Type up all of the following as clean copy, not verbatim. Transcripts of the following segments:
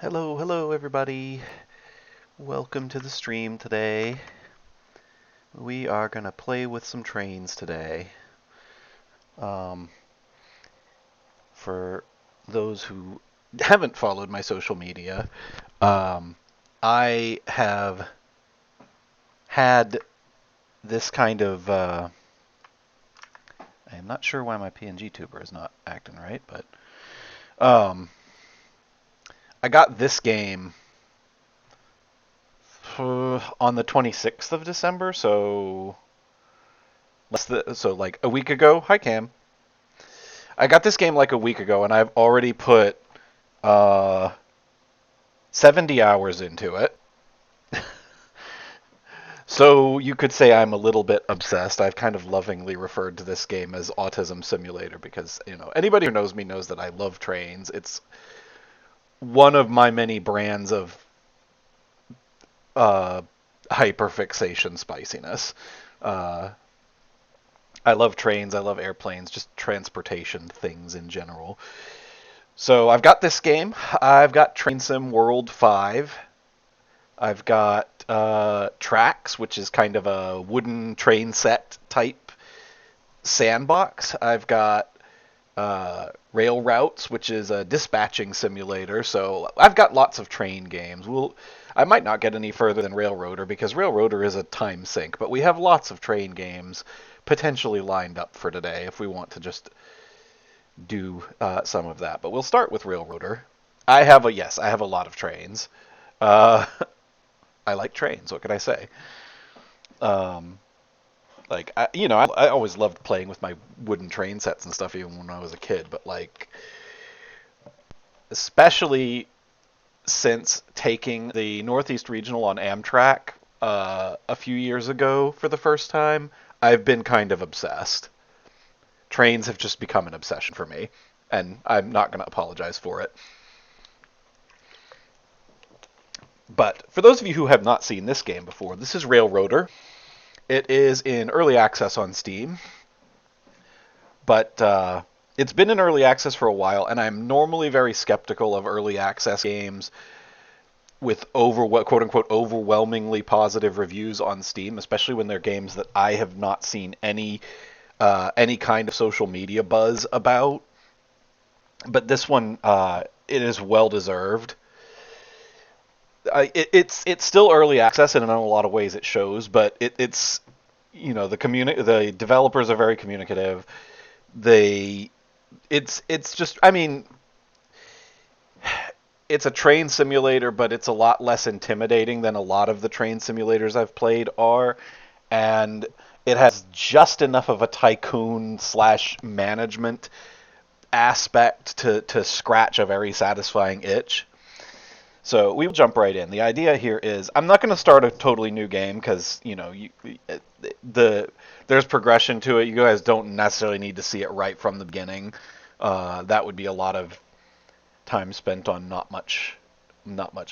Hello everybody. Welcome to the stream today. We are going to play with some trains today. Um, for those who haven't followed my social media, I have had this kind of. I'm not sure why my PNG tuber is not acting right, but um, I got this game on the 26th of December, so like a week ago. Hi Cam. I got this game like a week ago, and I've already put uh, 70 hours into it. So you could say I'm a little bit obsessed. I've kind of lovingly referred to this game as Autism Simulator because, anybody who knows me knows that I love trains. It's one of my many brands of uh, hyperfixation spiciness. Uh, I love trains, I love airplanes, just transportation things in general. So I've got this game. I've got Train Sim World 5. I've got Tracks, which is kind of a wooden train set type sandbox. I've got Rail Routes, which is a dispatching simulator. So I've got lots of train games. I might not get any further than Railroader because Railroader is a time sink, but we have lots of train games potentially lined up for today if we want to just do some of that. But we'll start with Railroader. I have a lot of trains. Uh, I like trains. What can I say? Um, I always loved playing with my wooden train sets and stuff, even when I was a kid. But like, especially since taking the Northeast Regional on Amtrak a few years ago for the first time, I've been kind of obsessed. Trains have just become an obsession for me, and I'm not going to apologize for it. But for those of you who have not seen this game before, this is Railroader. It is in early access on Steam, but it's been in early access for a while, and I'm normally very skeptical of early access games with quote unquote overwhelmingly positive reviews on Steam, especially when they're games that I have not seen any kind of social media buzz about. But this one, it is well deserved. It's still early access, and in a lot of ways it shows. But it's the developers are very communicative. They it's just I mean it's a train simulator, but it's a lot less intimidating than a lot of the train simulators I've played are, and it has just enough of a tycoon slash management aspect to scratch a very satisfying itch. So we will jump right in. The idea here is I'm not going to start a totally new game because the there's progression to it. You guys don't necessarily need to see it right from the beginning. That would be a lot of time spent on not much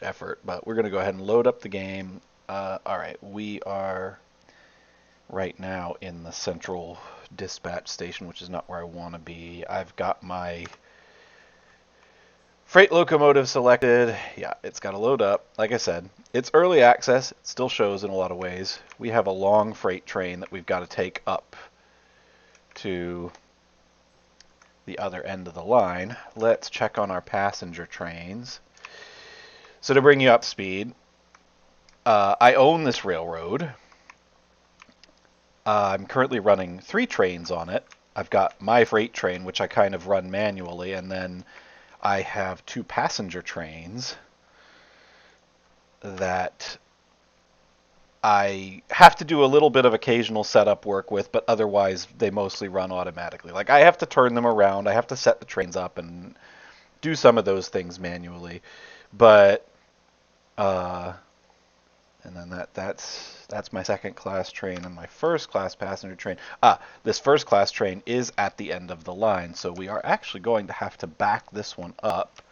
effort. But we're going to go ahead and load up the game. All right, we are right now in the central dispatch station, which is not where I want to be. I've got my freight locomotive selected. Yeah, it's got to load up. Like I said, it's early access. It still shows in a lot of ways. We have a long freight train that we've got to take up to the other end of the line. Let's check on our passenger trains. So to bring you up to speed, I own this railroad. I'm currently running 3 trains on it. I've got my freight train, which I kind of run manually, and then I have 2 passenger trains that I have to do a little bit of occasional setup work with, but otherwise they mostly run automatically. Like I have to turn them around, I have to set the trains up and do some of those things manually. But and then that's my second class train and my first class passenger train. This first class train is at the end of the line, so we are actually going to have to back this one up,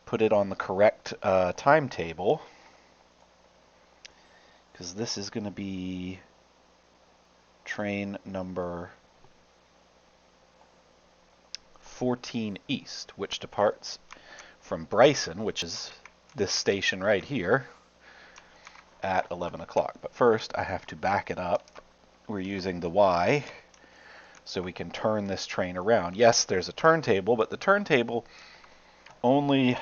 put it on the correct timetable, because this is going to be train number 14 East, which departs from Bryson, which is this station right here, at 11 o'clock. But first, I have to back it up. We're using the Y, so we can turn this train around. Yes, there's a turntable, but the turntable only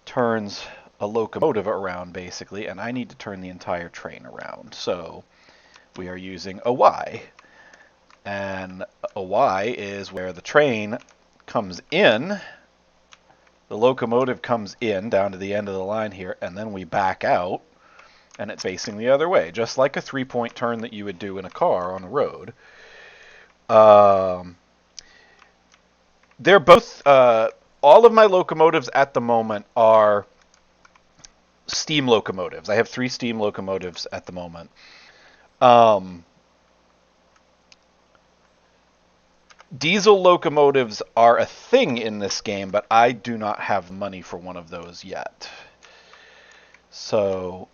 turns a locomotive around, basically, and I need to turn the entire train around. So we are using a Y. And a Y is where the train comes in, the locomotive comes in down to the end of the line here, and then we back out, and it's facing the other way, just like a three-point turn that you would do in a car on the road. They're both, all of my locomotives at the moment are steam locomotives. I have 3 steam locomotives at the moment. Diesel locomotives are a thing in this game, but I do not have money for one of those yet. So,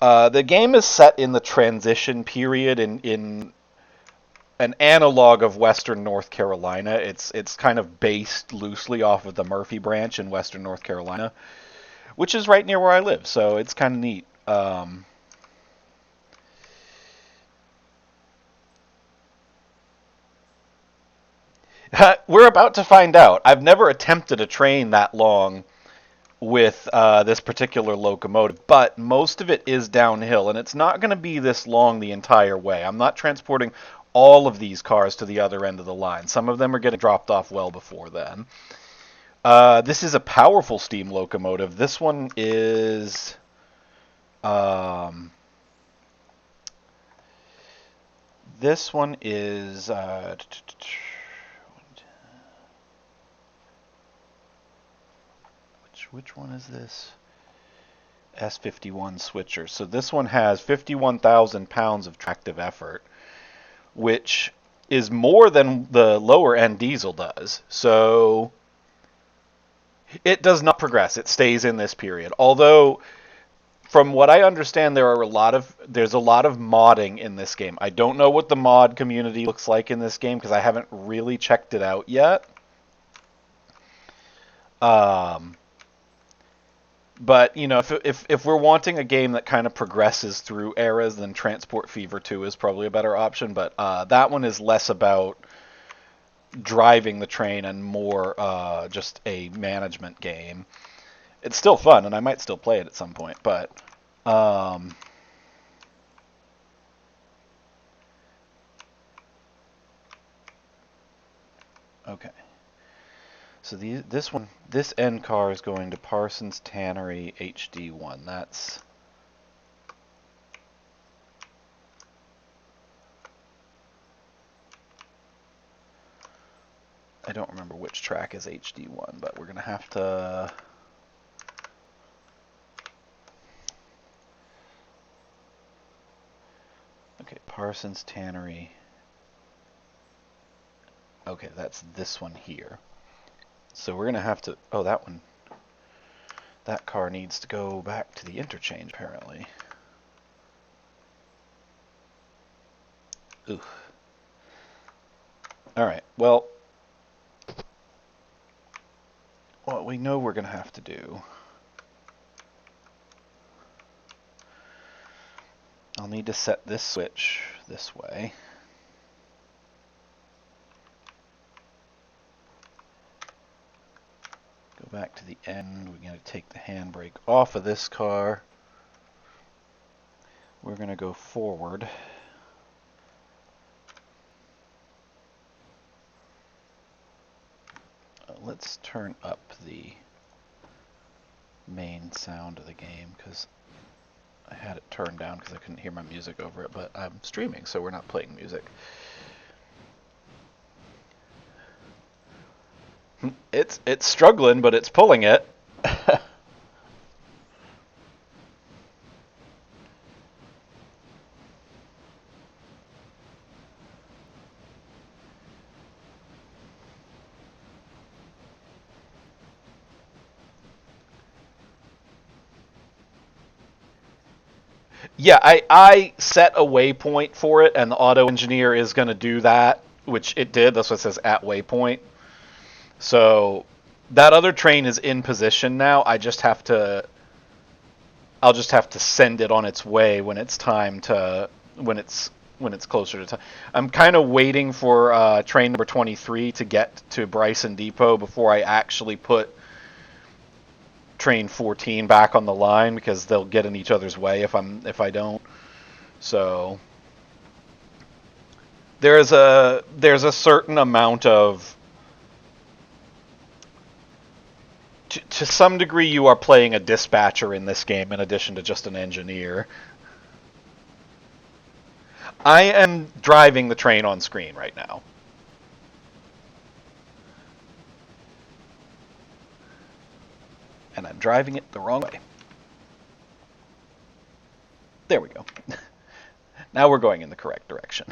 the game is set in the transition period in an analog of Western North Carolina. It's kind of based loosely off of the Murphy branch in Western North Carolina, which is right near where I live, so it's kind of neat. We're about to find out. I've never attempted a train that long with this particular locomotive, but most of it is downhill, and it's not going to be this long the entire way. I'm not transporting all of these cars to the other end of the line. Some of them are getting dropped off well before then. This is a powerful steam locomotive. This one is... this one is... which one is this? S51 switcher. So this one has 51,000 pounds of tractive effort, which is more than the lower end diesel does. So it does not progress. It stays in this period. Although, from what I understand, there's a lot of modding in this game. I don't know what the mod community looks like in this game because I haven't really checked it out yet. But, you know, if we're wanting a game that kind of progresses through eras, then Transport Fever 2 is probably a better option. But that one is less about driving the train and more just a management game. It's still fun, and I might still play it at some point. But okay. So this end car is going to Parsons Tannery HD1. That's... I don't remember which track is HD1, but we're going to have to... Okay, Parsons Tannery. Okay, that's this one here. So we're going to have to... Oh, that one. That car needs to go back to the interchange, apparently. Ooh. Alright, well... What we know we're going to have to do... I'll need to set this switch this way. Go back to the end. We're going to take the handbrake off of this car. We're going to go forward. Let's turn up the main sound of the game because I had it turned down because I couldn't hear my music over it, but I'm streaming, so we're not playing music. It's struggling, but it's pulling it. Yeah, I set a waypoint for it, and the auto engineer is going to do that, which it did. That's what it says at waypoint. So That other train is in position now. I'll just have to send it on its way when it's time to when it's closer to time. I'm kind of waiting for train number 23 to get to Bryson Depot before I actually put train 14 back on the line, because they'll get in each other's way if I don't. So there's a certain amount of, to some degree, you are playing a dispatcher in this game in addition to just an engineer. I am driving the train on screen right now. And I'm driving it the wrong way. There we go. Now we're going in the correct direction.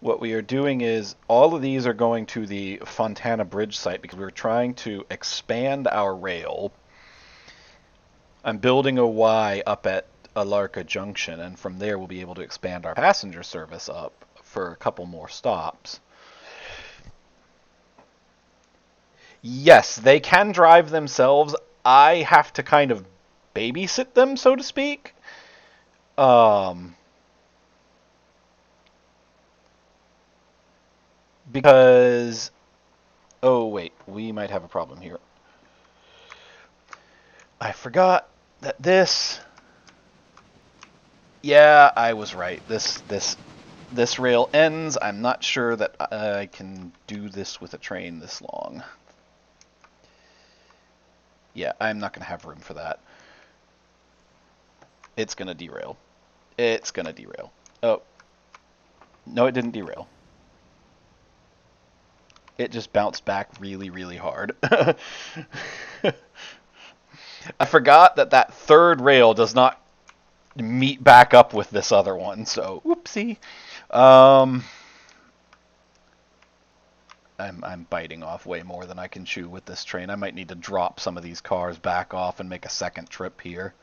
What we are doing is all of these are going to the Fontana Bridge site because we're trying to expand our rail. I'm building a Y up at Alarca Junction, and from there we'll be able to expand our passenger service up for a couple more stops. Yes, they can drive themselves. I have to kind of babysit them, so to speak. Because... Oh, wait. We might have a problem here. I forgot that this... Yeah, I was right. This rail ends. I'm not sure that I can do this with a train this long. Yeah, I'm not going to have room for that. It's going to derail. It's going to derail. Oh. No, it didn't derail. It just bounced back really, really hard. I forgot that third rail does not meet back up with this other one, so whoopsie. I'm biting off way more than I can chew with this train. I might need to drop some of these cars back off and make a second trip here.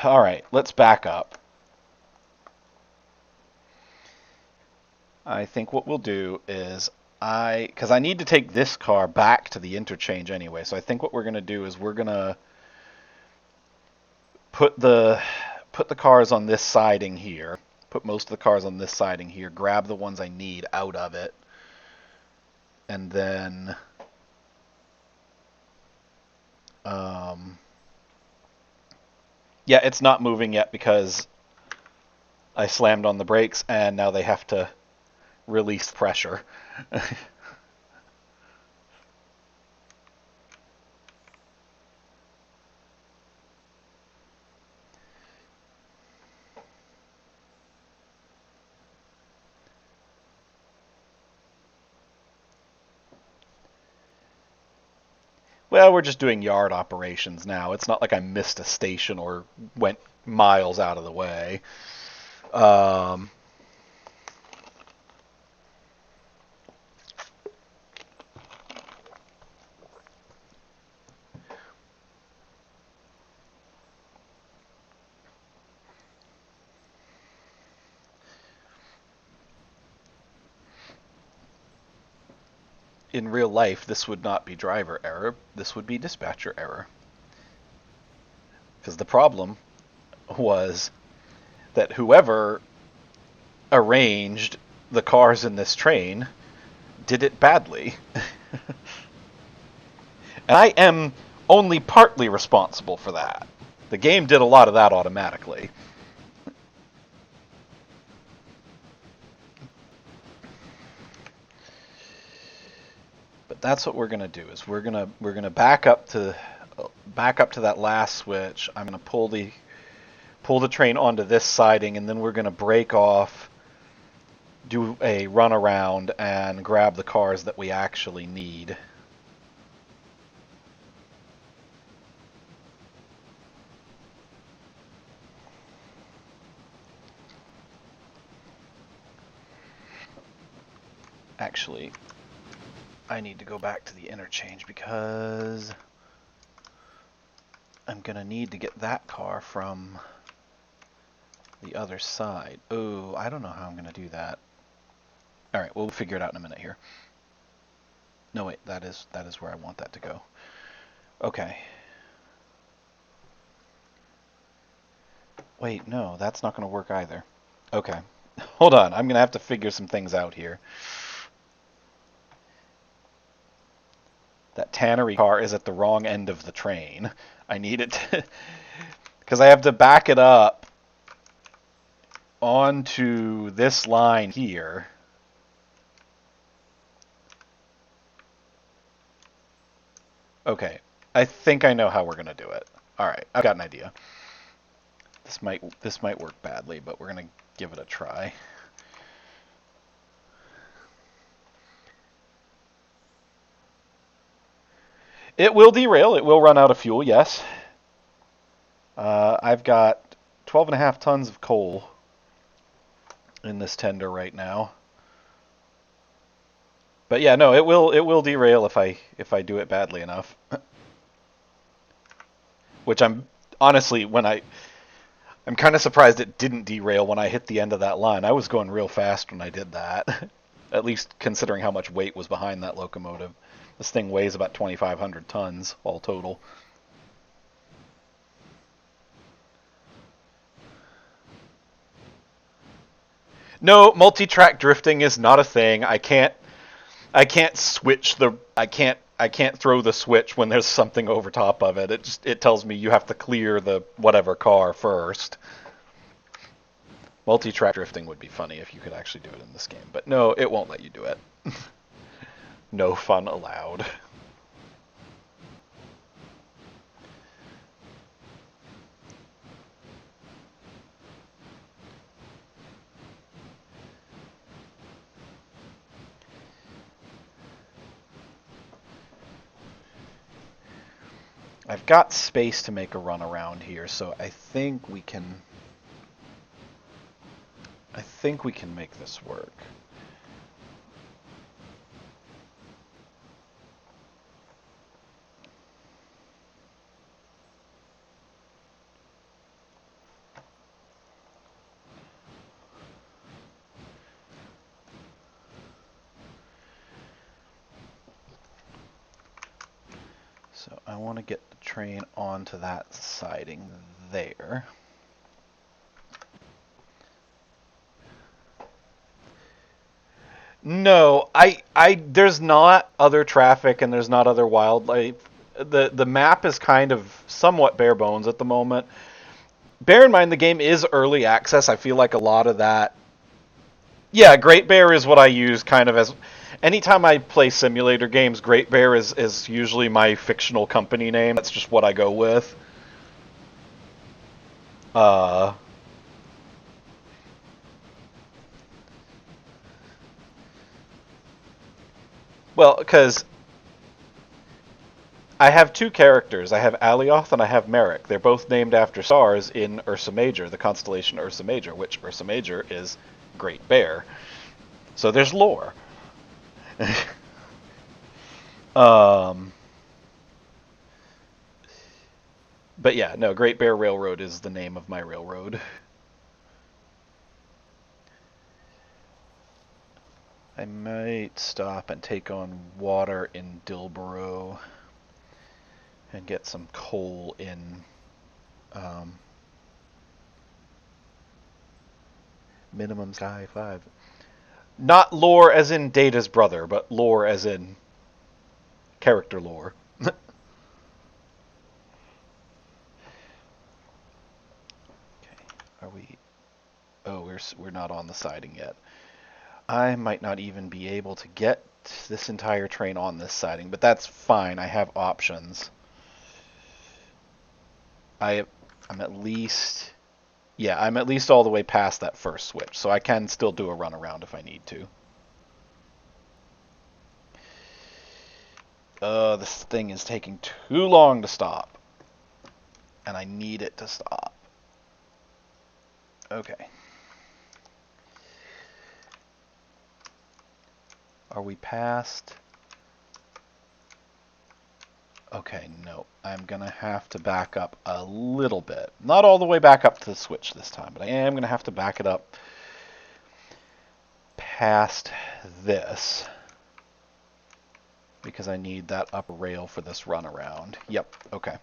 Alright, let's back up. I think what we'll do is because I need to take this car back to the interchange anyway, so I think what we're going to do is we're going to put the cars on this siding here, put most of the cars on this siding here, grab the ones I need out of it, and then yeah, it's not moving yet because I slammed on the brakes, and now they have to release pressure. Well, we're just doing yard operations now. It's not like I missed a station or went miles out of the way. In real life, this would not be driver error. This would be dispatcher error. Because the problem was that whoever arranged the cars in this train did it badly. And I am only partly responsible for that. The game did a lot of that automatically. But that's what we're gonna do. Is we're gonna back up to that last switch. I'm gonna pull the train onto this siding, and then we're gonna break off, do a run around, and grab the cars that we actually need. Actually, I need to go back to the interchange because I'm gonna need to get that car from the other side. Oh, I don't know how I'm going to do that. All right, we'll figure it out in a minute here. No, wait, that is where I want that to go. Okay. Wait, no, that's not going to work either. Okay. Hold on, I'm going to have to figure some things out here. That tannery car is at the wrong end of the train. I need it to... Because I have to back it up onto this line here. Okay, I think I know how we're gonna do it. All right, I've got an idea. This might work badly, but we're gonna give it a try. It will derail. It will run out of fuel. Yes. I've got 12.5 tons of coal in this tender right now. But yeah, no, it will derail if I do it badly enough. Which I'm honestly I'm kind of surprised it didn't derail when I hit the end of that line. I was going real fast when I did that. At least considering how much weight was behind that locomotive. This thing weighs about 2,500 tons all total. No, multi-track drifting is not a thing. I can't switch the I can't throw the switch when there's something over top of it. It tells me you have to clear the whatever car first. Multi-track drifting would be funny if you could actually do it in this game, but no, it won't let you do it. No fun allowed. I've got space to make a run around here, so I think we can make this work. So I want to get the train onto that siding there. No, there's not other traffic and there's not other wildlife. The map is kind of somewhat bare bones at the moment. Bear in mind the game is early access. I feel like a lot of that. Yeah, Great Bear is what I use kind of as anytime I play simulator games, Great Bear is usually my fictional company name. That's just what I go with. Uh well, because I have two characters. I have Alioth and I have Merrick. They're both named after stars in Ursa Major, the constellation Ursa Major, which Ursa Major is Great Bear. So there's lore. um, but yeah, no, Great Bear Railroad is the name of my railroad. I might stop and take on water in Dilborough and get some coal in um, Minimum Sky 5. Not lore as in Data's brother, but lore as in character lore. Okay, are we? Oh, we're not on the siding yet. I might not even be able to get this entire train on this siding, but that's fine. I have options. I'm at least, yeah, I'm at least all the way past that first switch, so I can still do a run around if I need to. This thing is taking too long to stop, and I need it to stop. Okay. Are we past? Okay, no. I'm going to have to back up a little bit. Not all the way back up to the switch this time, but I am going to have to back it up past this. Because I need that upper rail for this runaround. Yep, okay.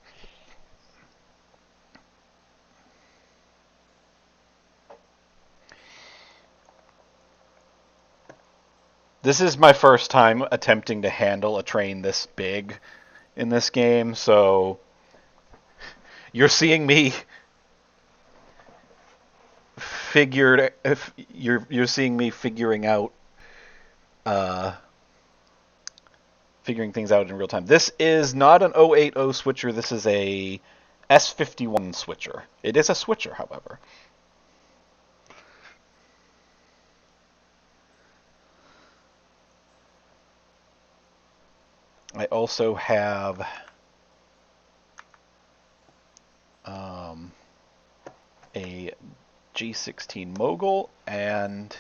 This is my first time attempting to handle a train this big in this game, so you're seeing me you're seeing me figuring out figuring things out in real time. This is not an 080 switcher, this is a S51 switcher. It is a switcher, however. I also have a G16 Mogul and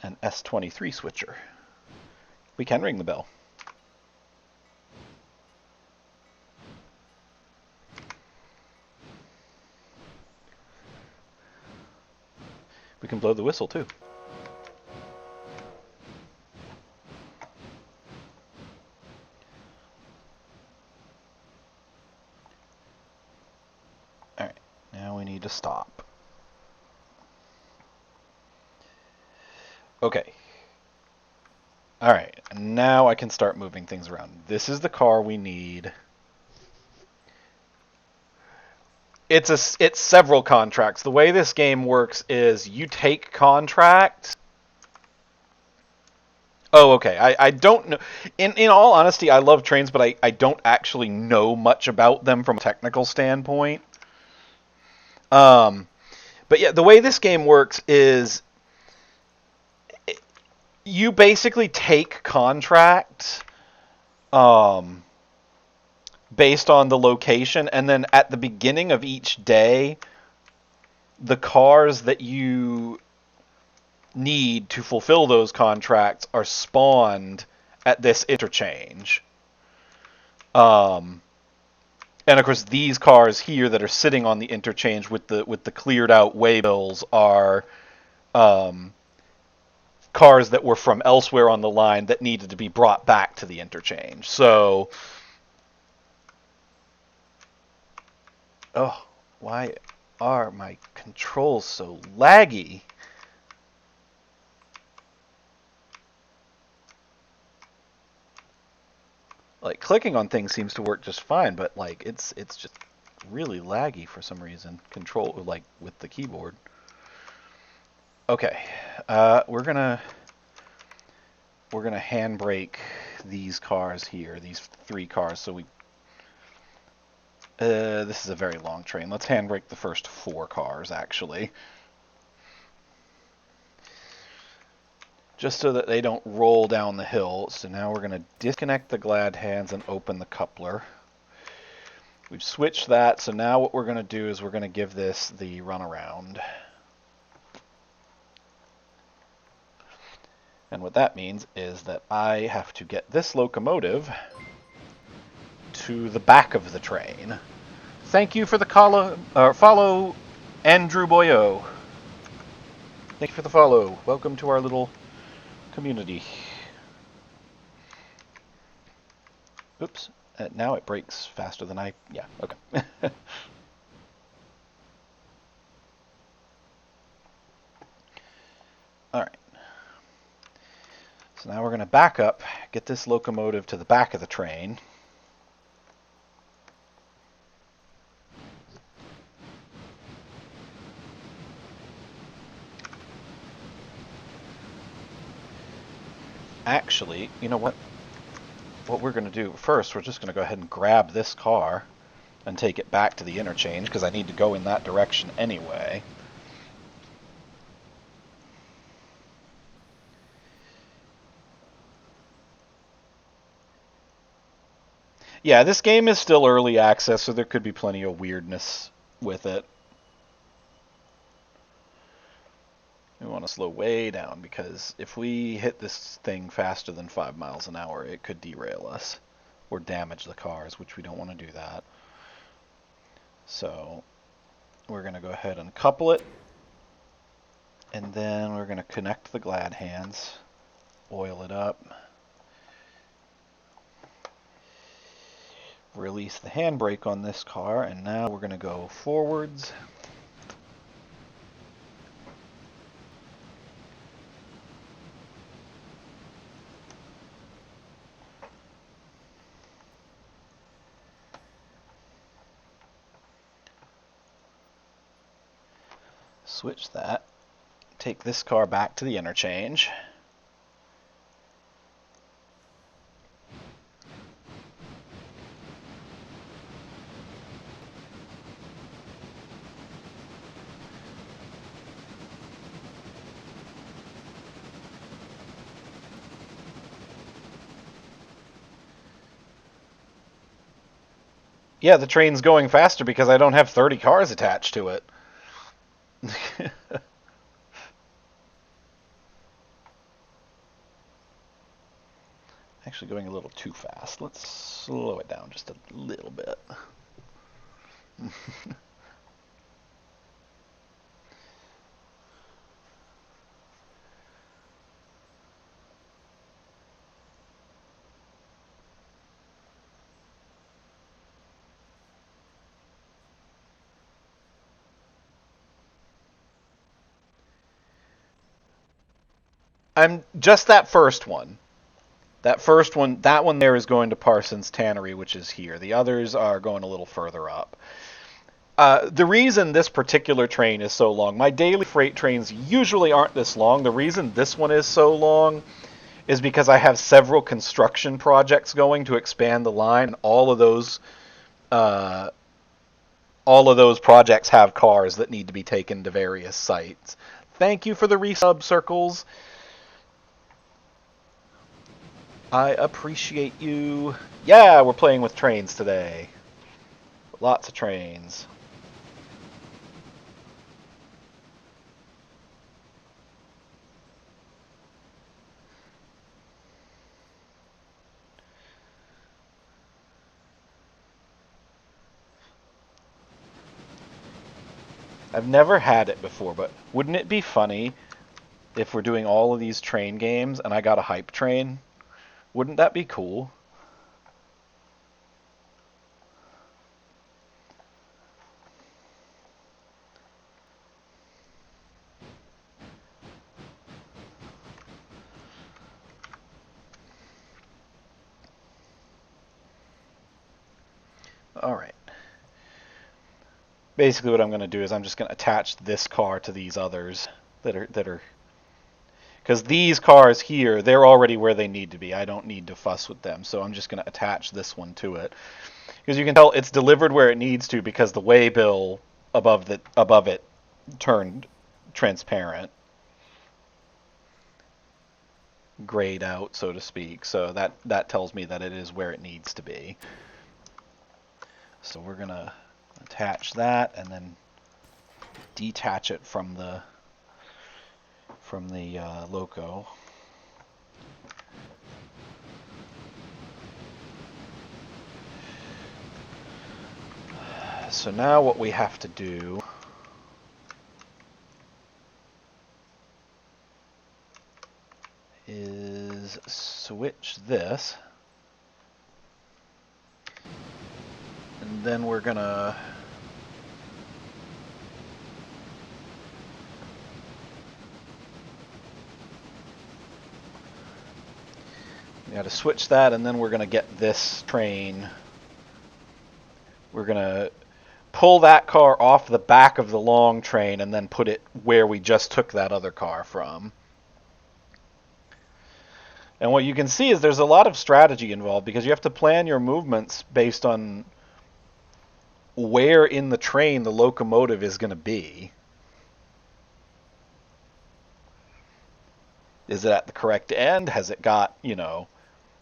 an S23 switcher. We can ring the bell. We can blow the whistle too. Alright, now we need to stop. Okay. Alright, now I can start moving things around. This is the car we need. It's several contracts. The way this game works is you take contracts. Oh, okay. I don't know. In all honesty, I love trains, but I don't actually know much about them from a technical standpoint. But yeah, the way this game works is you basically take contracts based on the location, and then at the beginning of each day, the cars that you need to fulfill those contracts are spawned at this interchange. And of course, these cars here that are sitting on the interchange with the cleared out waybills are cars that were from elsewhere on the line that needed to be brought back to the interchange. So, oh, why are my controls so laggy? Like, clicking on things seems to work just fine, but like it's just really laggy for some reason. Control, like, with the keyboard. Okay, we're gonna handbrake these cars here, these 3 cars. So we this is a very long train. Let's handbrake the first 4 cars actually, just so that they don't roll down the hill. So now we're gonna disconnect the glad hands and open the coupler. We've switched that, so now what we're going to do is we're going to give this the runaround. And what that means is that I have to get this locomotive to the back of the train. Thank you for the follow, Andrew Boyo. Thank you for the follow. Welcome to our little community. Oops. Now it breaks faster than I... Yeah, okay. Alright. So now we're going to back up, get this locomotive to the back of the train. Actually, you know what? What we're going to do first, we're just going to go ahead and grab this car and take it back to the interchange, because I need to go in that direction anyway. Yeah, this game is still early access, so there could be plenty of weirdness with it. We want to slow way down because if we hit this thing faster than 5 miles an hour, it could derail us or damage the cars, which we don't want to do that. So we're going to go ahead and couple it, and then we're going to connect the glad hands, oil it up, release the handbrake on this car, and now we're going to go forwards. Switch that. Take this car back to the interchange. Yeah, the train's going faster because I don't have 30 cars attached to it. Actually going a little too fast. Let's slow it down just a little bit. I'm just that first one. That one there is going to Parsons Tannery, which is here. The others are going a little further up. The reason this particular train is so long, my daily freight trains usually aren't this long. The reason this one is so long is because I have several construction projects going to expand the line, and uh, all of those projects have cars that need to be taken to various sites. Thank you for the resub, Circles. I appreciate you. Yeah, we're playing with trains today. Lots of trains. I've never had it before, but wouldn't it be funny if we're doing all of these train games and I got a hype train? Wouldn't that be cool? All right. Basically what I'm going to do is I'm just going to attach this car to these others that are because these cars here, they're already where they need to be. I don't need to fuss with them. So I'm just going to attach this one to it. Because you can tell it's delivered where it needs to because the waybill above it turned transparent, grayed out, so to speak. So that tells me that it is where it needs to be. So we're going to attach that and then detach it from the loco. So now what we have to do is switch this, and then we're gonna switch that, and then we're gonna get this train. We're gonna pull that car off the back of the long train and then put it where we just took that other car from. And what you can see is there's a lot of strategy involved because you have to plan your movements based on where in the train the locomotive is going to be. Is it at the correct end? Has it got,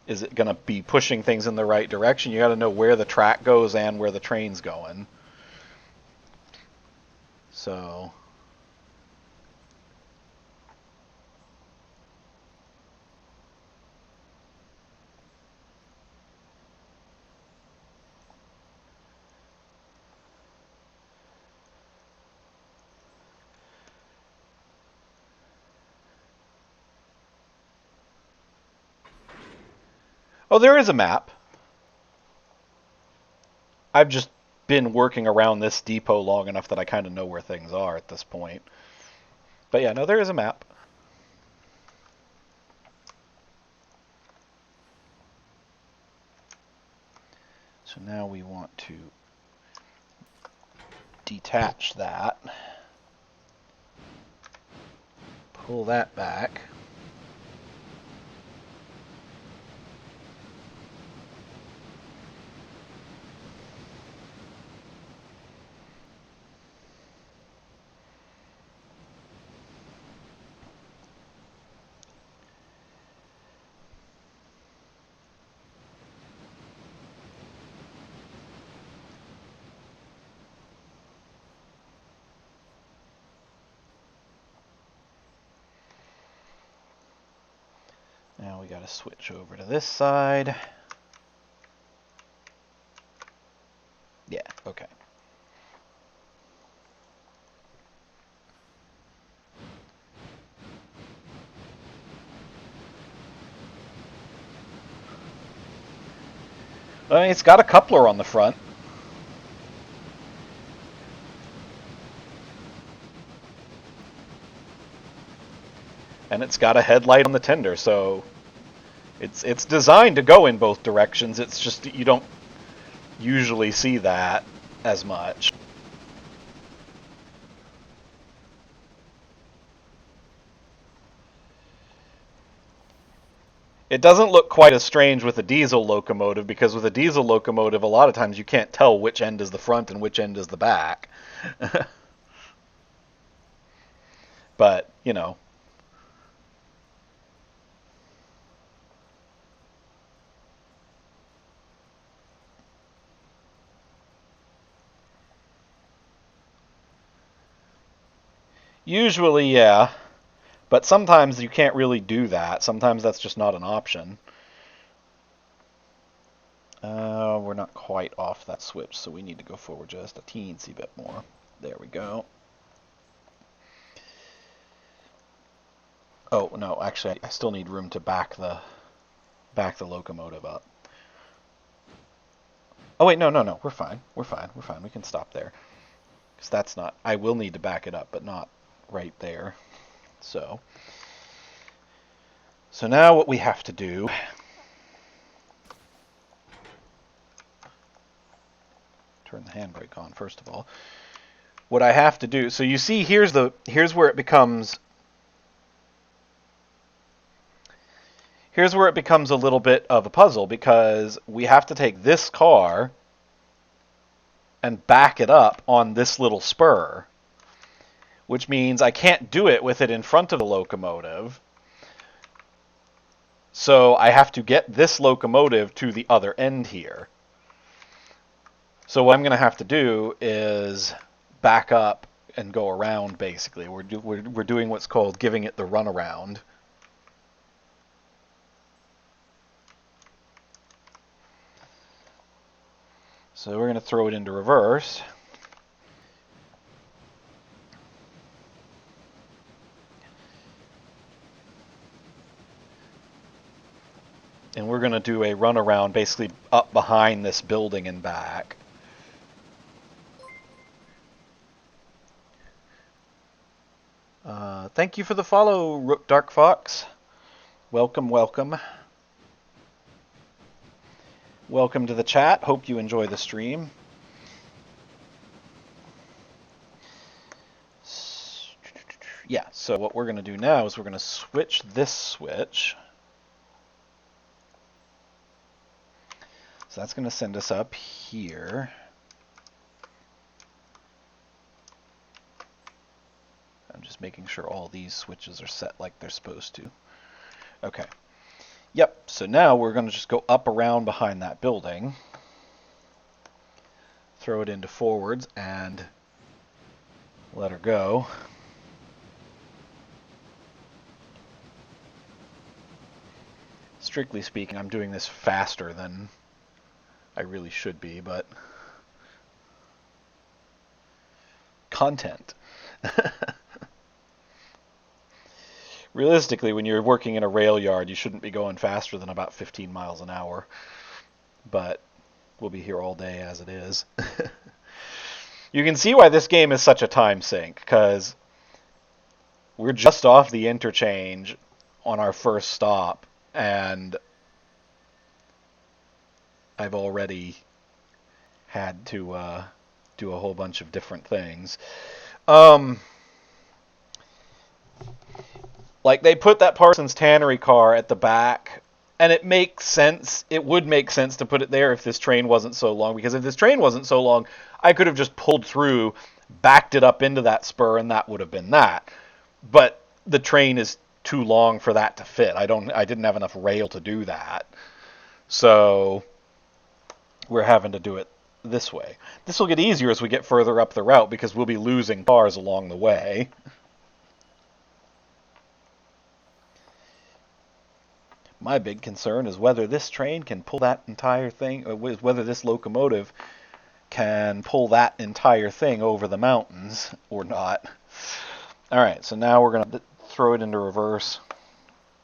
is it going to be pushing things in the right direction? You got to know where the track goes and where the train's going. So Oh, there is a map. I've just been working around this depot long enough that I kind of know where things are at this point. But yeah, no, there is a map. So now we want to detach that. Pull that back. Now we got to switch over to this side. Yeah, okay. I mean, it's got a coupler on the front. And it's got a headlight on the tender, so it's designed to go in both directions. It's just you don't usually see that as much. It doesn't look quite as strange with a diesel locomotive, because with a diesel locomotive, a lot of times you can't tell which end is the front and which end is the back. But, you know. Usually, yeah. But sometimes you can't really do that. Sometimes that's just not an option. We're not quite off that switch, so we need to go forward just a teensy bit more. There we go. Oh, no, actually, I still need room to back the locomotive up. Oh, wait, no. We're fine. We're fine. We can stop there. Because that's not... I will need to back it up, but not right there. So now what we have to do... Turn the handbrake on, first of all. What I have to do... So you see, here's where it becomes... Here's where it becomes a little bit of a puzzle, because we have to take this car and back it up on this little spur, which means I can't do it with it in front of the locomotive. So I have to get this locomotive to the other end here. So what I'm going to have to do is back up and go around, basically. We're doing what's called giving it the runaround. So we're going to throw it into reverse. And we're going to do a runaround basically up behind this building and back. Thank you for the follow, Rook Dark Fox. Welcome, welcome. Welcome to the chat. Hope you enjoy the stream. Yeah, so what we're going to do now is we're going to switch this switch. So that's going to send us up here. I'm just making sure all these switches are set like they're supposed to. Okay. Yep, so now we're going to just go up around behind that building. Throw it into forwards and let her go. Strictly speaking, I'm doing this faster than I really should be, but content. Realistically, when you're working in a rail yard, you shouldn't be going faster than about 15 miles an hour. But we'll be here all day as it is. You can see why this game is such a time sink, because we're just off the interchange on our first stop, and I've already had to do a whole bunch of different things. Like, they put that Parsons Tannery car at the back, and it makes sense. It would make sense to put it there if this train wasn't so long, because if this train wasn't so long, I could have just pulled through, backed it up into that spur, and that would have been that. But the train is too long for that to fit. I didn't have enough rail to do that. So we're having to do it this way. This will get easier as we get further up the route, because we'll be losing cars along the way. My big concern is whether this train can pull that entire thing, or whether this locomotive can pull that entire thing over the mountains or not. All right, so now we're going to throw it into reverse,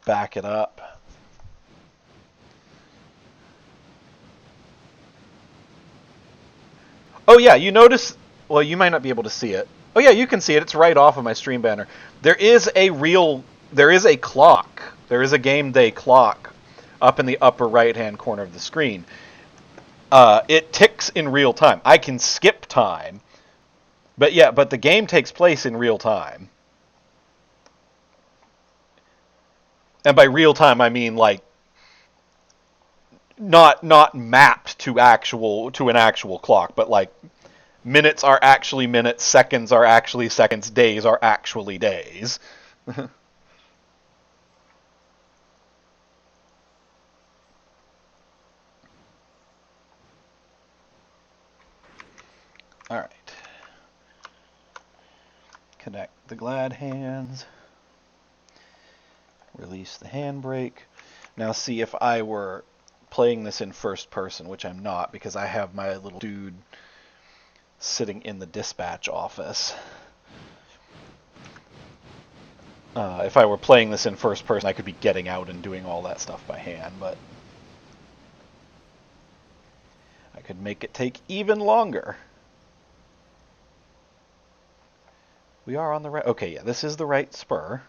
back it up. Oh yeah, you notice, well, you might not be able to see it. Oh yeah, you can see it. It's right off of my stream banner. There is a clock. There is a game day clock up in the upper right-hand corner of the screen. It ticks in real time. I can skip time, but the game takes place in real time. And by real time, I mean like not mapped to an actual clock, but like minutes are actually minutes, seconds are actually seconds, days are actually days. All right. Connect the glad hands. Release the handbrake. Now see, if I were playing this in first person, which I'm not because I have my little dude sitting in the dispatch office. If I were playing this in first person, I could be getting out and doing all that stuff by hand, but I could make it take even longer. We are on the right... Okay, yeah, this is the right spur.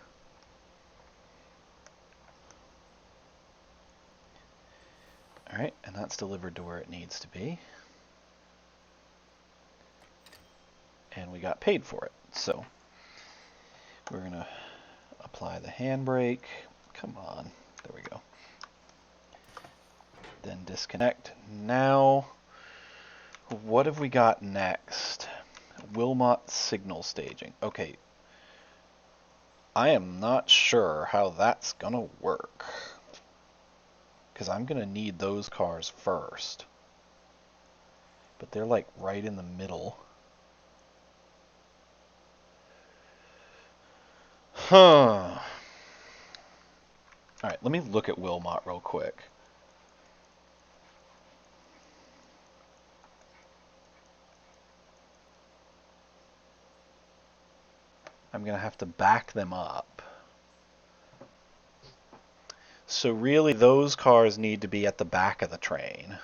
Alright, and that's delivered to where it needs to be. And we got paid for it. So, we're going to apply the handbrake. Come on. There we go. Then disconnect. Now, what have we got next? Wilmot signal staging. Okay. I am not sure how that's going to work, because I'm going to need those cars first. But they're like right in the middle. Huh. Alright, let me look at Wilmot real quick. I'm going to have to back them up. So really, those cars need to be at the back of the train.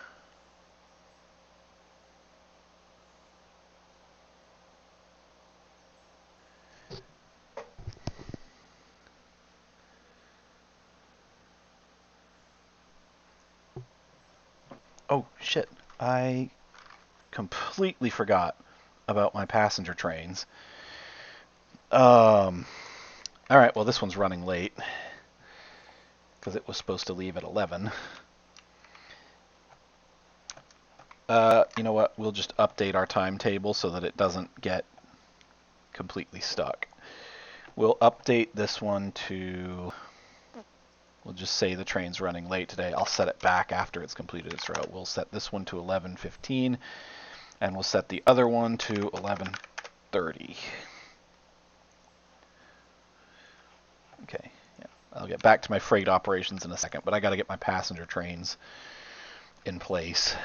Oh, shit. I completely forgot about my passenger trains. Alright, well, this one's running late, because it was supposed to leave at 11. You know what? We'll just update our timetable so that it doesn't get completely stuck. We'll update this one to... We'll just say the train's running late today. I'll set it back after it's completed its route. We'll set this one to 11:15, and we'll set the other one to 11:30. Okay, yeah. I'll get back to my freight operations in a second, but I got to get my passenger trains in place.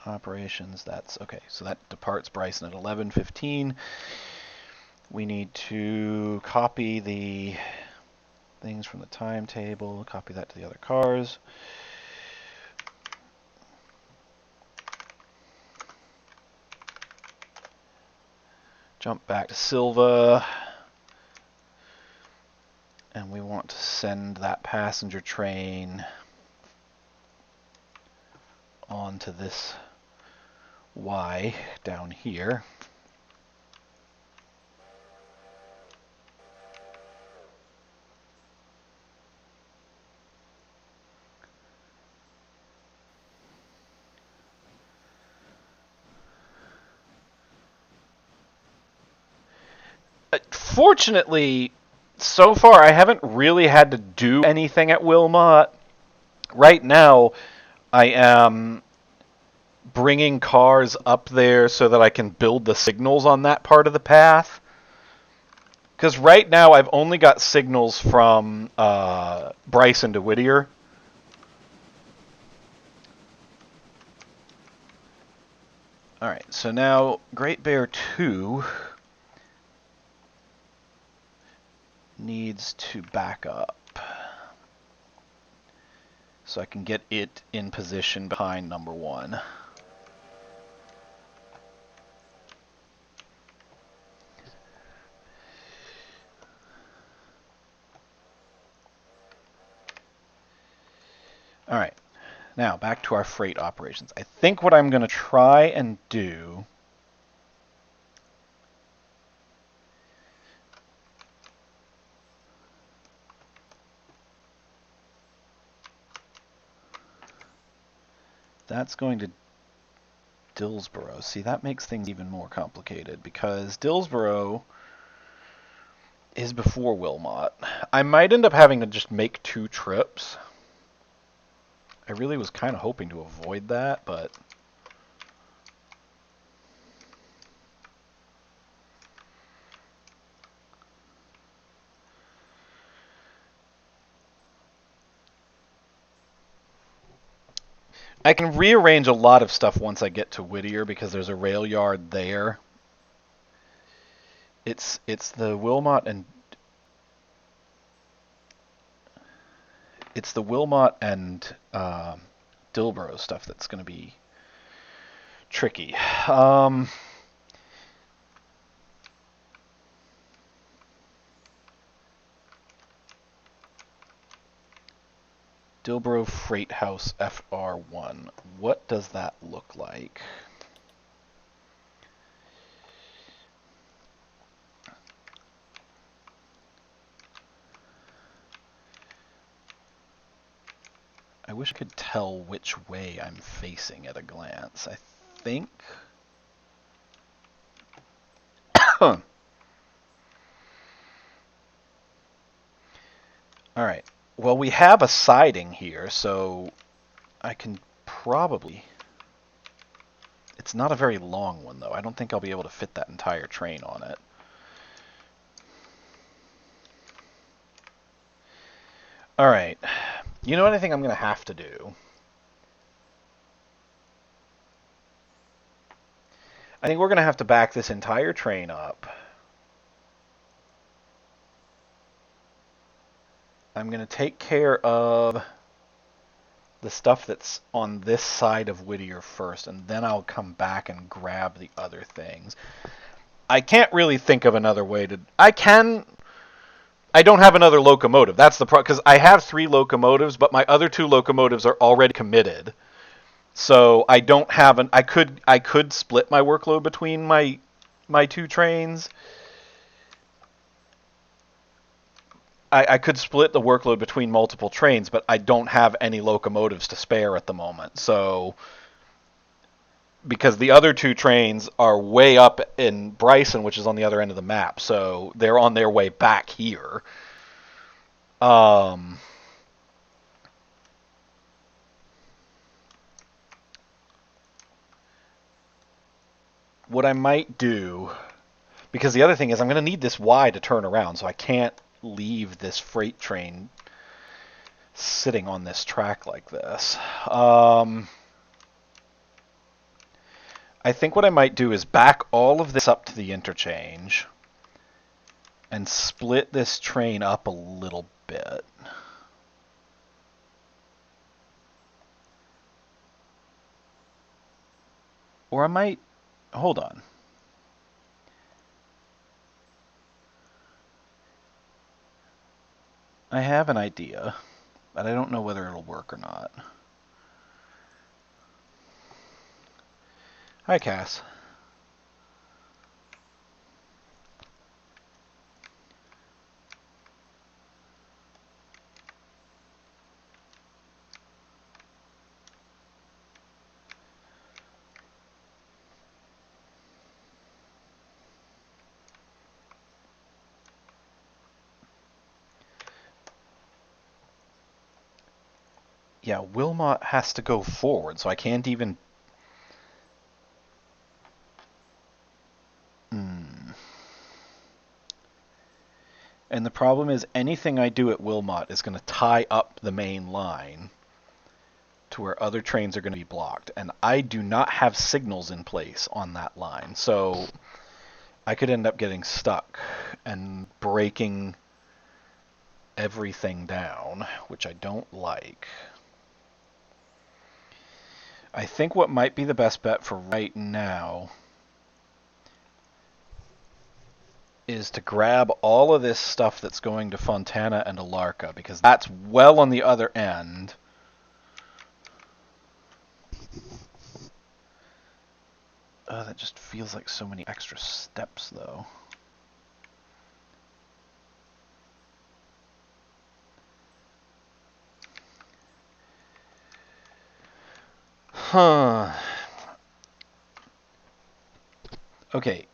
Operations, that's okay. So that departs Bryson at 11:15. We need to copy the things from the timetable, copy that to the other cars. Jump back to Silva. And we want to send that passenger train onto this Y down here. Fortunately, so far I haven't really had to do anything at Wilmot. Right now, I am bringing cars up there so that I can build the signals on that part of the path. Because right now I've only got signals from Bryson to Whittier. Alright, so now Great Bear 2 needs to back up. So I can get it in position behind number 1. Alright, now back to our freight operations. I think what I'm going to try and do that's going to Dillsboro. See, that makes things even more complicated because Dillsboro is before Wilmot. I might end up having to just make 2 trips. I really was kind of hoping to avoid that, but I can rearrange a lot of stuff once I get to Whittier because there's a rail yard there. It's the Wilmot and Dillsboro stuff that's going to be tricky. Dillsboro Freight House FR1. What does that look like? I wish I could tell which way I'm facing at a glance. I think... Alright. Well, we have a siding here, so I can probably... It's not a very long one, though. I don't think I'll be able to fit that entire train on it. Alright. You know what I think I'm going to have to do? I think we're going to have to back this entire train up. I'm going to take care of the stuff that's on this side of Whittier first, and then I'll come back and grab the other things. I can't really think of another way to... I don't have another locomotive. That's the problem, because I have 3 locomotives, but my other 2 locomotives are already committed. So I don't have an... I could split my workload between my 2 trains. I could split the workload between multiple trains, but I don't have any locomotives to spare at the moment. So, because the other 2 trains are way up in Bryson, which is on the other end of the map, so they're on their way back here. What I might do, because the other thing is I'm going to need this Y to turn around, so I can't leave this freight train sitting on this track like this. I think what I might do is back all of this up to the interchange, and split this train up a little bit. Or I might... Hold on. I have an idea, but I don't know whether it'll work or not. Hi, Cass. Yeah, Wilmot has to go forward, so I can't even... And the problem is anything I do at Wilmot is going to tie up the main line to where other trains are going to be blocked. And I do not have signals in place on that line. So I could end up getting stuck and breaking everything down, which I don't like. I think what might be the best bet for right now is to grab all of this stuff that's going to Fontana and Alarca, because that's well on the other end. That just feels like so many extra steps, though. Huh. Okay.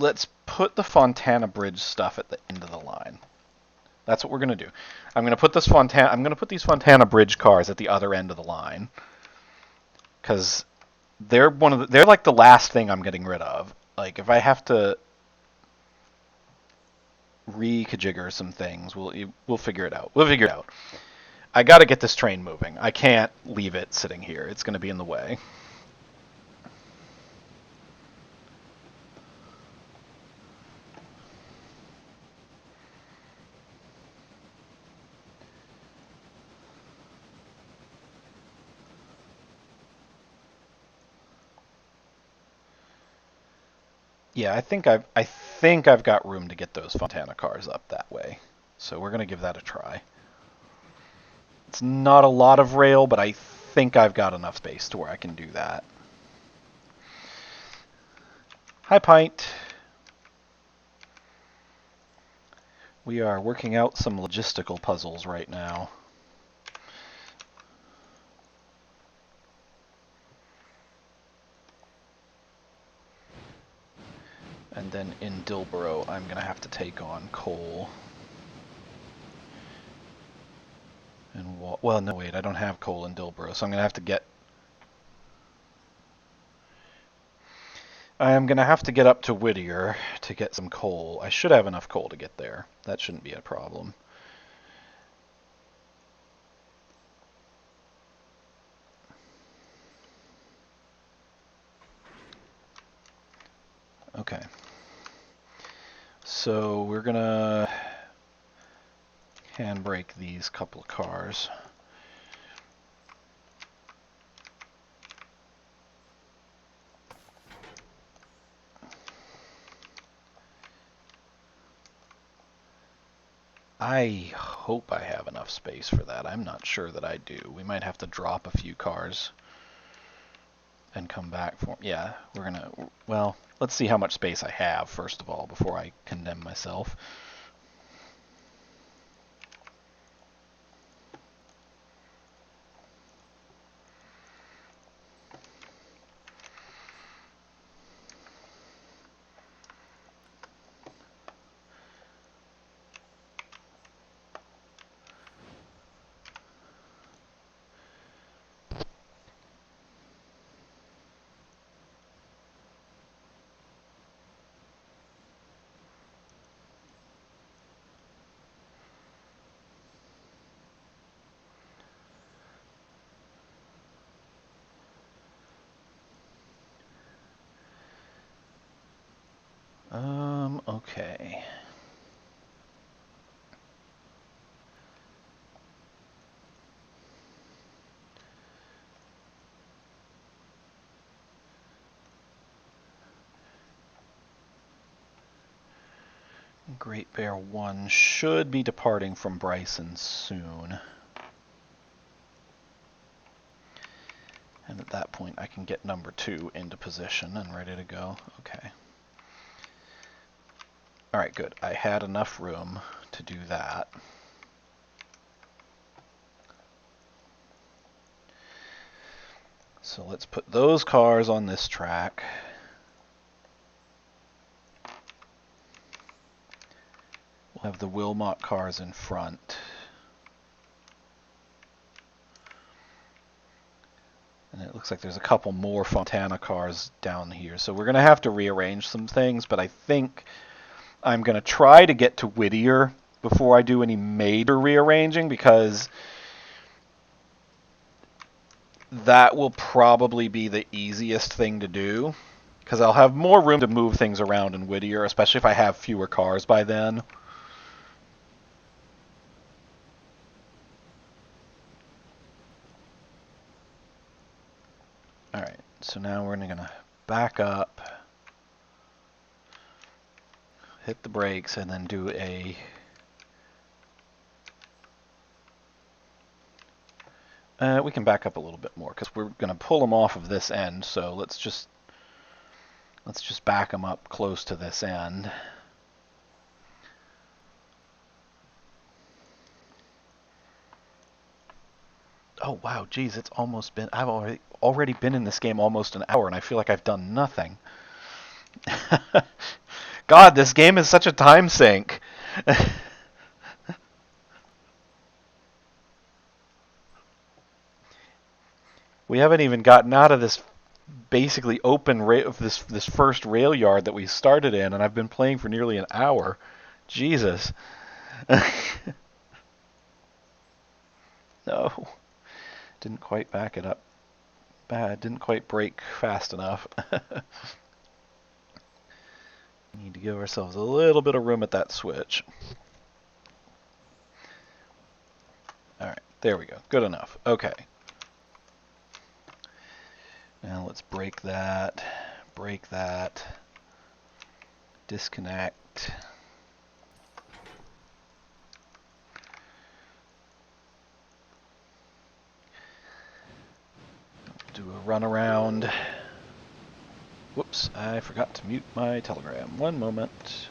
Let's put the Fontana Bridge stuff at the end of the line. That's what we're gonna do. I'm gonna put these Fontana Bridge cars at the other end of the line, because they're like the last thing I'm getting rid of. Like if I have to re-kajigger some things, we'll figure it out. We'll figure it out. I got to get this train moving. I can't leave it sitting here. It's going to be in the way. Yeah, I think I've got room to get those Fontana cars up that way. So we're going to give that a try. It's not a lot of rail, but I think I've got enough space to where I can do that. Hi, Pint. We are working out some logistical puzzles right now. And then in Dilborough, I'm going to have to take on coal. And well, no, wait, I don't have coal in Dilborough, so I'm going to have to get... I am going to have to get up to Whittier to get some coal. I should have enough coal to get there. That shouldn't be a problem. Okay. So we're going to handbrake these couple of cars. I hope I have enough space for that. I'm not sure that I do. We might have to drop a few cars and come back for... Yeah, we're going to... Well, let's see how much space I have, first of all, before I condemn myself. Okay. Great Bear 1 should be departing from Bryson soon. And at that point, I can get number 2 into position and ready to go. Okay. Alright, good. I had enough room to do that. So let's put those cars on this track. We'll have the Wilmot cars in front. And it looks like there's a couple more Fontana cars down here. So we're going to have to rearrange some things, but I think I'm going to try to get to Whittier before I do any major rearranging, because that will probably be the easiest thing to do, because I'll have more room to move things around in Whittier, especially if I have fewer cars by then. Alright, so now we're going to back up, hit the brakes, and then do a... we can back up a little bit more, because we're going to pull them off of this end, so let's just back them up close to this end. Oh wow, geez, it's almost been... I've already been in this game almost an hour, and I feel like I've done nothing. God, this game is such a time sink. We haven't even gotten out of this basically open this first rail yard that we started in, and I've been playing for nearly an hour. Jesus. No. Didn't quite back it up. Bad. Didn't quite brake fast enough. Need to give ourselves a little bit of room at that switch. Alright, there we go. Good enough. Okay. Now let's break that, disconnect. Do a run around. Whoops, I forgot to mute my telegram. One moment.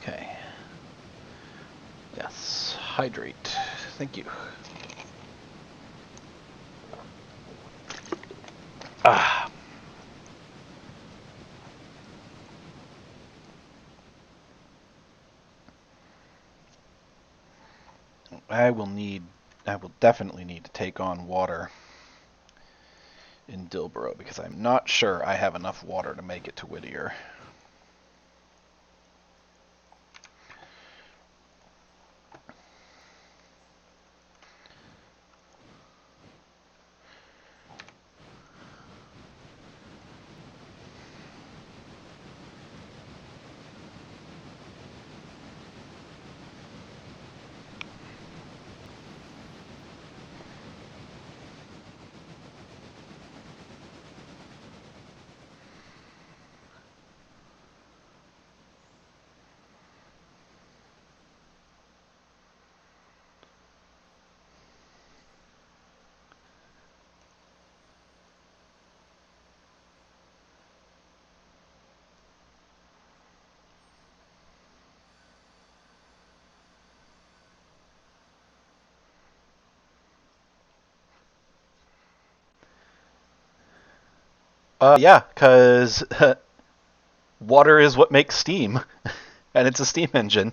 Okay. Yes, hydrate. Thank you. Ah. I will definitely need to take on water in Dilborough, because I'm not sure I have enough water to make it to Whittier. Yeah, because water is what makes steam, and it's a steam engine.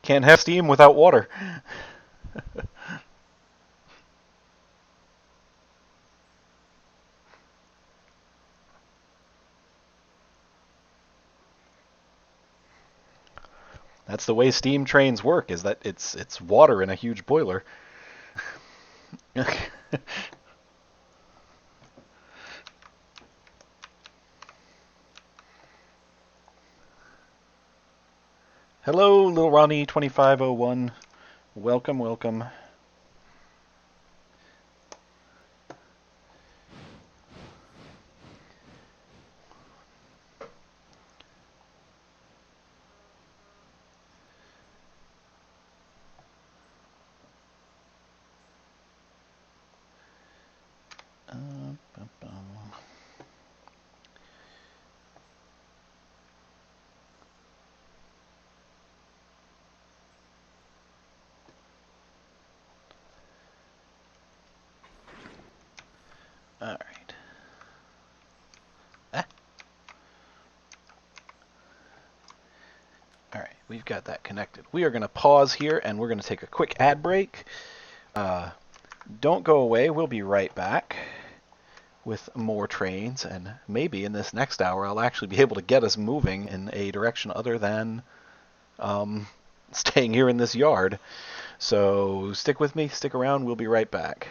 Can't have steam without water. That's the way steam trains work, is that it's water in a huge boiler. Hello, little Ronnie 2501. Welcome, welcome. All right. Ah. All right, we've got that connected. We are going to pause here, and we're going to take a quick ad break. Don't go away. We'll be right back with more trains, and maybe in this next hour I'll actually be able to get us moving in a direction other than staying here in this yard. So stick with me, stick around, we'll be right back.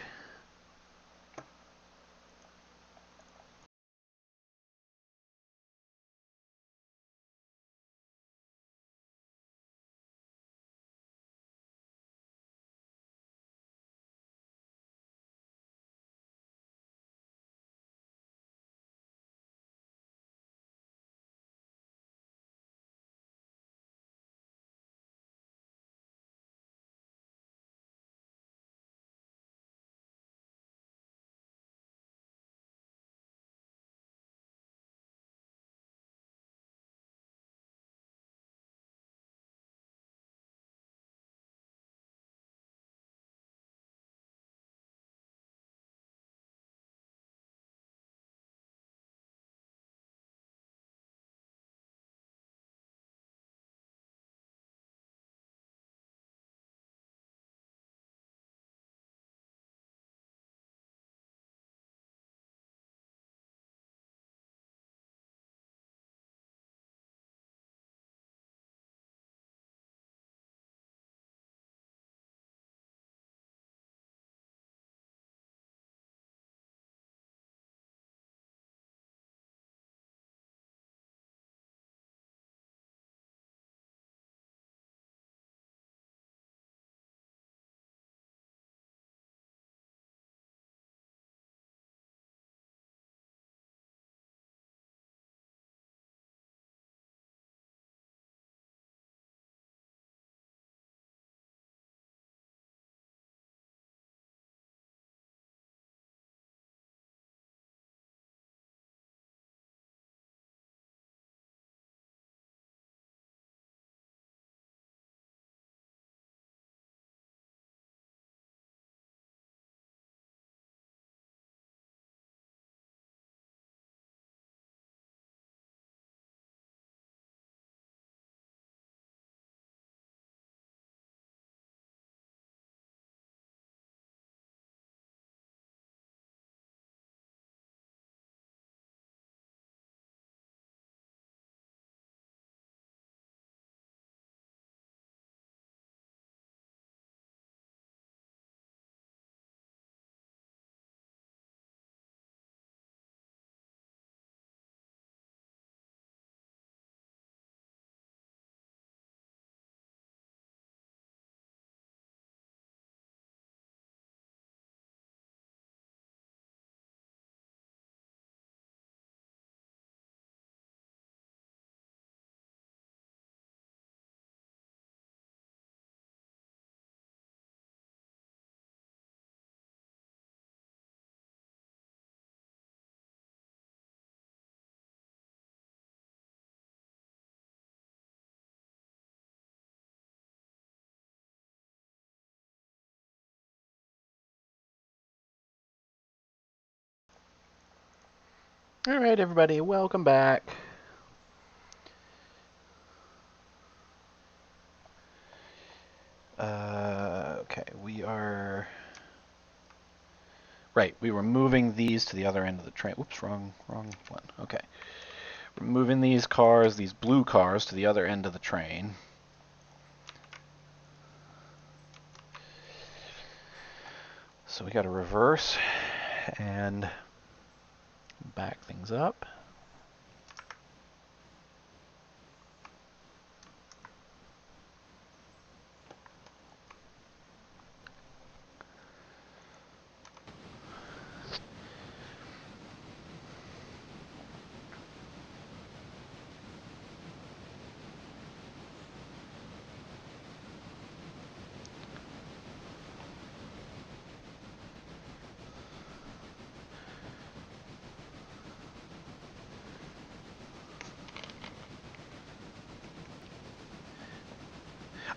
All right, everybody, welcome back. Okay, we are... Right, we were moving these to the other end of the train. Oops, wrong one. Okay. We're moving these cars, these blue cars, to the other end of the train. So we got to reverse and back things up.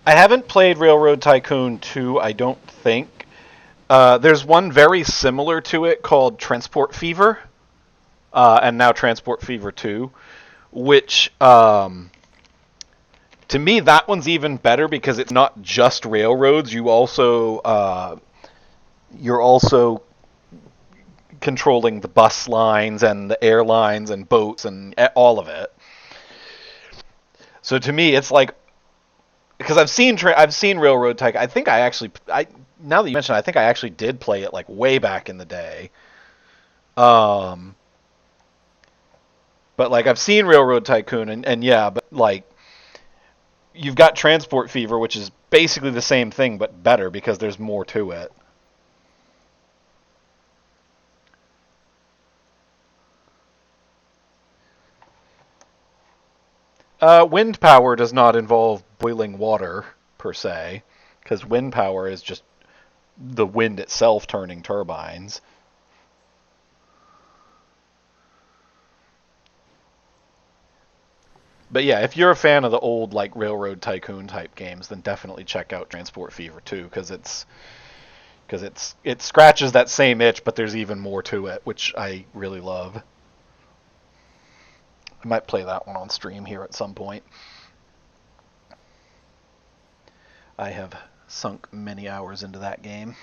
I haven't played Railroad Tycoon 2, I don't think. There's one very similar to it called Transport Fever, and now Transport Fever 2, which, to me, that one's even better because it's not just railroads. You're also controlling the bus lines and the airlines and boats and all of it. So to me, it's like, because I've seen Railroad Tycoon. I think I now that you mention it, I think I actually did play it like way back in the day. Um, but like I've seen Railroad Tycoon and yeah, but like you've got Transport Fever, which is basically the same thing but better because there's more to it. Wind power does not involve boiling water per se, because wind power is just the wind itself turning turbines. But yeah, if you're a fan of the old like Railroad Tycoon type games, then definitely check out Transport Fever 2 because it scratches that same itch, but there's even more to it, which I really love. I might play that one on stream here at some point. I have sunk many hours into that game.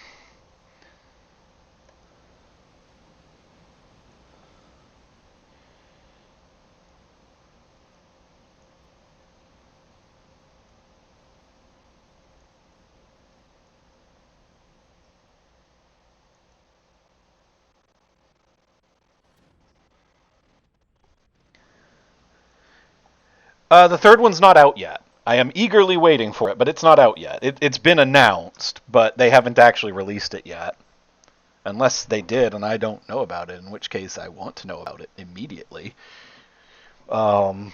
The third one's not out yet. I am eagerly waiting for it, but it's not out yet. It's been announced, but they haven't actually released it yet. Unless they did, and I don't know about it, in which case I want to know about it immediately. Um,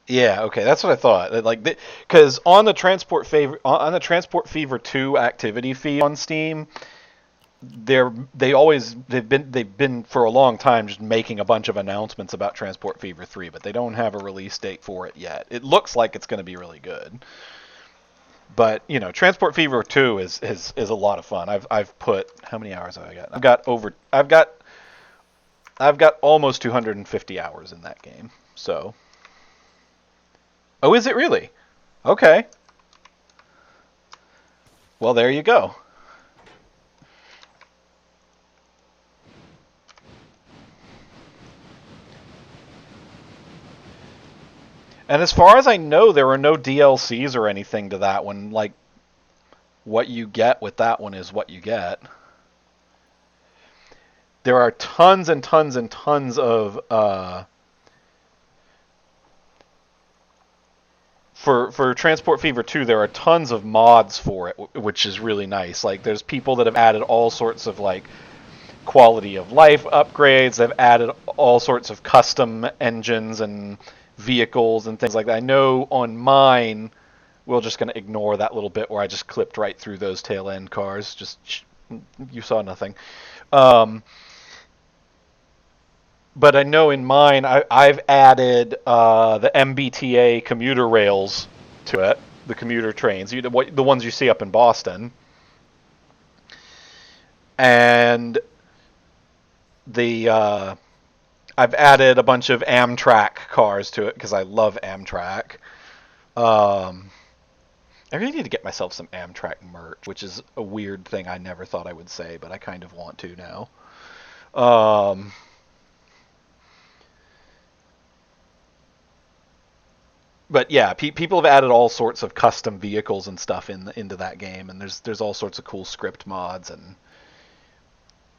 yeah, okay, that's what I thought. Like, because on the Transport Fever 2 activity feed on Steam, they've been for a long time just making a bunch of announcements about Transport Fever 3, but they don't have a release date for it yet. It looks like it's going to be really good. But Transport Fever 2 is a lot of fun. I've put how many hours have I got? I've got almost 250 hours in that game. So, oh, is it really? Okay. Well, there you go. And as far as I know, there are no DLCs or anything to that one. Like, what you get with that one is what you get. There are tons and tons and tons of for Transport Fever 2, there are tons of mods for it, which is really nice. Like, there's people that have added all sorts of like quality of life upgrades. They've added all sorts of custom engines and vehicles and things like that. I know on mine, we're just going to ignore that little bit where I just clipped right through those tail end cars. You saw nothing. Um, but I know in mine, I've added the MBTA commuter rails to it, the commuter trains, the ones you see up in Boston, and the I've added a bunch of Amtrak cars to it because I love Amtrak. Um, I really need to get myself some Amtrak merch, which is a weird thing I never thought I would say, but I kind of want to now. Um, but yeah, people have added all sorts of custom vehicles and stuff into that game, and there's all sorts of cool script mods, and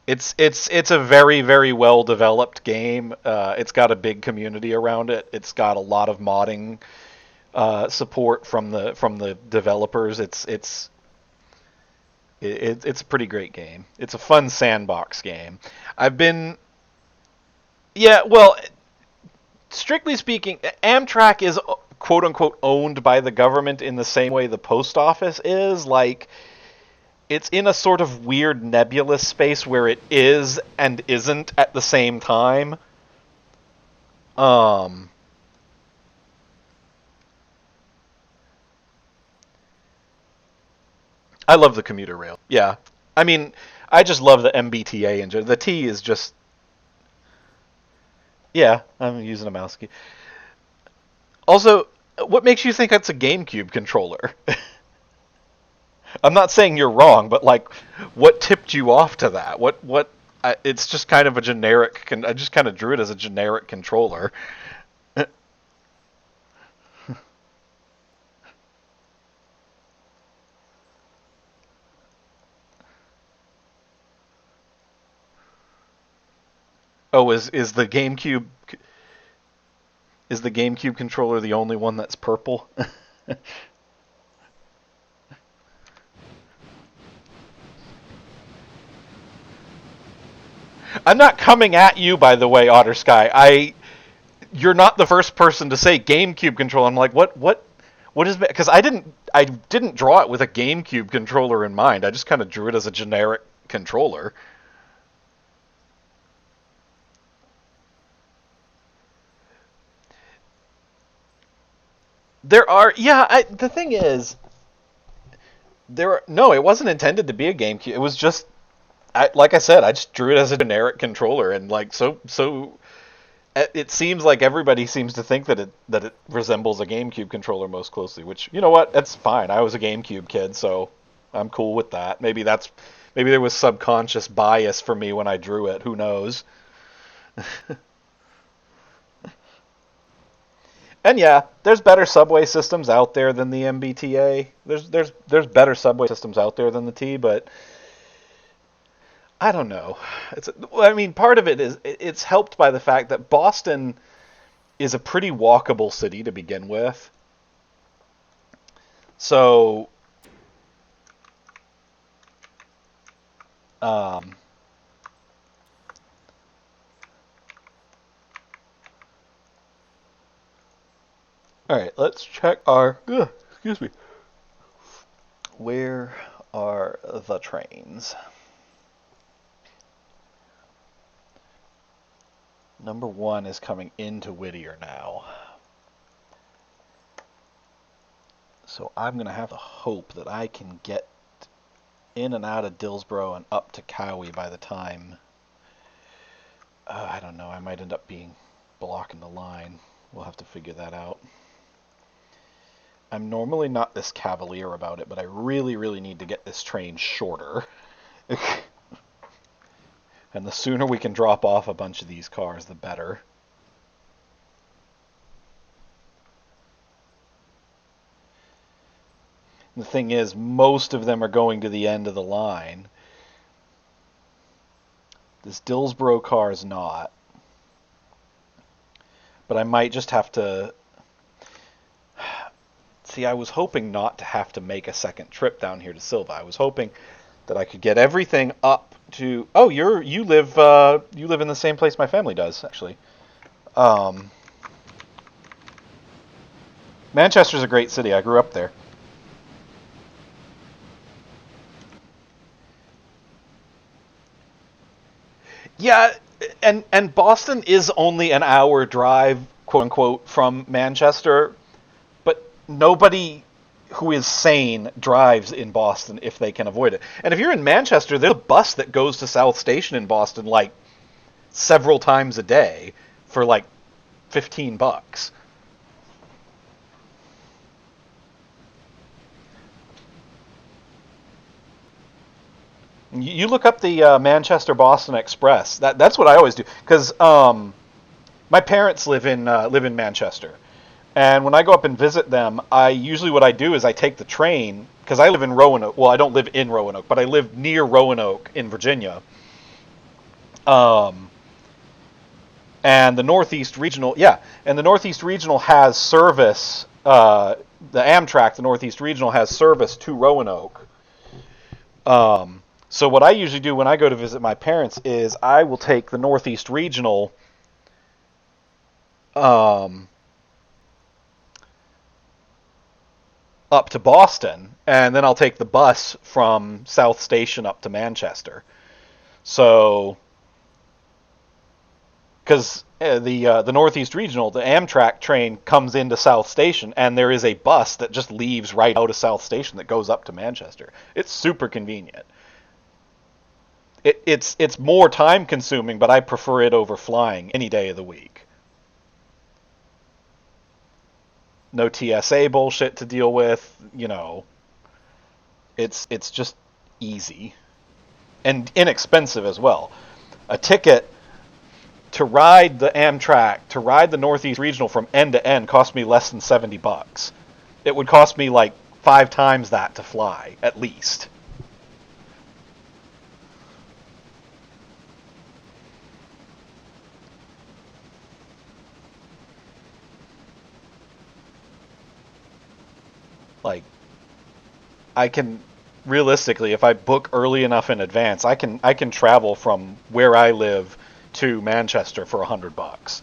it's a very very well developed game. It's got a big community around it. It's got a lot of modding support from the developers. It's a pretty great game. It's a fun sandbox game. I've been yeah, well, strictly speaking, Amtrak is quote unquote owned by the government in the same way the post office is. Like, it's in a sort of weird nebulous space where it is and isn't at the same time. Um, I love the commuter rail. Yeah, I mean, I just love the MBTA engine. The T is just yeah. I'm using a mouse key. Also, what makes you think that's a GameCube controller? I'm not saying you're wrong, but like, what tipped you off to that? What? It's just kind of a generic. I just kind of drew it as a generic controller. Oh, is the GameCube controller the only one that's purple? I'm not coming at you, by the way, Otter Sky. You're not the first person to say GameCube controller. I'm like, what is? Because I didn't draw it with a GameCube controller in mind. I just kind of drew it as a generic controller. There are, yeah. The thing is, no, it wasn't intended to be a GameCube. It was just, like I said, I just drew it as a generic controller, and like so it seems like everybody seems to think that it resembles a GameCube controller most closely. Which, you know what, that's fine. I was a GameCube kid, so I'm cool with that. Maybe there was subconscious bias for me when I drew it. Who knows? And yeah, there's better subway systems out there than the MBTA. There's better subway systems out there than the T, but I don't know. I mean, part of it is it's helped by the fact that Boston is a pretty walkable city to begin with. So, um, all right, let's check our. Excuse me. Where are the trains? Number one is coming into Whittier now. So I'm going to have to hope that I can get in and out of Dillsboro and up to Cowie by the time. I don't know. I might end up being blocking the line. We'll have to figure that out. I'm normally not this cavalier about it, but I really, really need to get this train shorter. And the sooner we can drop off a bunch of these cars, the better. The thing is, most of them are going to the end of the line. This Dillsboro car is not. But I might just have to... See, I was hoping not to have to make a second trip down here to Silva. I was hoping that I could get everything up to... Oh, you live in the same place my family does, actually. Um, Manchester's a great city. I grew up there. Yeah, and Boston is only an hour drive, quote unquote, from Manchester, but nobody who is sane drives in Boston if they can avoid it. And if you're in Manchester, there's a bus that goes to South Station in Boston like several times a day for like $15. You look up the Manchester Boston Express. That's what I always do because my parents live in Manchester, and when I go up and visit them, I usually what I do is I take the train because I live in Roanoke. Well, I don't live in Roanoke, but I live near Roanoke in Virginia. Um, and the Northeast Regional, yeah, and the Northeast Regional has service. The Amtrak, the Northeast Regional, has service to Roanoke. So what I usually do when I go to visit my parents is I will take the Northeast Regional um, up to Boston, and then I'll take the bus from South Station up to Manchester. So, because the Northeast Regional, the Amtrak train comes into South Station, and there is a bus that just leaves right out of South Station that goes up to Manchester. It's super convenient. It's more time consuming, but I prefer it over flying any day of the week. No TSA bullshit to deal with. It's just easy and inexpensive as well. A ticket to ride the Amtrak, to ride the Northeast Regional from end to end cost me less than $70. It would cost me like 5 times that to fly, at least. Like I can realistically, if I book early enough in advance, I can travel from where I live to Manchester for $100.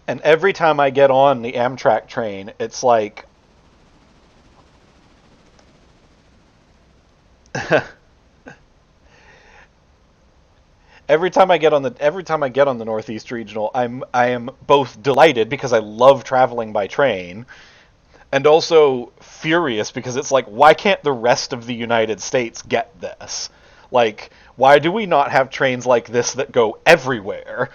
And every time I get on the Amtrak train, it's like every time I get on the Northeast Regional, I am both delighted because I love traveling by train, and also furious because it's like, why can't the rest of the United States get this? Like, why do we not have trains like this that go everywhere?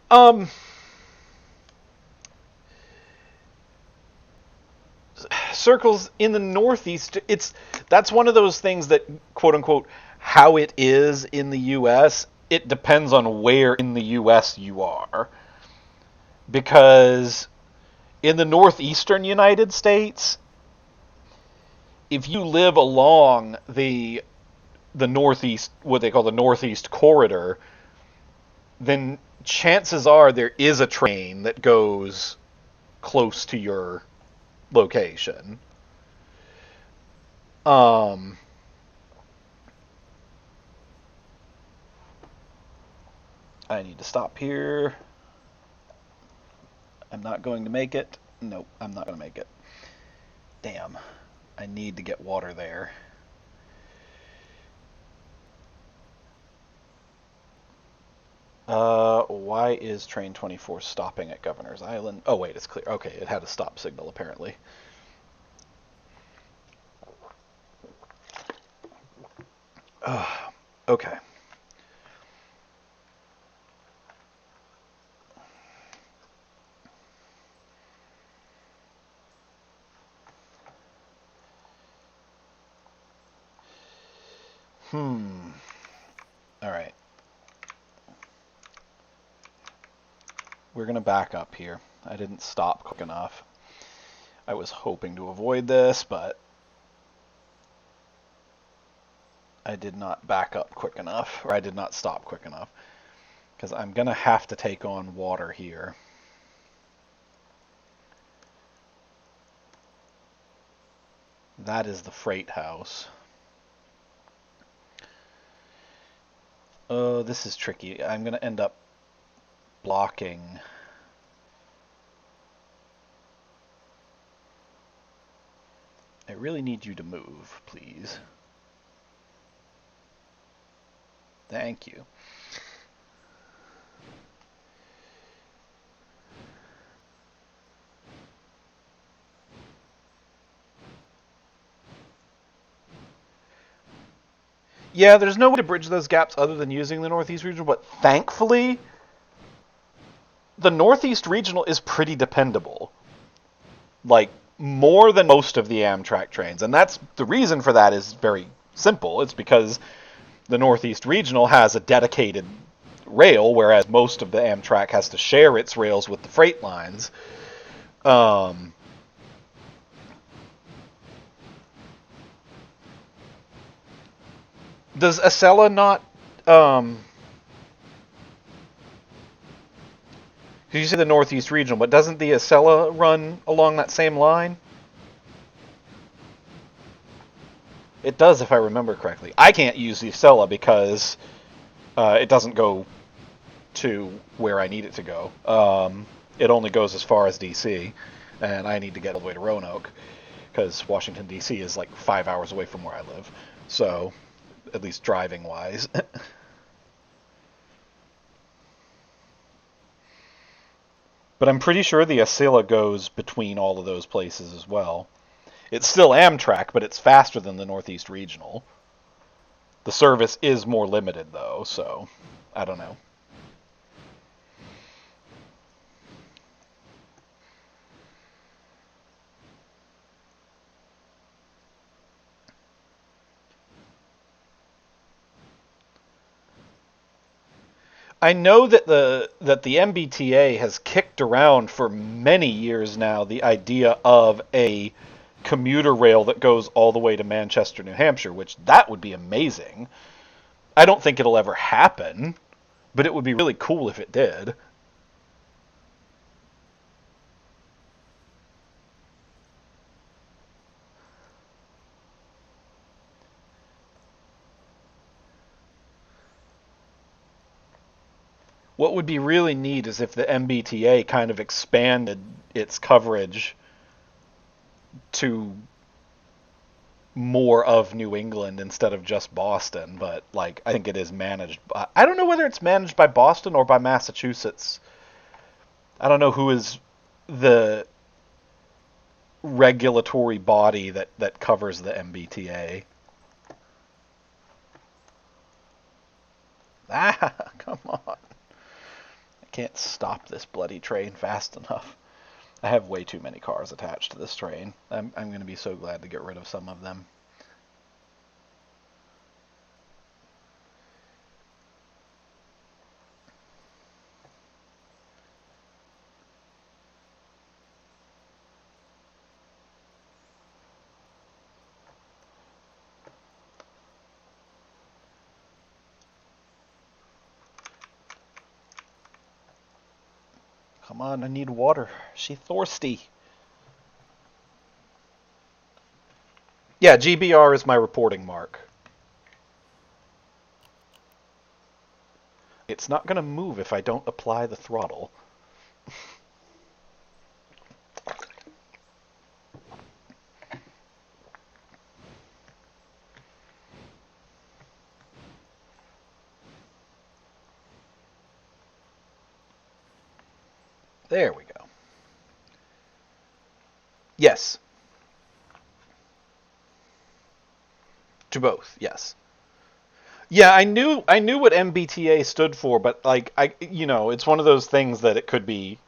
um, Circles in the Northeast, that's one of those things that quote unquote how it is in the US, it depends on where in the US you are. Because in the northeastern United States, if you live along the northeast, what they call the northeast corridor, then chances are there is a train that goes close to your location. Um, I need to stop here. I'm not going to make it. Nope, I'm not going to make it. Damn. I need to get water there. Why is train 24 stopping at Governor's Island? Oh, wait, it's clear. Okay, it had a stop signal apparently. Okay. Hmm. All right. We're going to back up here. I didn't stop quick enough. I was hoping to avoid this, but I did not back up quick enough, or I did not stop quick enough, because I'm going to have to take on water here. That is the freight house. Oh, this is tricky. I'm going to end up blocking. I really need you to move, please. Thank you. Yeah, there's no way to bridge those gaps other than using the Northeast Regional, but thankfully, the Northeast Regional is pretty dependable. Like, more than most of the Amtrak trains. And that's the reason for that is very simple. It's because the Northeast Regional has a dedicated rail, whereas most of the Amtrak has to share its rails with the freight lines. Um, does Acela not? You say the Northeast Regional, but doesn't the Acela run along that same line? It does, if I remember correctly. I can't use the Acela because it doesn't go to where I need it to go. It only goes as far as DC, and I need to get all the way to Roanoke because Washington D.C. is like 5 hours away from where I live. So, at least driving wise. But I'm pretty sure the Acela goes between all of those places as well. It's still Amtrak, but it's faster than the Northeast Regional. The service is more limited though, so I don't know. I know that the MBTA has kicked around for many years now the idea of a commuter rail that goes all the way to Manchester, New Hampshire, which that would be amazing. I don't think it'll ever happen, but it would be really cool if it did. What would be really neat is if the MBTA kind of expanded its coverage to more of New England instead of just Boston, but like I think it is managed by, I don't know whether it's managed by Boston or by Massachusetts. I don't know who is the regulatory body that covers the MBTA. Ah, come on. I can't stop this bloody train fast enough. I have way too many cars attached to this train. I'm going to be so glad to get rid of some of them. Come on, I need water. She thirsty. Yeah, GBR is my reporting mark. It's not going to move if I don't apply the throttle. There we go. Yes. To both, yes. Yeah, I knew what MBTA stood for, but like it's one of those things that it could be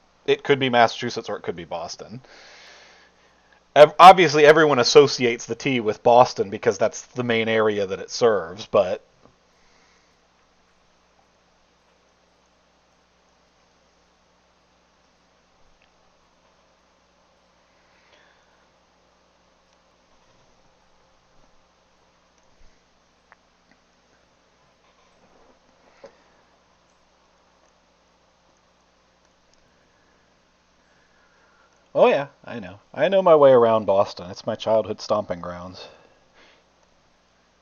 Massachusetts or it could be Boston. Obviously, everyone associates the T with Boston because that's the main area that it serves, but oh yeah, I know. I know my way around Boston. It's my childhood stomping grounds.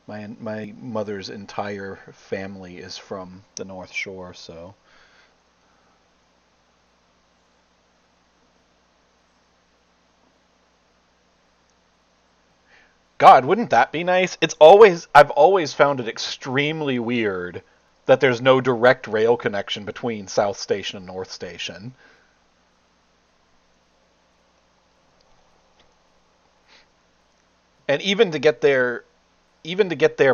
My mother's entire family is from the North Shore, so God, wouldn't that be nice? I've always found it extremely weird that there's no direct rail connection between South Station and North Station. And even to get there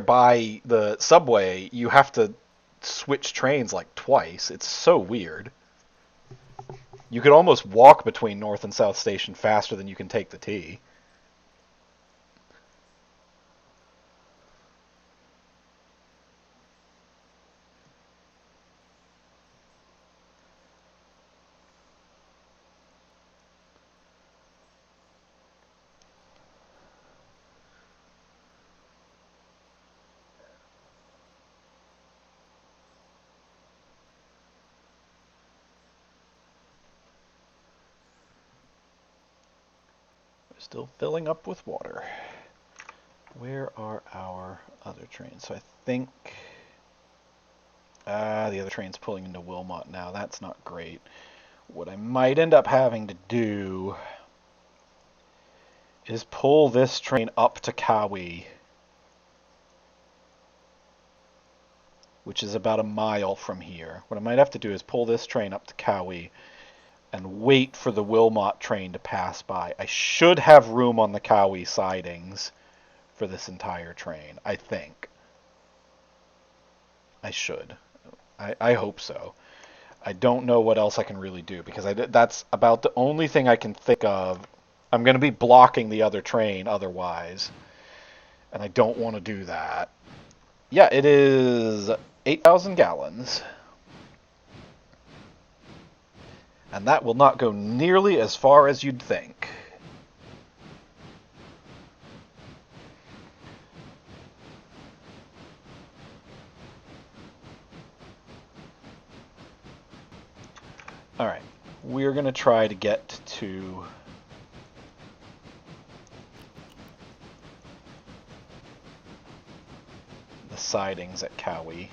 by the subway, you have to switch trains like twice. It's so weird. You could almost walk between North and South Station faster than you can take the T. Still filling up with water. Where are our other trains? So I think the other train's pulling into Wilmot now. That's not great. What I might end up having to do is pull this train up to Cowie, which is about a mile from here. What I might have to do is pull this train up to Cowie and wait for the Wilmot train to pass by. I should have room on the Cowie sidings for this entire train, I think. I should. I hope so. I don't know what else I can really do because that's about the only thing I can think of. I'm going to be blocking the other train otherwise, and I don't want to do that. Yeah, it is 8,000 gallons. And that will not go nearly as far as you'd think. Alright, we're going to try to get to the sidings at Cowie.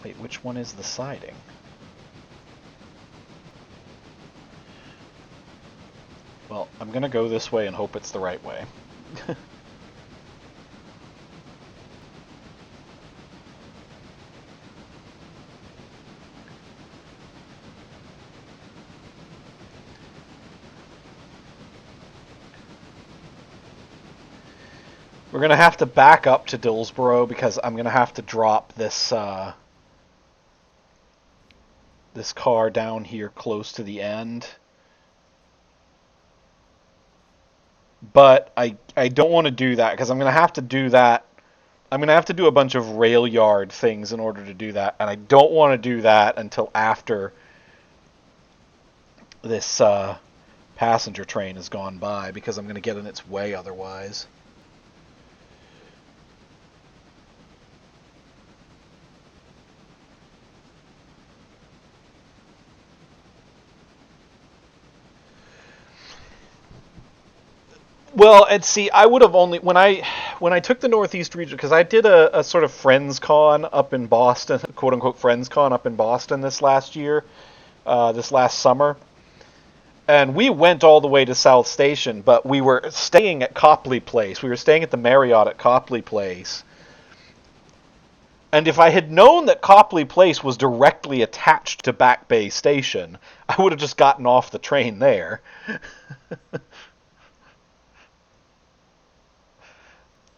Wait, which one is the siding? Well, I'm going to go this way and hope it's the right way. We're going to have to back up to Dillsborough because I'm going to have to drop this this car down here close to the end. But I don't want to do that because I'm going to have to do that. I'm going to have to do a bunch of rail yard things in order to do that, and I don't want to do that until after this passenger train has gone by because I'm going to get in its way otherwise. Well, and see, I would have only when I took the Northeast region because I did a sort of Friends Con up in Boston, quote unquote Friends Con up in Boston this last year, this last summer, and we went all the way to South Station, but we were staying at Copley Place. We were staying at the Marriott at Copley Place, and if I had known that Copley Place was directly attached to Back Bay Station, I would have just gotten off the train there.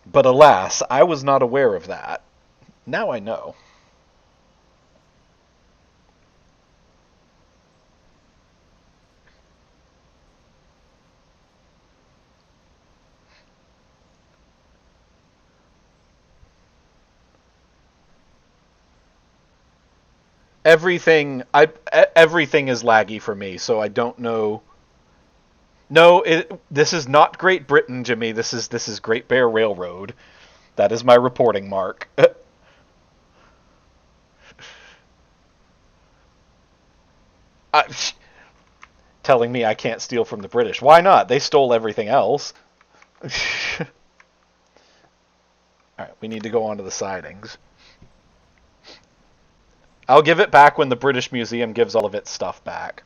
But alas, I was not aware of that. Now I know. Everything is laggy for me, so I don't know. No, this is not Great Britain, Jimmy. This is Great Bear Railroad. That is my reporting mark. Telling me I can't steal from the British. Why not? They stole everything else. Alright, we need to go on to the sidings. I'll give it back when the British Museum gives all of its stuff back.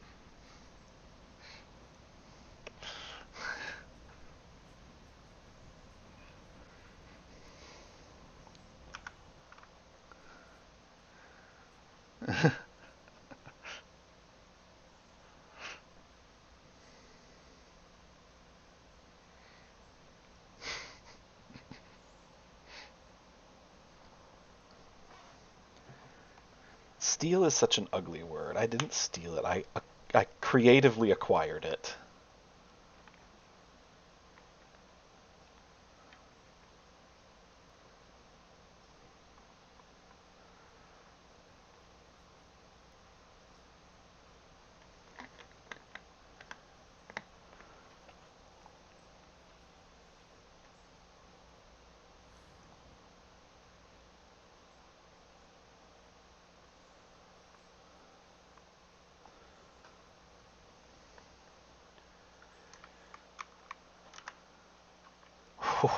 Steal is such an ugly word. I didn't steal it. I creatively acquired it.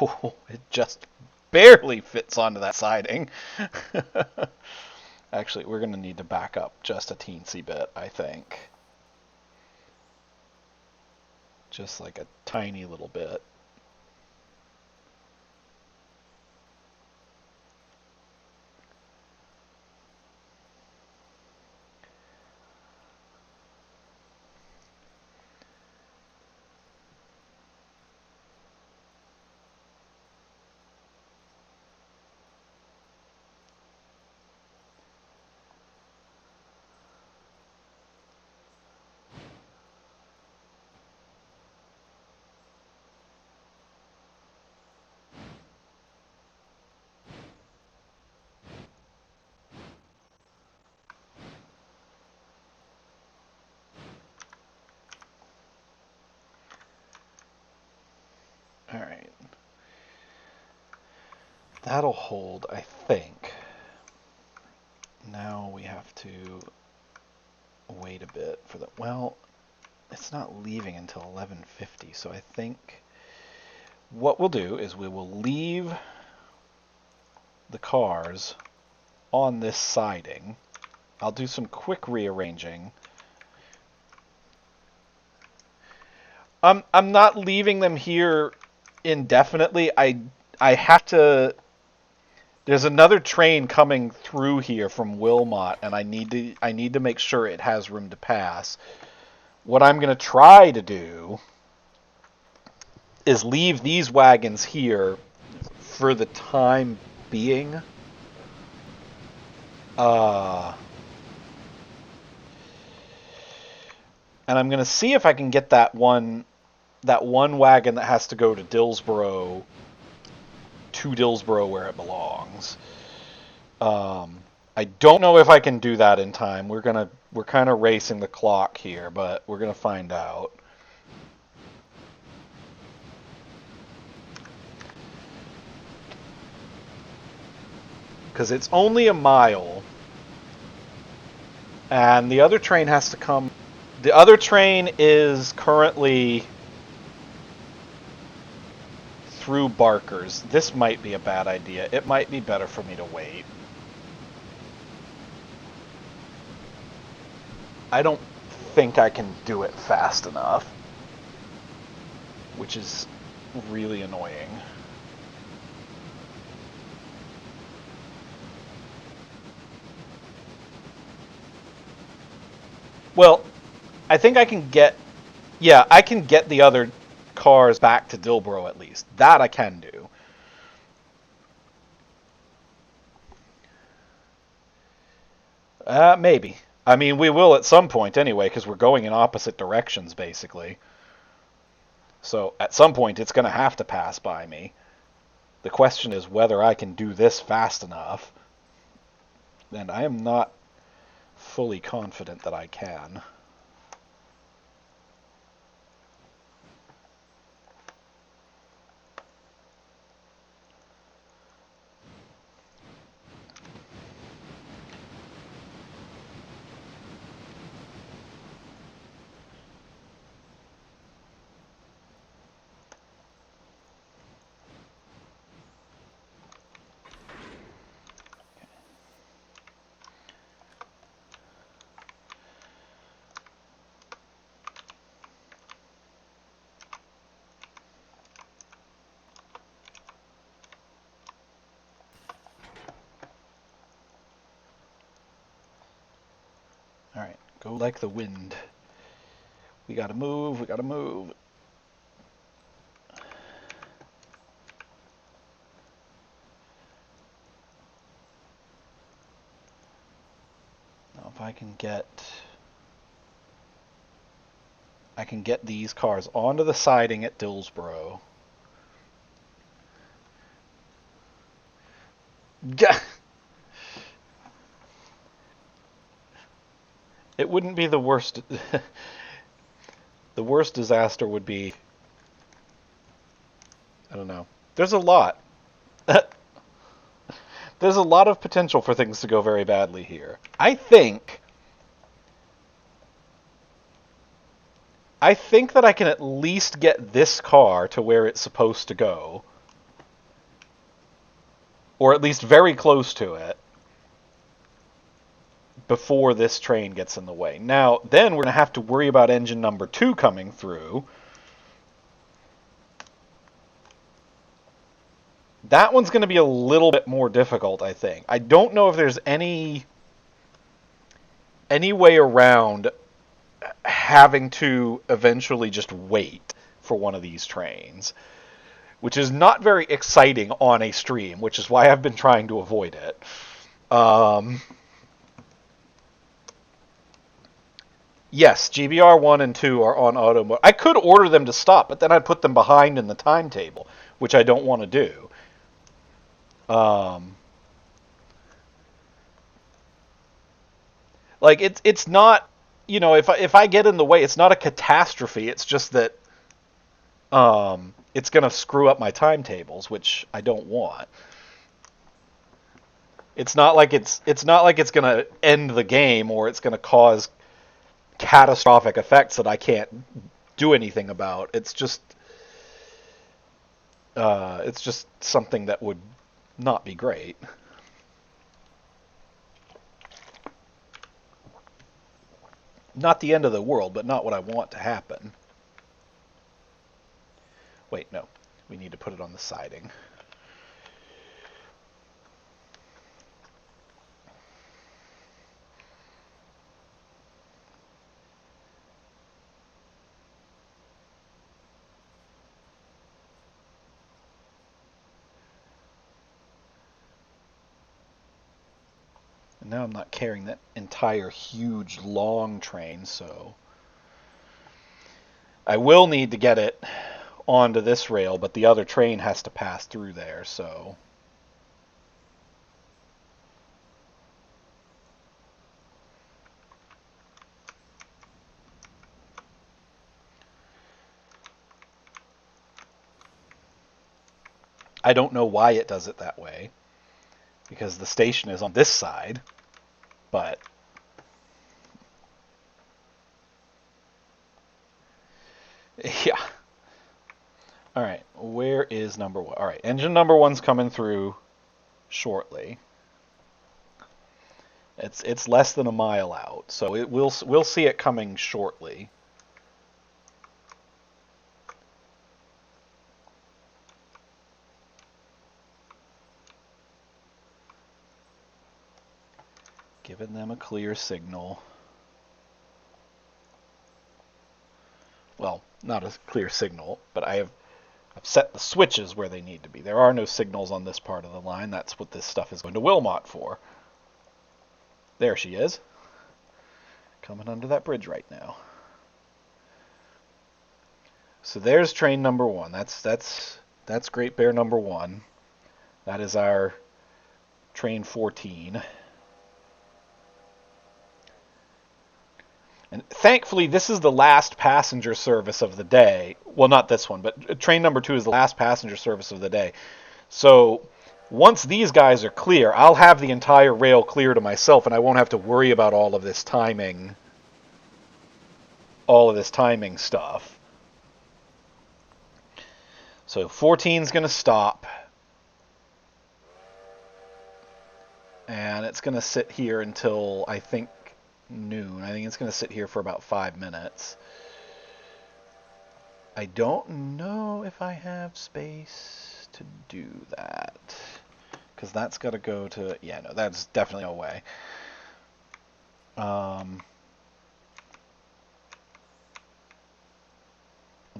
Oh, it just barely fits onto that siding. Actually, we're going to need to back up just a teensy bit, I think. Just like a tiny little bit. Alright. That'll hold, I think. Now we have to wait a bit for the... Well, it's not leaving until 11:50, so I think what we'll do is we will leave the cars on this siding. I'll do some quick rearranging. I'm not leaving them here indefinitely. I have to... There's another train coming through here from Wilmot, and I need to make sure it has room to pass. What I'm going to try to do is leave these wagons here for the time being. And I'm going to see if I can get that one wagon that has to go to Dillsborough where it belongs. I don't know if I can do that in time. We're kind of racing the clock here, but we're gonna find out. Because it's only a mile, and the other train has to come. The other train is currently through Barker's. This might be a bad idea. It might be better for me to wait. I don't think I can do it fast enough, which is really annoying. Well, I think I can get... Yeah, I can get the other cars back to Dillsborough at least. That I can do. Maybe. I mean, we will at some point anyway, because we're going in opposite directions, basically. So, at some point, it's going to have to pass by me. The question is whether I can do this fast enough. And I am not fully confident that I can. Go like the wind. We gotta move, we gotta move. Now if I can get these cars onto the siding at Dillsboro. Yeah. It wouldn't be the worst. The worst disaster would be, I don't know. There's a lot. There's a lot of potential for things to go very badly here. I think that I can at least get this car to where it's supposed to go. Or at least very close to it. Before this train gets in the way. Now, then we're going to have to worry about engine number 2 coming through. That one's going to be a little bit more difficult, I think. I don't know if there's any way around having to eventually just wait for one of these trains, which is not very exciting on a stream, which is why I've been trying to avoid it. Yes, GBR 1 and 2 are on auto mode. I could order them to stop, but then I'd put them behind in the timetable, which I don't want to do. Like it's not, if I get in the way, it's not a catastrophe. It's just that it's going to screw up my timetables, which I don't want. It's not like it's going to end the game or it's going to cause catastrophic effects that I can't do anything about. It's just something that would not be great. Not the end of the world, but not what I want to happen. Wait, no. We need to put it on the siding. And now I'm not carrying that entire huge long train, so I will need to get it onto this rail, but the other train has to pass through there, so I don't know why it does it that way, because the station is on this side, but yeah. All right, where is number 1? All right, engine number 1's coming through shortly. It's less than a mile out, so we'll see it coming shortly. Giving them a clear signal. Well, not a clear signal, but I've set the switches where they need to be. There are no signals on this part of the line. That's what this stuff is going to Wilmot for. There she is. Coming under that bridge right now. So there's train number 1. That's Great Bear number 1. That is our train 14. And thankfully, this is the last passenger service of the day. Well, not this one, but train number 2 is the last passenger service of the day. So once these guys are clear, I'll have the entire rail clear to myself, and I won't have to worry about all of this timing stuff. So 14's going to stop. And it's going to sit here until, I think, noon. I think it's going to sit here for about 5 minutes. I don't know if I have space to do that, because that's got to go to, yeah, no, that's definitely no way.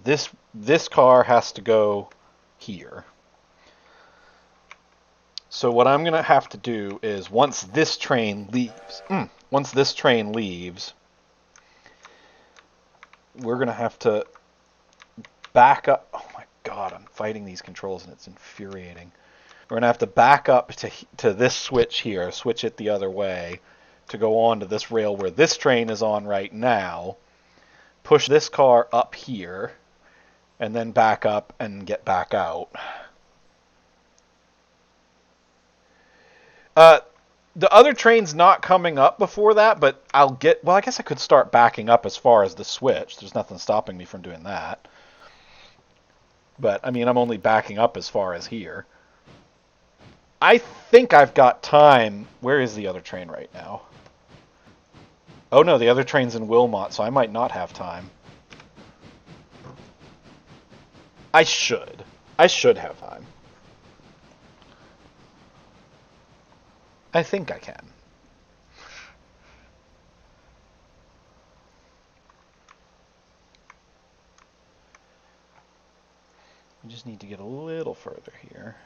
This car has to go here. So what I'm gonna have to do is once this train leaves, we're gonna have to back up. Oh my God, I'm fighting these controls and it's infuriating. We're gonna have to back up to this switch here, switch it the other way, to go on to this rail where this train is on right now. Push this car up here, and then back up and get back out. Uh, the other train's not coming up before that, but well, I guess I could start backing up as far as the switch. There's nothing stopping me from doing that. But, I mean, I'm only backing up as far as here. I think I've got time. Where is the other train right now? Oh no, the other train's in Wilmot, so I might not have time. I should. I should have time. I think I can. We just need to get a little further here.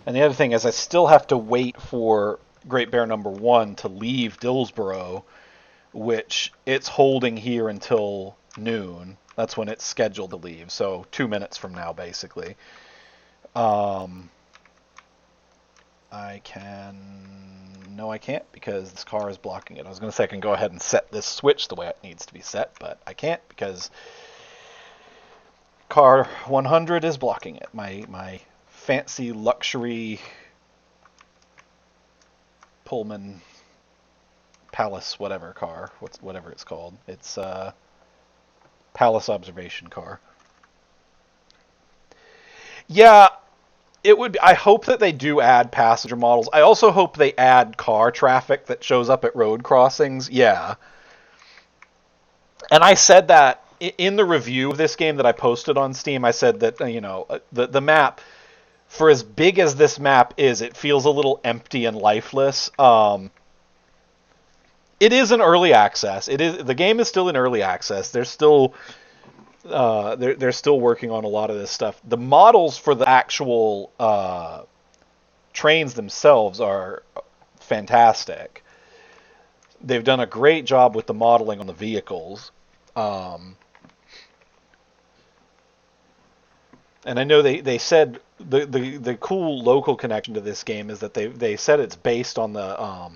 And the other thing is I still have to wait for Great Bear number 1 to leave Dillsboro, which it's holding here until noon. That's when it's scheduled to leave, so 2 minutes from now, basically. I can... No, I can't, because this car is blocking it. I was going to say I can go ahead and set this switch the way it needs to be set, but I can't, because car 100 is blocking it. My fancy luxury Pullman Palace whatever car, whatever it's called. It's Palace observation car. Yeah, it would be, I hope that they do add passenger models. I also hope they add car traffic that shows up at road crossings. Yeah. And I said that in the review of this game that I posted on Steam. I said that the map, for as big as this map is, it feels a little empty and lifeless. It is an early access. The game is still in early access. They're still working on a lot of this stuff. The models for the actual trains themselves are fantastic. They've done a great job with the modeling on the vehicles. And I know they said the cool local connection to this game is that they said it's based on the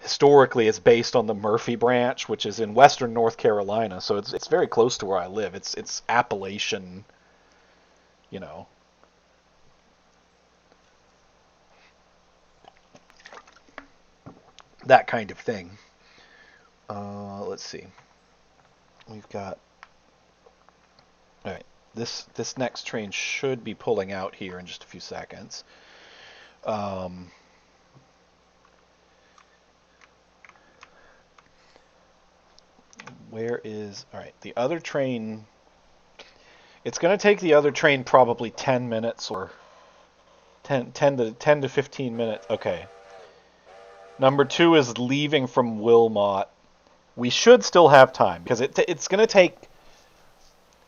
historically it's based on the Murphy branch, which is in western North Carolina, so it's very close to where I live. It's Appalachian, you know. That kind of thing. Let's see. We've got... All right. This next train should be pulling out here in just a few seconds. Where is... All right, the other train... It's going to take the other train probably 10 minutes or 10 to 15 minutes. Okay. Number 2 is leaving from Wilmot. We should still have time, because it's going to take...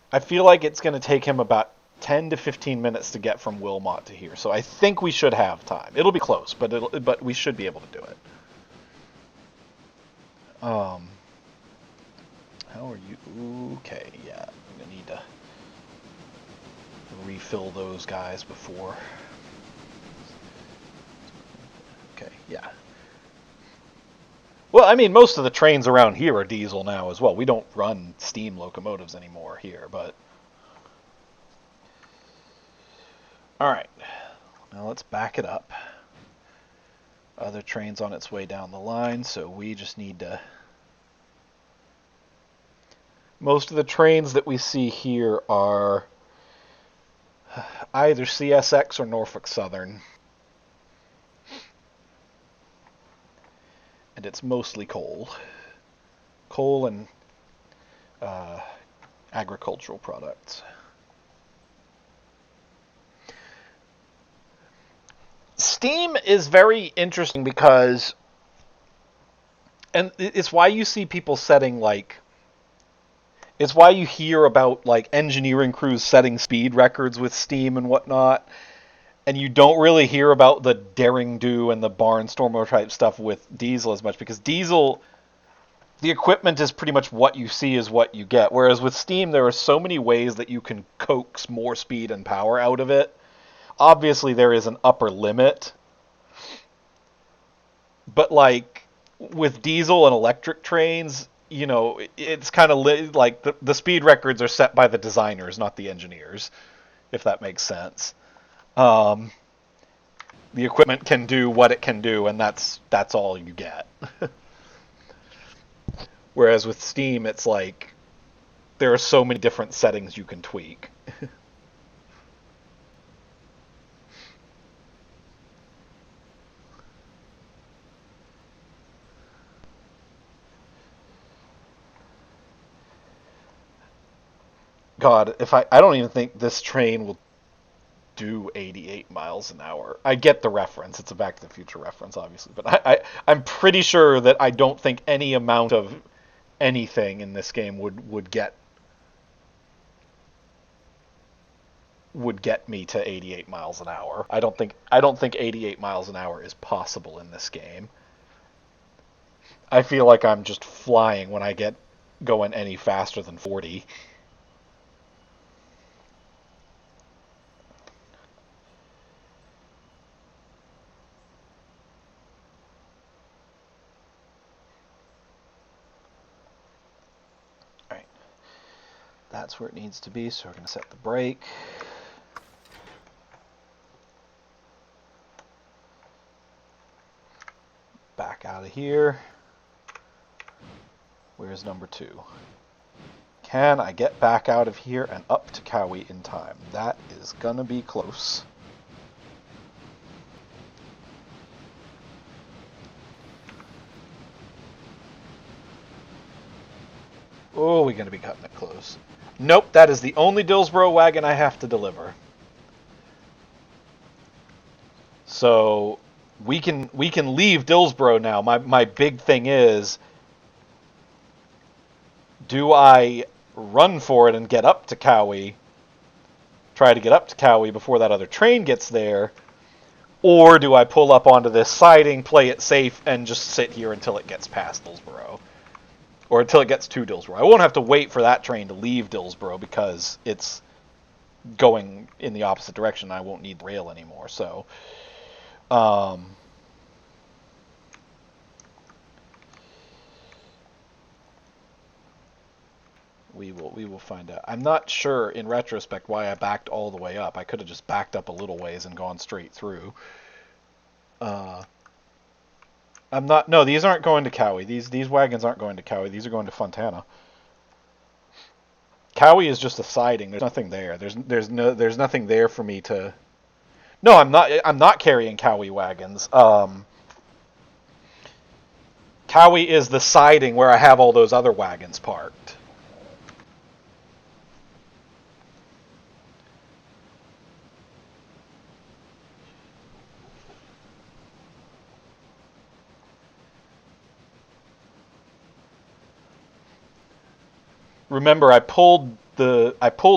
I feel like it's going to take him about 10 to 15 minutes to get from Wilmot to here. So I think we should have time. It'll be close, but we should be able to do it. How are you? Okay, yeah. I'm going to need to refill those guys before. Okay, yeah. Well, I mean, most of the trains around here are diesel now as well. We don't run steam locomotives anymore here, but... Alright. Now let's back it up. Other train's on its way down the line, so we just need to... Most of the trains that we see here are either CSX or Norfolk Southern. And it's mostly coal. Coal and agricultural products. Steam is very interesting because, and it's why you see people setting like, it's why you hear about like engineering crews setting speed records with Steam and whatnot, and you don't really hear about the daring do and the barnstormer type stuff with Diesel as much, because Diesel, the equipment is pretty much what you see is what you get, whereas with Steam there are so many ways that you can coax more speed and power out of it. Obviously there is an upper limit, but like with diesel and electric trains, it's kind of like the speed records are set by the designers, not the engineers, if that makes sense. Um, the equipment can do what it can do, and that's all you get. Whereas with Steam, it's like there are so many different settings you can tweak. God, if I don't even think this train will do 88 miles an hour. I get the reference; it's a Back to the Future reference, obviously, but I'm pretty sure that I don't think any amount of anything in this game would get me to 88 miles an hour. I don't think 88 miles an hour is possible in this game. I feel like I'm just flying when I get going any faster than 40. All right. That's where it needs to be, so we're going to set the brake. Back out of here. Where's number 2? Can I get back out of here and up to Cowie in time? That is gonna be close. Oh, we're gonna be cutting it close. Nope, that is the only Dillsboro wagon I have to deliver. So we can leave Dillsboro now. My big thing is, do I run for it and get up to Cowie, try to get up to Cowie before that other train gets there, or do I pull up onto this siding, play it safe, and just sit here until it gets past Dillsboro? Or until it gets to Dillsboro. I won't have to wait for that train to leave Dillsboro because it's going in the opposite direction. I won't need the rail anymore. So, we will find out. I'm not sure in retrospect why I backed all the way up. I could have just backed up a little ways and gone straight through. Uh, I'm not. No, these aren't going to Cowie. These wagons aren't going to Cowie. These are going to Fontana. Cowie is just a siding. There's nothing there. There's nothing there for me to. No, I'm not carrying Cowie wagons. Cowie is the siding where I have all those other wagons parked. Remember, I pulled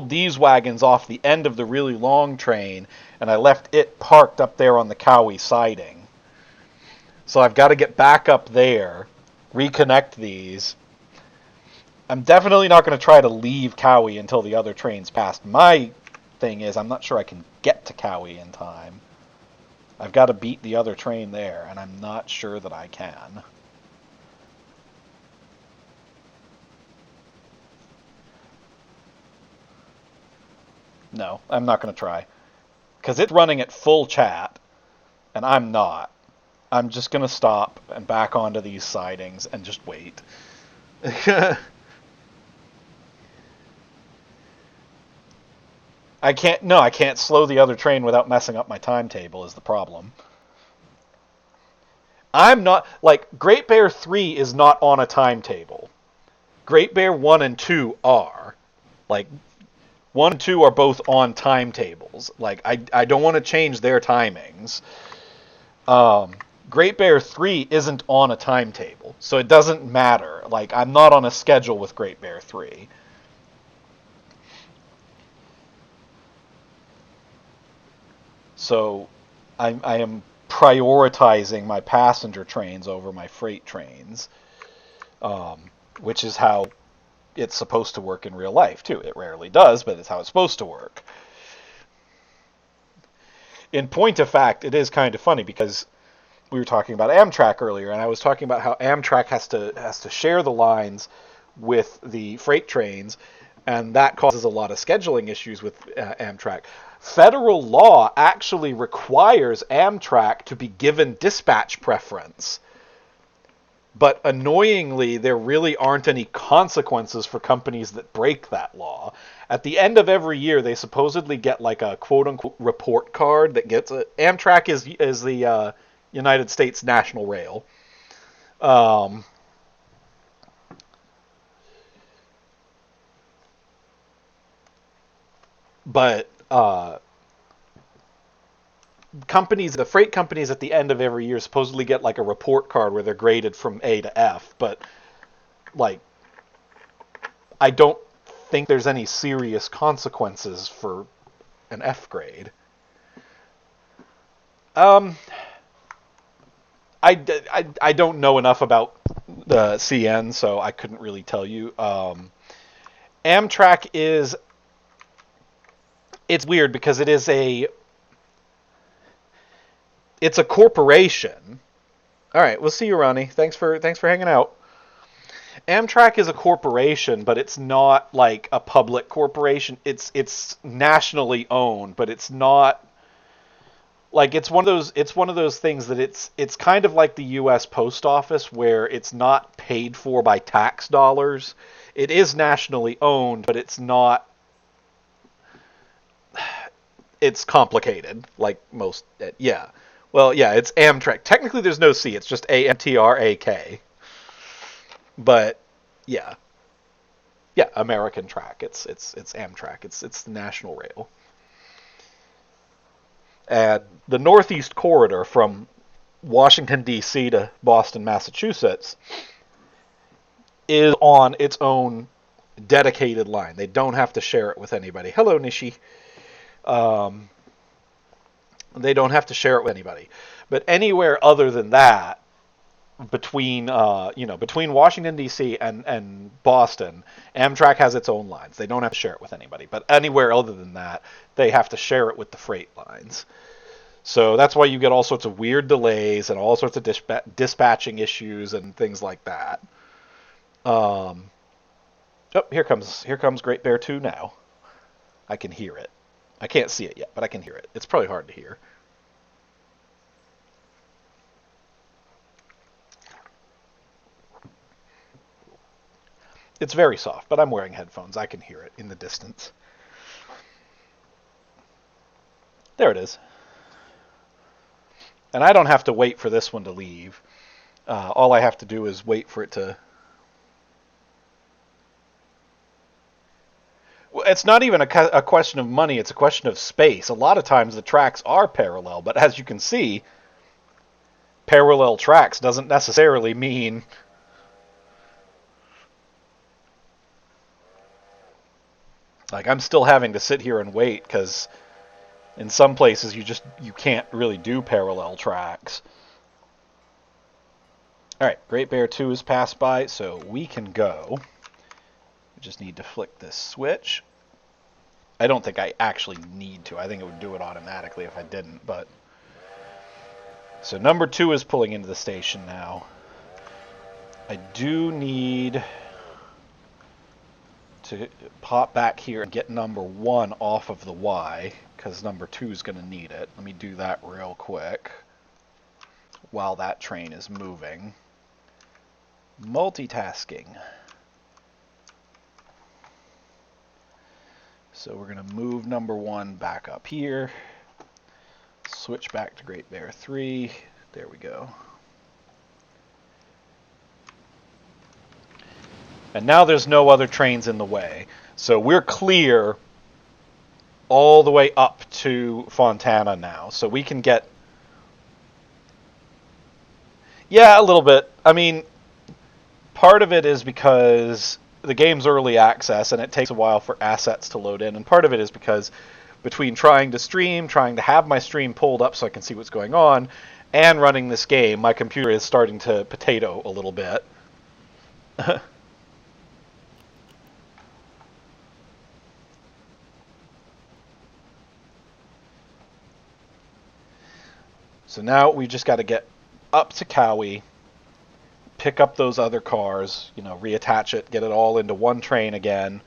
these wagons off the end of the really long train, and I left it parked up there on the Cowie siding. So I've got to get back up there, reconnect these. I'm definitely not going to try to leave Cowie until the other train's passed. My thing is, I'm not sure I can get to Cowie in time. I've got to beat the other train there, and I'm not sure that I can. No, I'm not going to try. Because it's running at full chat, and I'm not. I'm just going to stop and back onto these sidings and just wait. I can't slow the other train without messing up my timetable is the problem. I'm not, like, Great Bear 3 is not on a timetable. Great Bear 1 and 2 are. Like, 1 and 2 are both on timetables. Like, I don't want to change their timings. Great Bear 3 isn't on a timetable, so it doesn't matter. Like, I'm not on a schedule with Great Bear 3. So I am prioritizing my passenger trains over my freight trains, which is how it's supposed to work in real life, too. It rarely does, but it's how it's supposed to work. In point of fact, it is kind of funny because we were talking about Amtrak earlier, and I was talking about how Amtrak has to share the lines with the freight trains, and that causes a lot of scheduling issues with Amtrak. Federal law actually requires Amtrak to be given dispatch preference. But annoyingly, there really aren't any consequences for companies that break that law. At the end of every year, they supposedly get like a quote-unquote report card that gets a, Amtrak is the United States National Rail. Um, but companies, the freight companies at the end of every year supposedly get like a report card where they're graded from A to F, but like I don't think there's any serious consequences for an F grade. Um, I don't know enough about the CN, so I couldn't really tell you. Amtrak is it's weird because it's a corporation. All right, we'll see you, Ronnie. Thanks for hanging out. Amtrak is a corporation, but it's not like a public corporation. It's nationally owned, but it's not like it's one of those things that it's kind of like the US Post Office where it's not paid for by tax dollars. It is nationally owned, but it's not it's complicated like most yeah. Well, yeah, it's Amtrak. Technically there's no C, it's just AMTRAK. But yeah. Yeah, American Track. It's Amtrak. It's the national rail. And the Northeast Corridor from Washington D.C. to Boston, Massachusetts is on its own dedicated line. They don't have to share it with anybody. Hello, Nishi. Um, they don't have to share it with anybody. But anywhere other than that, between Washington D.C. and Boston, Amtrak has its own lines. They don't have to share it with anybody. But anywhere other than that, they have to share it with the freight lines. So that's why you get all sorts of weird delays and all sorts of dispatching issues and things like that. Um, oh, here comes Great Bear 2 now. I can hear it. I can't see it yet, but I can hear it. It's probably hard to hear. It's very soft, but I'm wearing headphones. I can hear it in the distance. There it is. And I don't have to wait for this one to leave. All I have to do is wait for it to... Well, it's not even a question of money, it's a question of space. A lot of times the tracks are parallel, but as you can see, parallel tracks doesn't necessarily mean... Like, I'm still having to sit here and wait, because in some places you can't really do parallel tracks. Alright, Great Bear 2 is passed by, so we can go. We just need to flick this switch. I don't think I actually need to. I think it would do it automatically if I didn't, but... So number 2 is pulling into the station now. I do need to pop back here and get number 1 off of the Y, because number 2 is going to need it. Let me do that real quick while that train is moving. Multitasking. So we're going to move number 1 back up here. Switch back to Great Bear 3. There we go. And now there's no other trains in the way. So we're clear all the way up to Fontana now. So we can get Yeah, a little bit. I mean, part of it is because the game's early access and it takes a while for assets to load in, and part of it is because between trying to stream, trying to have my stream pulled up so I can see what's going on, and running this game, my computer is starting to potato a little bit. So now we just got to get up to Cowie, pick up those other cars, reattach it, get it all into one train again,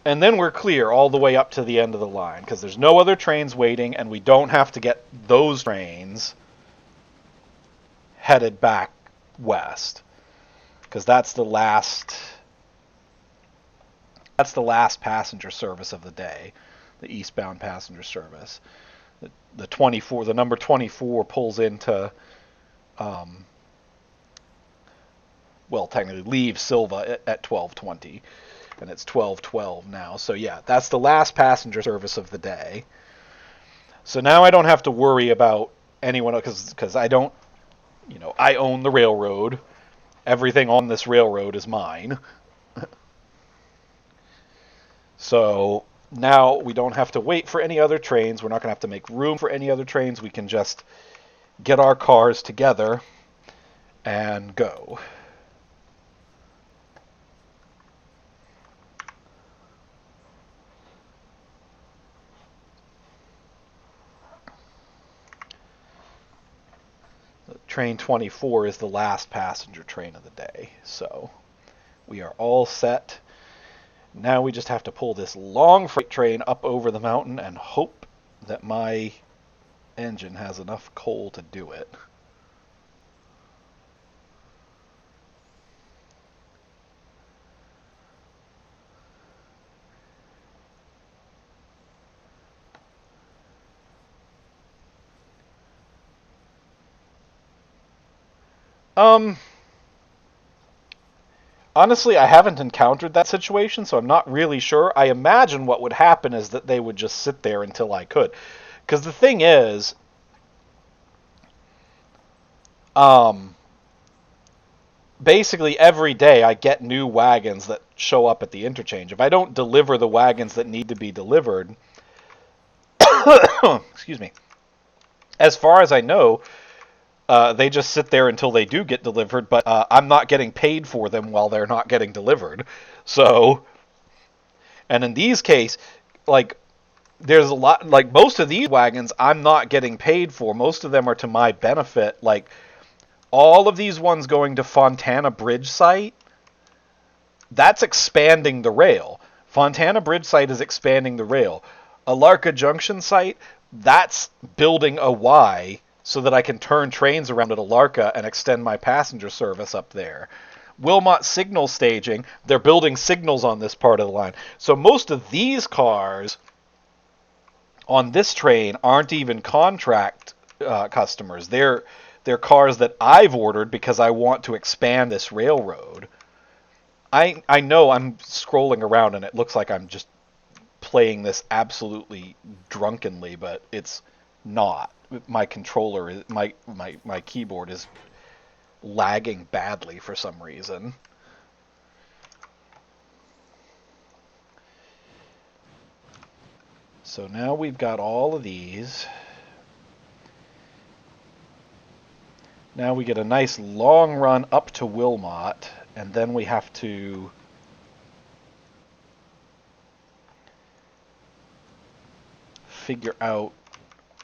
and then we're clear all the way up to the end of the line because there's no other trains waiting, and we don't have to get those trains headed back west because that's the last passenger service of the day, the eastbound passenger service. The number 24 pulls into technically leaves Silva at 12:20, and it's 12:12 now. So yeah, that's the last passenger service of the day. So now I don't have to worry about anyone because I don't, I own the railroad. Everything on this railroad is mine. So now we don't have to wait for any other trains. We're not going to have to make room for any other trains. We can just get our cars together and go. Train 24 is the last passenger train of the day. So we are all set. Now we just have to pull this long freight train up over the mountain and hope that my engine has enough coal to do it. Um, Honestly, I haven't encountered that situation, so I'm not really sure. I imagine what would happen is that they would just sit there until I could. Because the thing is, um, basically every day I get new wagons that show up at the interchange. If I don't deliver the wagons that need to be delivered, excuse me, as far as I know, they just sit there until they do get delivered, but I'm not getting paid for them while they're not getting delivered. So, and in these case, like, there's a lot, like, most of these wagons I'm not getting paid for. Most of them are to my benefit. Like, all of these ones going to Fontana Bridge site, that's expanding the rail. Fontana Bridge site is expanding the rail. Alarka Junction site, that's building a Y so that I can turn trains around at Alarka and extend my passenger service up there. Wilmot signal staging, they're building signals on this part of the line. So most of these cars on this train aren't even contract customers. They're cars that I've ordered because I want to expand this railroad. I know I'm scrolling around and it looks like I'm just playing this absolutely drunkenly, but it's not. My controller is my keyboard is lagging badly for some reason. So now we've got all of these. Now we get a nice long run up to Wilmot, and then we have to figure out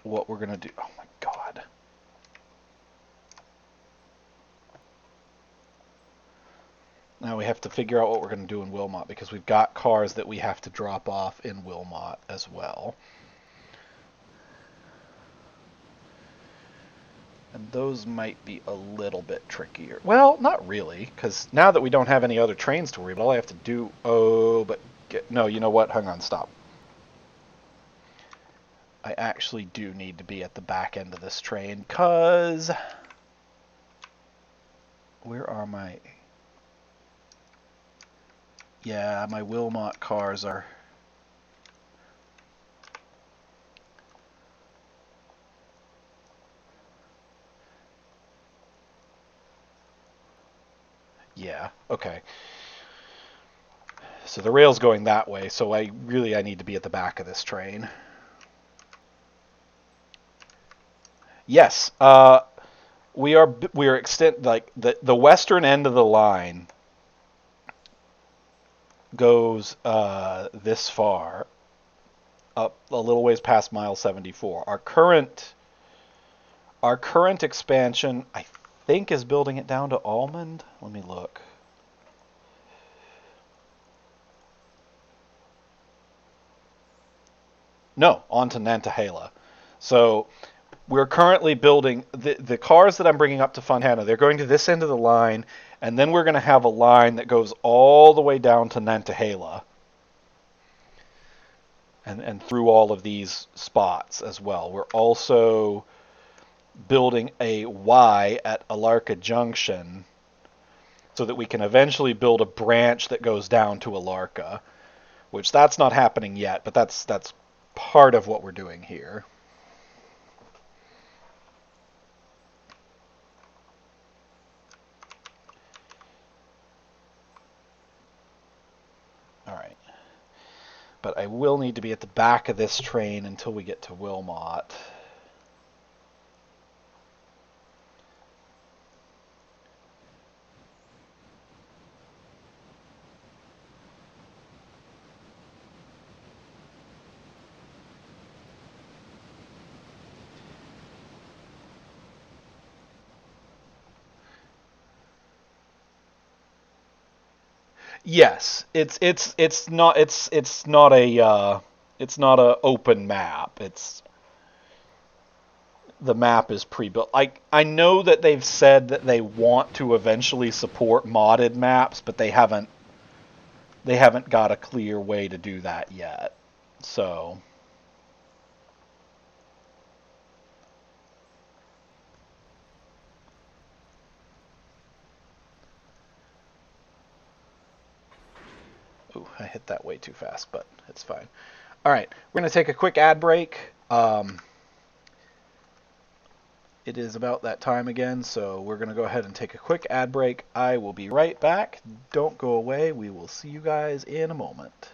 what we're going to do. Oh my god. Now we have to figure out what we're going to do in Wilmot because we've got cars that we have to drop off in Wilmot as well. And those might be a little bit trickier. Well, not really, because now that we don't have any other trains to worry about, all I have to do... Oh, but... No, you know what? Hang on, stop. I actually do need to be at the back end of this train, because... Where are my... Yeah, my Wilmot cars are... Yeah. Okay. So the rail's going that way, so I need to be at the back of this train. Yes. We are extend like the western end of the line goes this far up a little ways past mile 74. Our current expansion, I think, is building it down to Almond. Let me look. No, on to Nantahala. So we're currently building the cars that I'm bringing up to Fontana. They're going to this end of the line, and then we're going to have a line that goes all the way down to Nantahala, and through all of these spots as well. We're also building a Y at Alarka Junction so that we can eventually build a branch that goes down to Alarka, which that's not happening yet, but that's part of what we're doing here. All right. But I will need to be at the back of this train until we get to Wilmot. Yes, it's not a open map. It's the map is pre-built. I know that they've said that they want to eventually support modded maps, but they haven't got a clear way to do that yet. So, ooh, I hit that way too fast, but it's fine. All right, we're gonna take a quick ad break. It is about that time again, so we're going to go ahead and take a quick ad break. I will be right back. Don't go away. We will see you guys in a moment.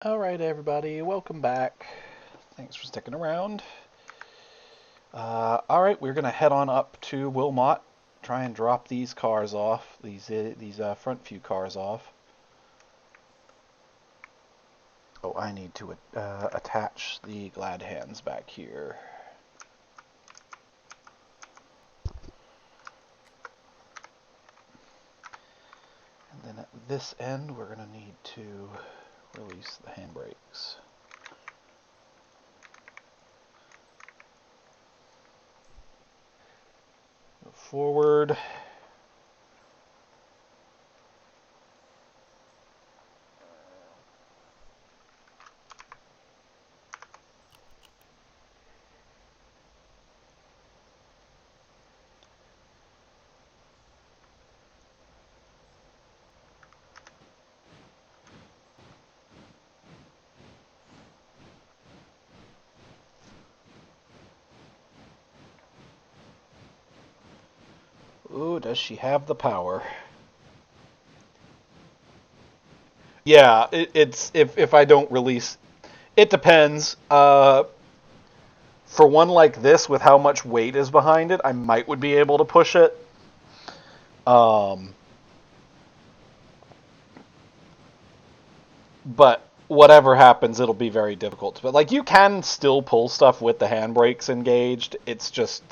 Alright, everybody, welcome back. Thanks for sticking around. Alright, we're going to head on up to Wilmot, try and drop these cars off, these front few cars off. Oh, I need to attach the glad hands back here. And then at this end, we're going to need to release the handbrakes. Go forward. Ooh, does she have the power? Yeah, it's if I don't release, it depends. For one like this, with how much weight is behind it, I would be able to push it. Um, but whatever happens, it'll be very difficult. But like you can still pull stuff with the handbrakes engaged. It's just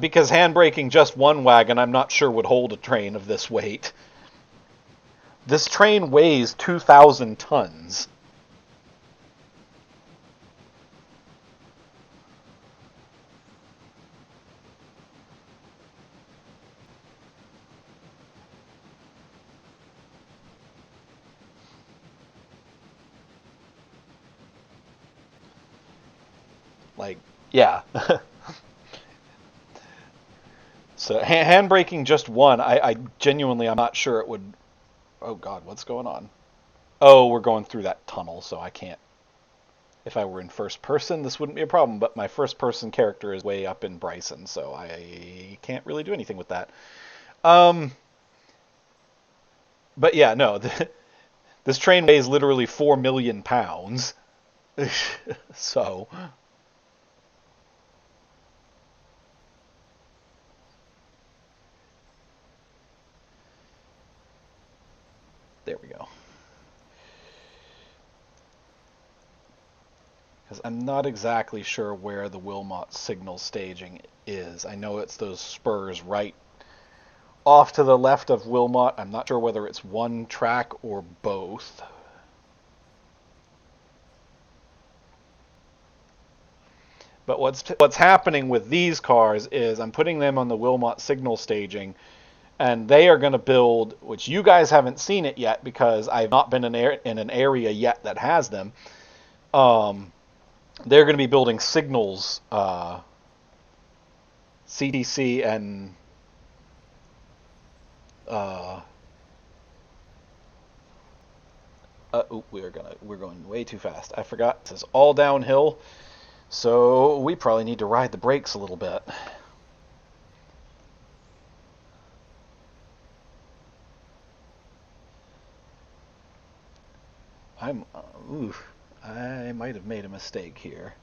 because handbraking just one wagon, I'm not sure would hold a train of this weight. This train weighs 2,000 tons. Like, yeah. So handbraking just one, I genuinely I'm not sure it would. Oh God, what's going on? Oh, we're going through that tunnel, so I can't. If I were in first person, this wouldn't be a problem, but my first person character is way up in Bryson, so I can't really do anything with that. Um, but yeah, no, this train weighs literally 4 million pounds. So, there we go. Because I'm not exactly sure where the Wilmot signal staging is. I know it's those spurs right off to the left of Wilmot. I'm not sure whether it's one track or both. But what's happening with these cars is I'm putting them on the Wilmot signal staging, and they are going to build, which you guys haven't seen it yet because I've not been in an area yet that has them. Um, they're going to be building signals, CDC and uh, we're going way too fast. I forgot this is all downhill, so we probably need to ride the brakes a little bit. I'm, I might have made a mistake here.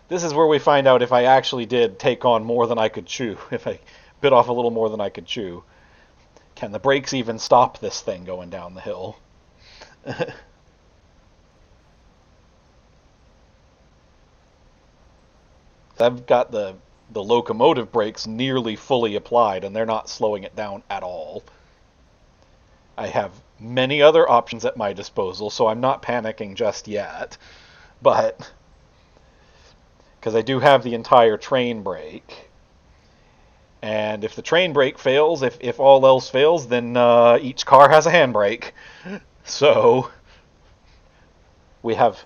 This is where we find out if I actually did take on more than I could chew. If I bit off a little more than I could chew. Can the brakes even stop this thing going down the hill? I've got the locomotive brakes nearly fully applied, and they're not slowing it down at all. I have many other options at my disposal, so I'm not panicking just yet. But because I do have the entire train brake, and if the train brake fails, if all else fails, then each car has a handbrake. So we have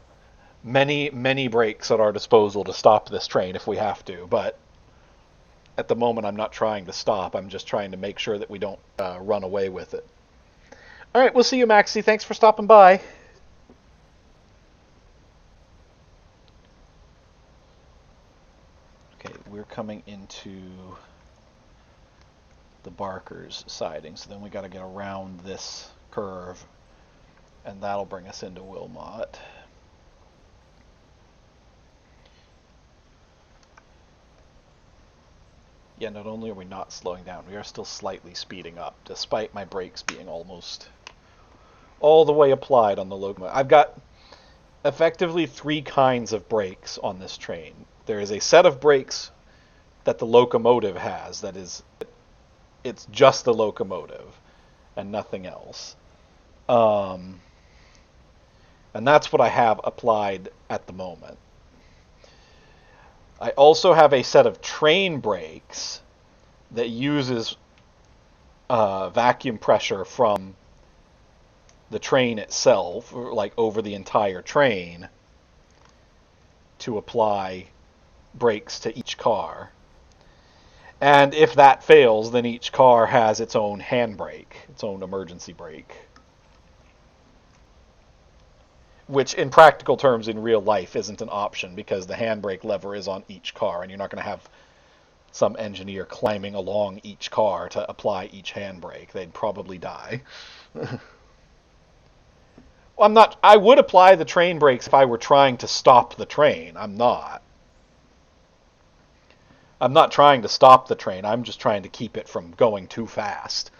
many brakes at our disposal to stop this train if we have to. But at the moment, I'm not trying to stop. I'm just trying to make sure that we don't run away with it. All right, we'll see you, Maxie. Thanks for stopping by. Okay, we're coming into the Barker's siding. So then we got to get around this curve, and that'll bring us into Wilmot. Yeah, not only are we not slowing down, we are still slightly speeding up, despite my brakes being almost all the way applied on the locomotive. I've got effectively 3 kinds of brakes on this train. There is a set of brakes that the locomotive has, that is, it's just the locomotive and nothing else. And that's what I have applied at the moment. I also have a set of train brakes that uses vacuum pressure from the train itself, like over the entire train, to apply brakes to each car. And if that fails, then each car has its own handbrake, its own emergency brake. Which, in practical terms, in real life, isn't an option because the handbrake lever is on each car, and you're not going to have some engineer climbing along each car to apply each handbrake. They'd probably die. I would apply the train brakes if I were trying to stop the train. I'm not. I'm not trying to stop the train. I'm just trying to keep it from going too fast.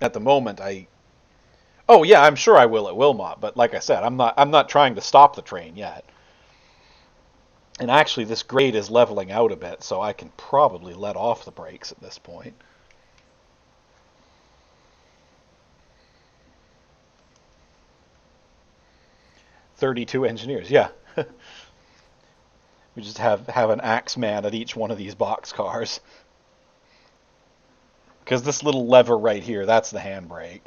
At the moment, oh yeah, I'm sure I will at Wilmot, but like I said, I'm not trying to stop the train yet. And actually, this grade is leveling out a bit, so I can probably let off the brakes at this point. "32 engineers, yeah." We just have an axeman at each one of these box cars. Because this little lever right here, that's the handbrake.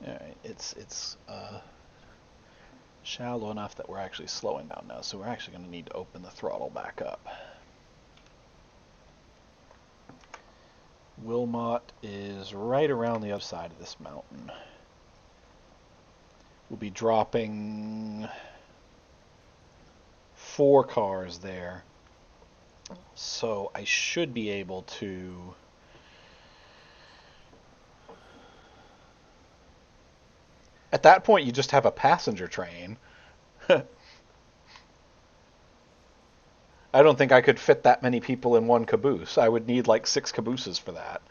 Alright, it's shallow enough that we're actually slowing down now, so we're actually going to need to open the throttle back up. Wilmot is right around the other side of this mountain. We'll be dropping 4 cars there. So I should be able to... At that point, you just have a passenger train. I don't think I could fit that many people in one caboose. I would need like 6 cabooses for that.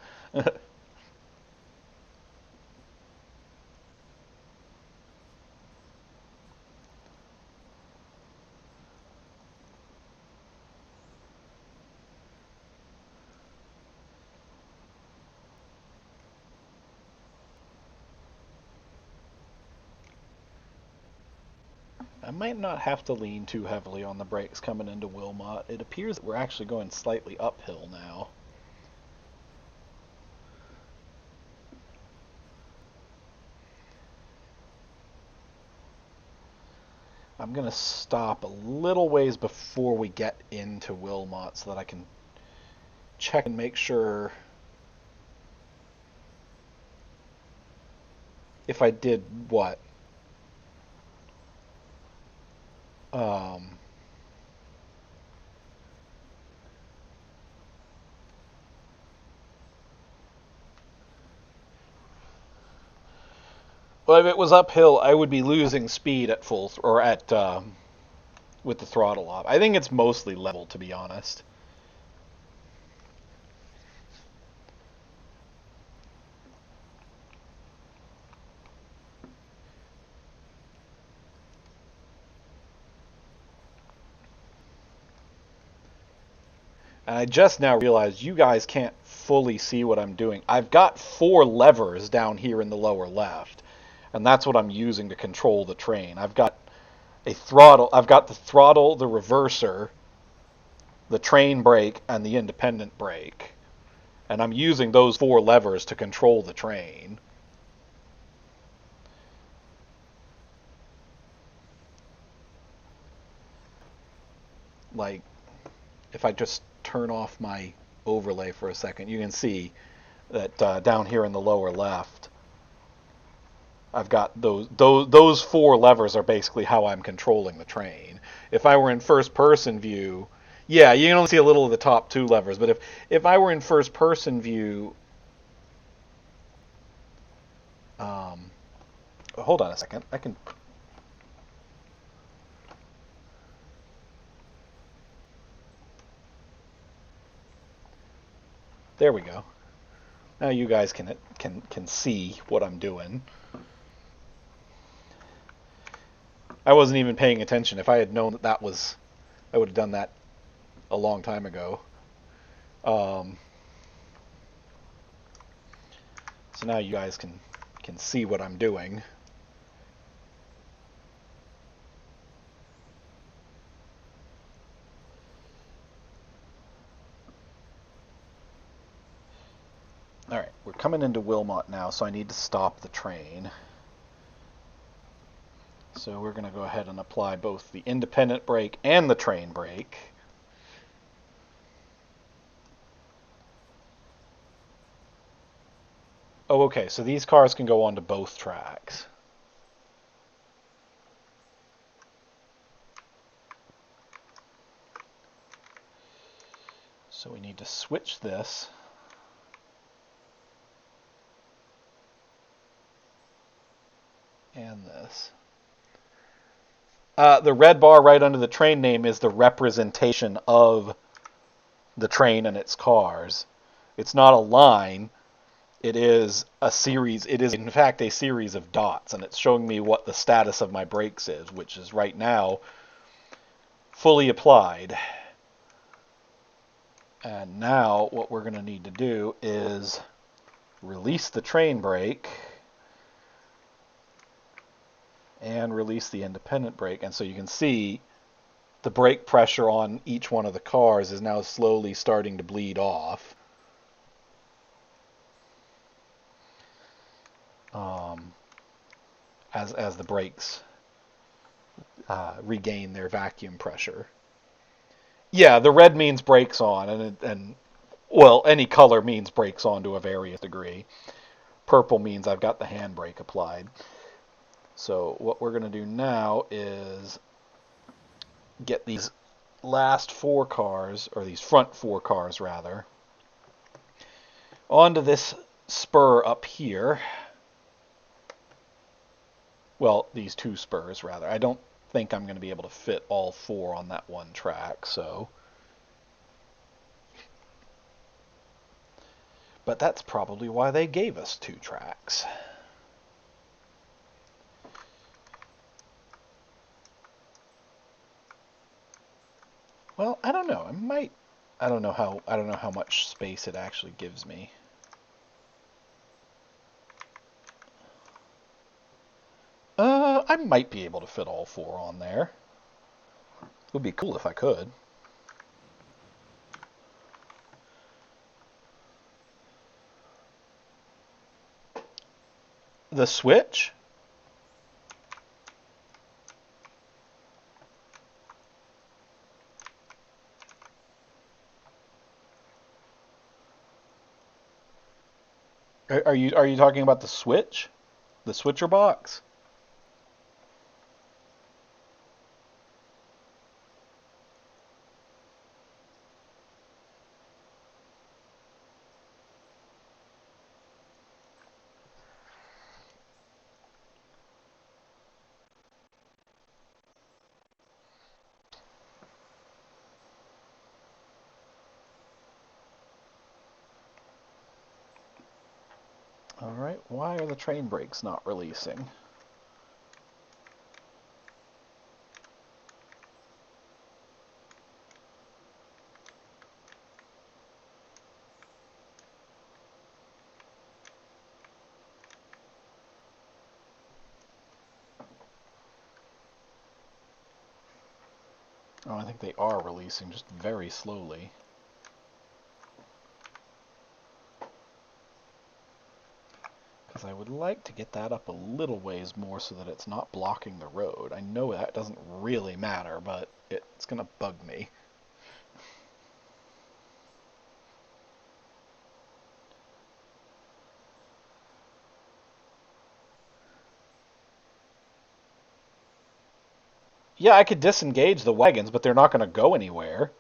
I might not have to lean too heavily on the brakes coming into Wilmot. It appears that we're actually going slightly uphill now. I'm going to stop a little ways before we get into Wilmot so that I can check and make sure if I did what? Well, if it was uphill, I would be losing speed at full or at with the throttle off. I think it's mostly level, to be honest. And I just now realized you guys can't fully see what I'm doing. I've got 4 levers down here in the lower left, and that's what I'm using to control the train. I've got a throttle. I've got the throttle, the reverser, the train brake, and the independent brake. And I'm using those 4 levers to control the train. Like, if I just turn off my overlay for a second, you can see that down here in the lower left, I've got those four levers are basically how I'm controlling the train. If I were in first person view, yeah, you can only see a little of the top two levers, but if I were in first person view, um, hold on a second, I can. There we go. Now you guys can see what I'm doing. I wasn't even paying attention. If I had known that that was, I would have done that a long time ago. Um, so now you guys can see what I'm doing. All right, we're coming into Wilmot now, so I need to stop the train. So we're going to go ahead and apply both the independent brake and the train brake. Oh, okay, so these cars can go onto both tracks. So we need to switch this. And this. The red bar right under the train name is the representation of the train and its cars. It's not a line. It is a series. It is, in fact, a series of dots, and it's showing me what the status of my brakes is, which is right now fully applied. And now what we're going to need to do is release the train brake and release the independent brake. And so you can see the brake pressure on each one of the cars is now slowly starting to bleed off. As the brakes regain their vacuum pressure. Yeah, the red means brakes on, and well, any color means brakes on to a various degree. Purple means I've got the handbrake applied. So what we're going to do now is get these last four cars, or these front four cars rather, onto this spur up here. Well, these two spurs rather. I don't think I'm going to be able to fit all four on that one track, so. But that's probably why they gave us two tracks. Well, I don't know. I might. I don't know how much space it actually gives me. I might be able to fit all four on there. It would be cool if I could. The switch? Are you talking about the switch? The switcher box? Alright, why are the train brakes not releasing? Oh, I think they are releasing, just very slowly. Because I would like to get that up a little ways more so that it's not blocking the road. I know that doesn't really matter, but it's going to bug me. Yeah, I could disengage the wagons, but they're not going to go anywhere.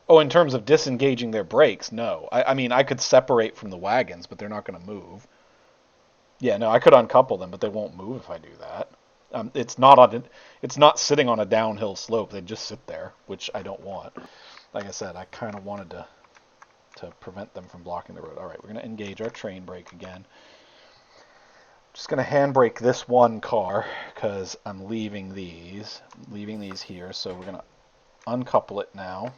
Oh, in terms of disengaging their brakes, no. I mean, I could separate from the wagons, but they're not going to move. Yeah, no, I could uncouple them, but they won't move if I do that. It's not sitting on a downhill slope. They just sit there, which I don't want. Like I said, I kind of wanted to prevent them from blocking the road. All right, we're going to engage our train brake again. Just going to handbrake this one car because I'm leaving these here. So we're going to uncouple it now.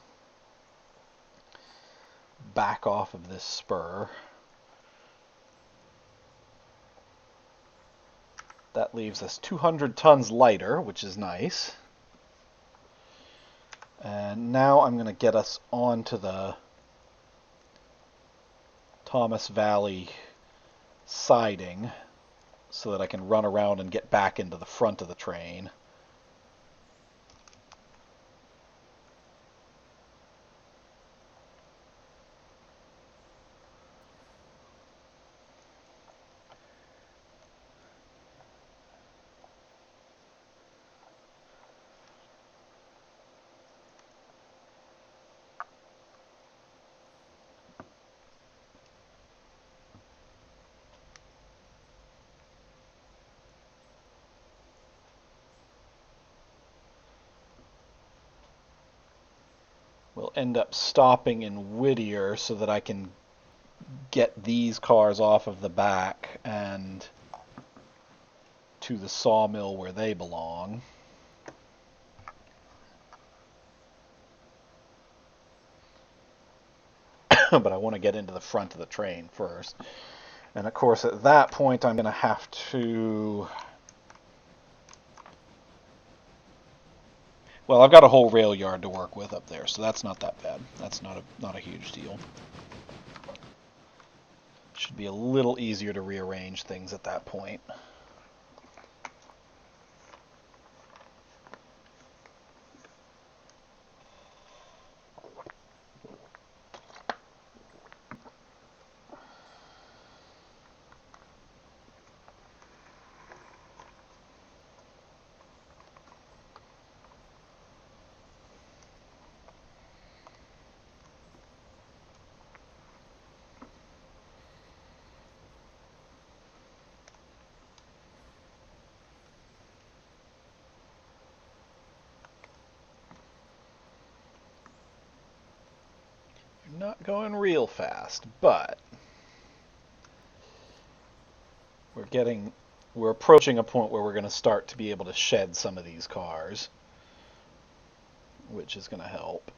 Back off of this spur. That leaves us 200 tons lighter, which is nice. And now I'm going to get us onto the Thomas Valley siding so that I can run around and get back into the front of the train. We'll end up stopping in Whittier so that I can get these cars off of the back and to the sawmill where they belong. But I want to get into the front of the train first. And of course, at that point, I'm going to have to... Well, I've got a whole rail yard to work with up there, so that's not that bad. That's not a huge deal. Should be a little easier to rearrange things at that point. Not going real fast, but we're approaching a point where we're going to start to be able to shed some of these cars, which is going to help.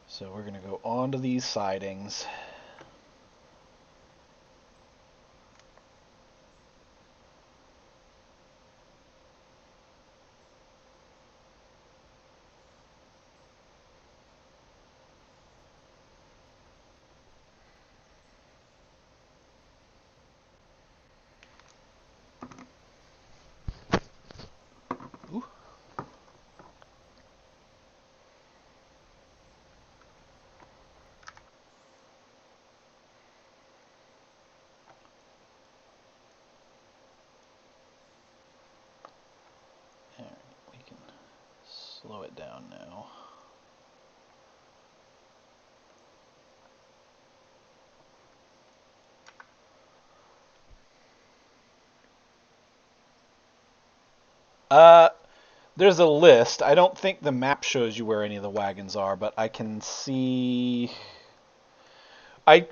So we're going to go onto these sidings. Ooh. All right, we can slow it down now. Uh, there's a list. I don't think the map shows you where any of the wagons are, but I can see. I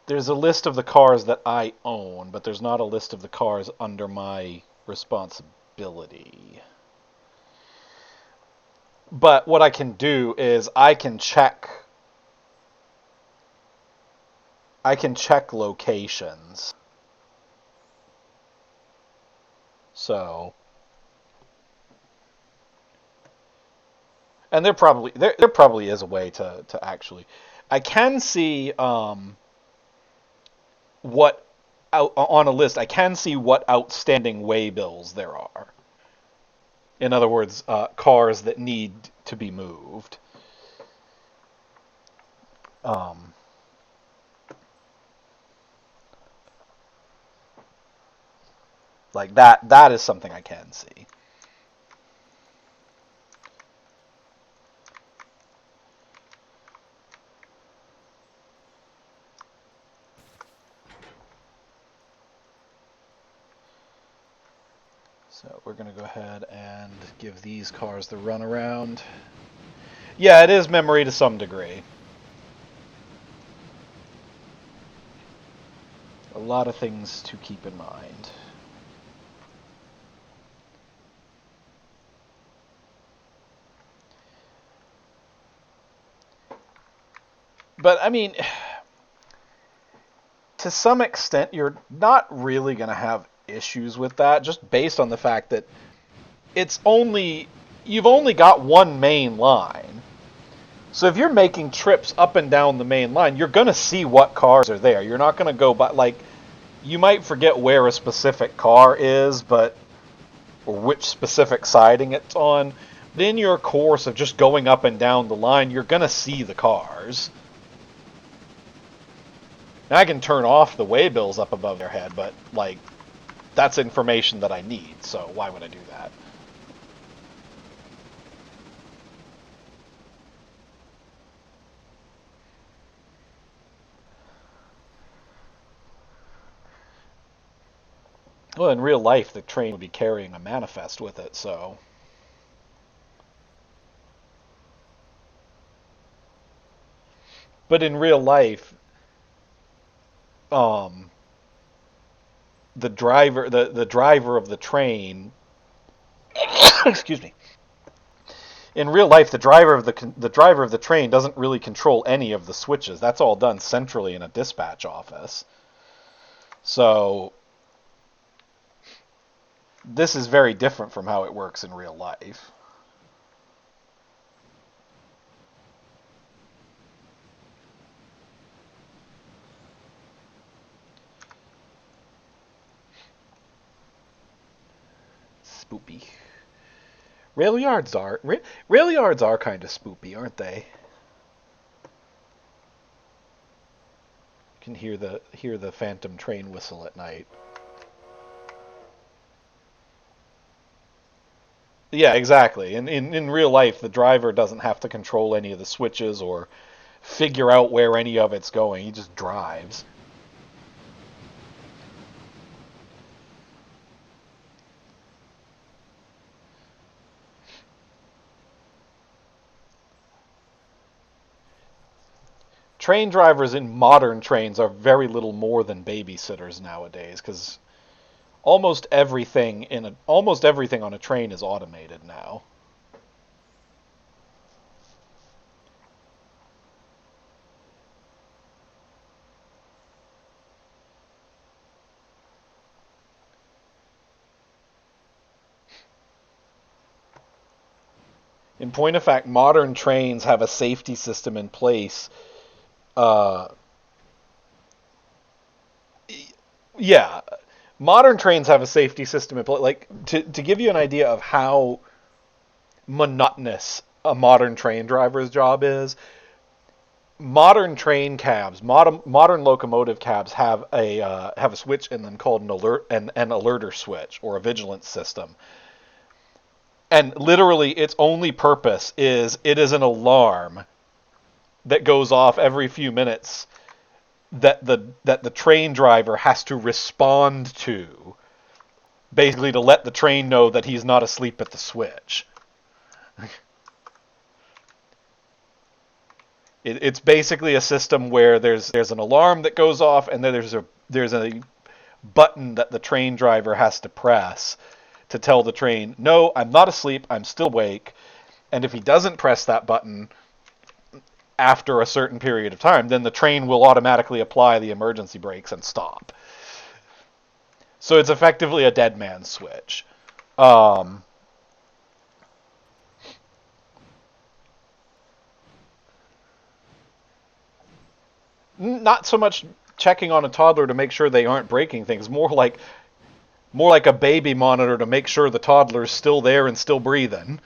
There's a list of the cars that I own, but there's not a list of the cars under my responsibility. But what I can do is I can check locations. So, and there probably is a way to actually I can see what out on a list, I can see what outstanding way bills there are. In other words, cars that need to be moved. Um, like that is something I can see. So we're going to go ahead and give these cars the runaround. Yeah, it is memory to some degree. A lot of things to keep in mind. But, I mean, to some extent, you're not really going to have issues with that, just based on the fact that you've only got one main line. So if you're making trips up and down the main line, you're going to see what cars are there. You're not going to go by, like, you might forget where a specific car is, or which specific siding it's on. But in your course of just going up and down the line, you're going to see the cars. Now I can turn off the waybills up above their head, but, like, that's information that I need, so why would I do that? Well, in real life, the train would be carrying a manifest with it, so... But in real life, um, the driver of the train, excuse me. In real life, the driver of the train doesn't really control any of the switches. That's all done centrally in a dispatch office. So this is very different from how it works in real life. Spoopy. Rail yards are kind of spoopy, aren't they? You can hear the phantom train whistle at night. Yeah, exactly. In real life, the driver doesn't have to control any of the switches or figure out where any of it's going. He just drives. Train drivers in modern trains are very little more than babysitters nowadays because almost everything on a train is automated now. In point of fact, modern trains have a safety system in place. Uh, yeah, modern trains have a safety system in place. Like to give you an idea of how monotonous a modern train driver's job is. Modern locomotive cabs have a switch in them called an alerter switch or a vigilance system. And literally, its only purpose is it is an alarm that goes off every few minutes that the train driver has to respond to, basically to let the train know that he's not asleep at the switch. It's basically a system where there's an alarm that goes off, and then there's a button that the train driver has to press to tell the train, no, I'm not asleep, I'm still awake. And if he doesn't press that button after a certain period of time, then the train will automatically apply the emergency brakes and stop. So it's effectively a dead man's switch. Um, Not so much checking on a toddler to make sure they aren't breaking things. More like a baby monitor to make sure the toddler's still there and still breathing.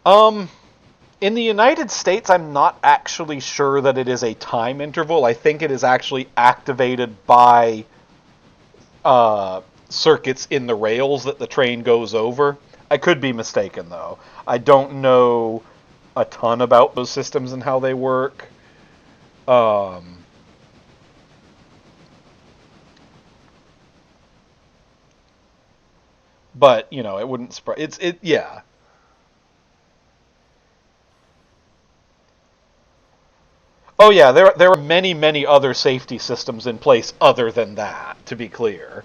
Um, in the United States, I'm not actually sure that it is a time interval. I think it is actually activated by circuits in the rails that the train goes over. I could be mistaken, though. I don't know a ton about those systems and how they work. Um, but it wouldn't surprise. Yeah. Oh yeah, there are many other safety systems in place other than that. To be clear.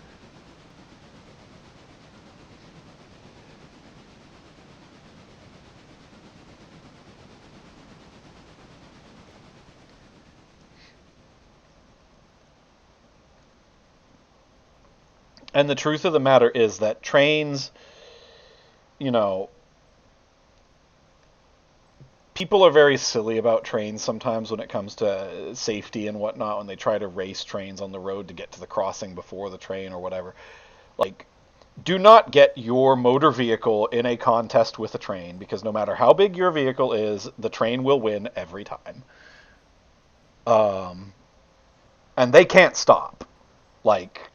And the truth of the matter is that trains, you know, people are very silly about trains sometimes when it comes to safety and whatnot when they try to race trains on the road to get to the crossing before the train or whatever. Like, do not get your motor vehicle in a contest with a train because no matter how big your vehicle is, the train will win every time. Um, and they can't stop. Like,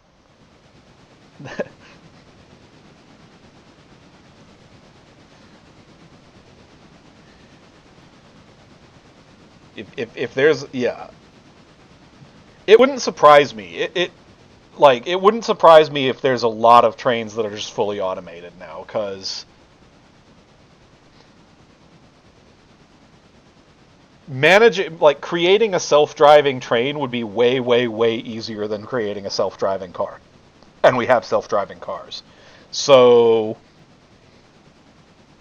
if there's yeah, it wouldn't surprise me. It wouldn't surprise me if there's a lot of trains that are just fully automated now, because managing, like, creating a self-driving train would be way easier than creating a self-driving car, and we have self-driving cars. So,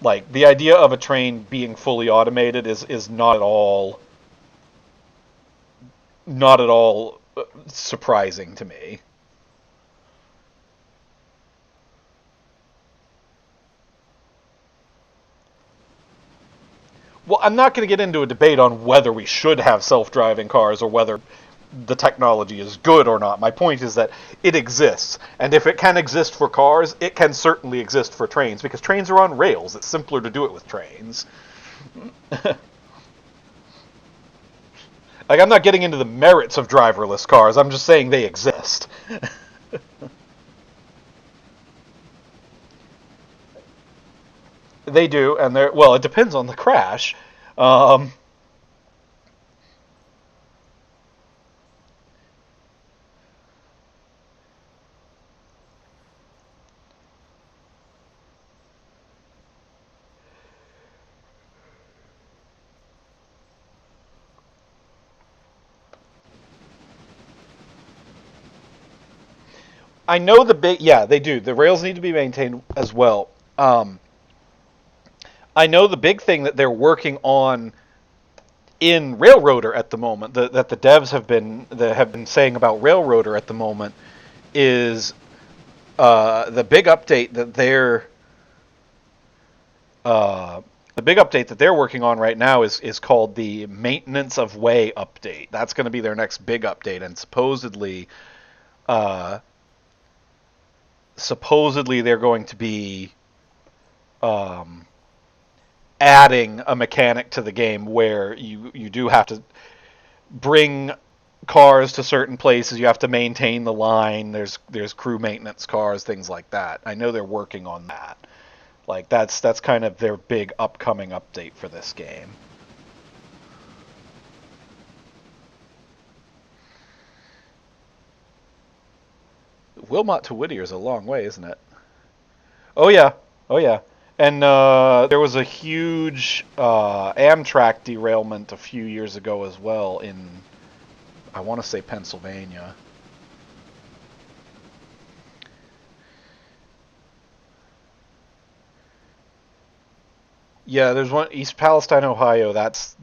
like, the idea of a train being fully automated is not at all surprising to me. Well, I'm not going to get into a debate on whether we should have self-driving cars or whether the technology is good or not. My point is that it exists, and if it can exist for cars, it can certainly exist for trains because trains are on rails. It's simpler to do it with trains. Like, I'm not getting into the merits of driverless cars. I'm just saying they exist. They do, and they're well. It depends on the crash. Um, I know the big yeah they do. The rails need to be maintained as well. I know the big thing that they're working on in Railroader at the moment, that the devs have been saying about Railroader at the moment, is the big update that they're working on right now is called the Maintenance of Way update. That's going to be their next big update, and uh, supposedly they're going to be um, adding a mechanic to the game where you do have to bring cars to certain places. You have to maintain the line. There's crew maintenance cars, things like that. I know they're working on that. Like, that's kind of their big upcoming update for this game. Wilmot to Whittier is a long way, isn't it? Oh yeah, oh yeah. And there was a huge Amtrak derailment a few years ago as well in, I want to say, Pennsylvania. Yeah, there's one East Palestine, Ohio. That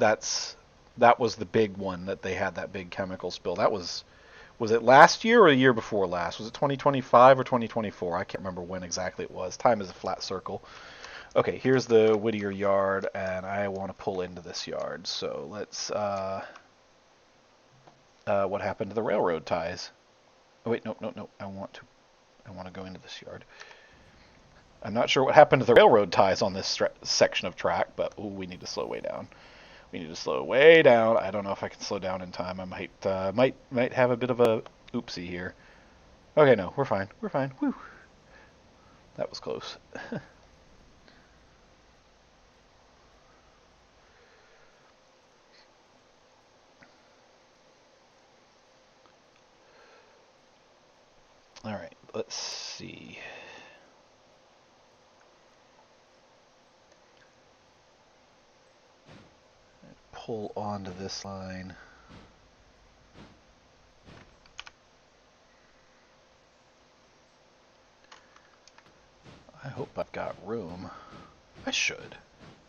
was the big one that they had that big chemical spill. That was it last year or the year before last? Was it 2025 or 2024? I can't remember when exactly it was. Time is a flat circle. Okay, here's the Whittier yard, and I want to pull into this yard. So let's. What happened to the railroad ties? Oh wait, no, no, no. I want to go into this yard. I'm not sure what happened to the railroad ties on this section of track, but ooh, we need to slow way down. We need to slow way down. I don't know if I can slow down in time. I might have a bit of a oopsie here. Okay, no, we're fine. We're fine. Woo. That was close. All right, let's see. Pull onto this line. I hope I've got room. I should.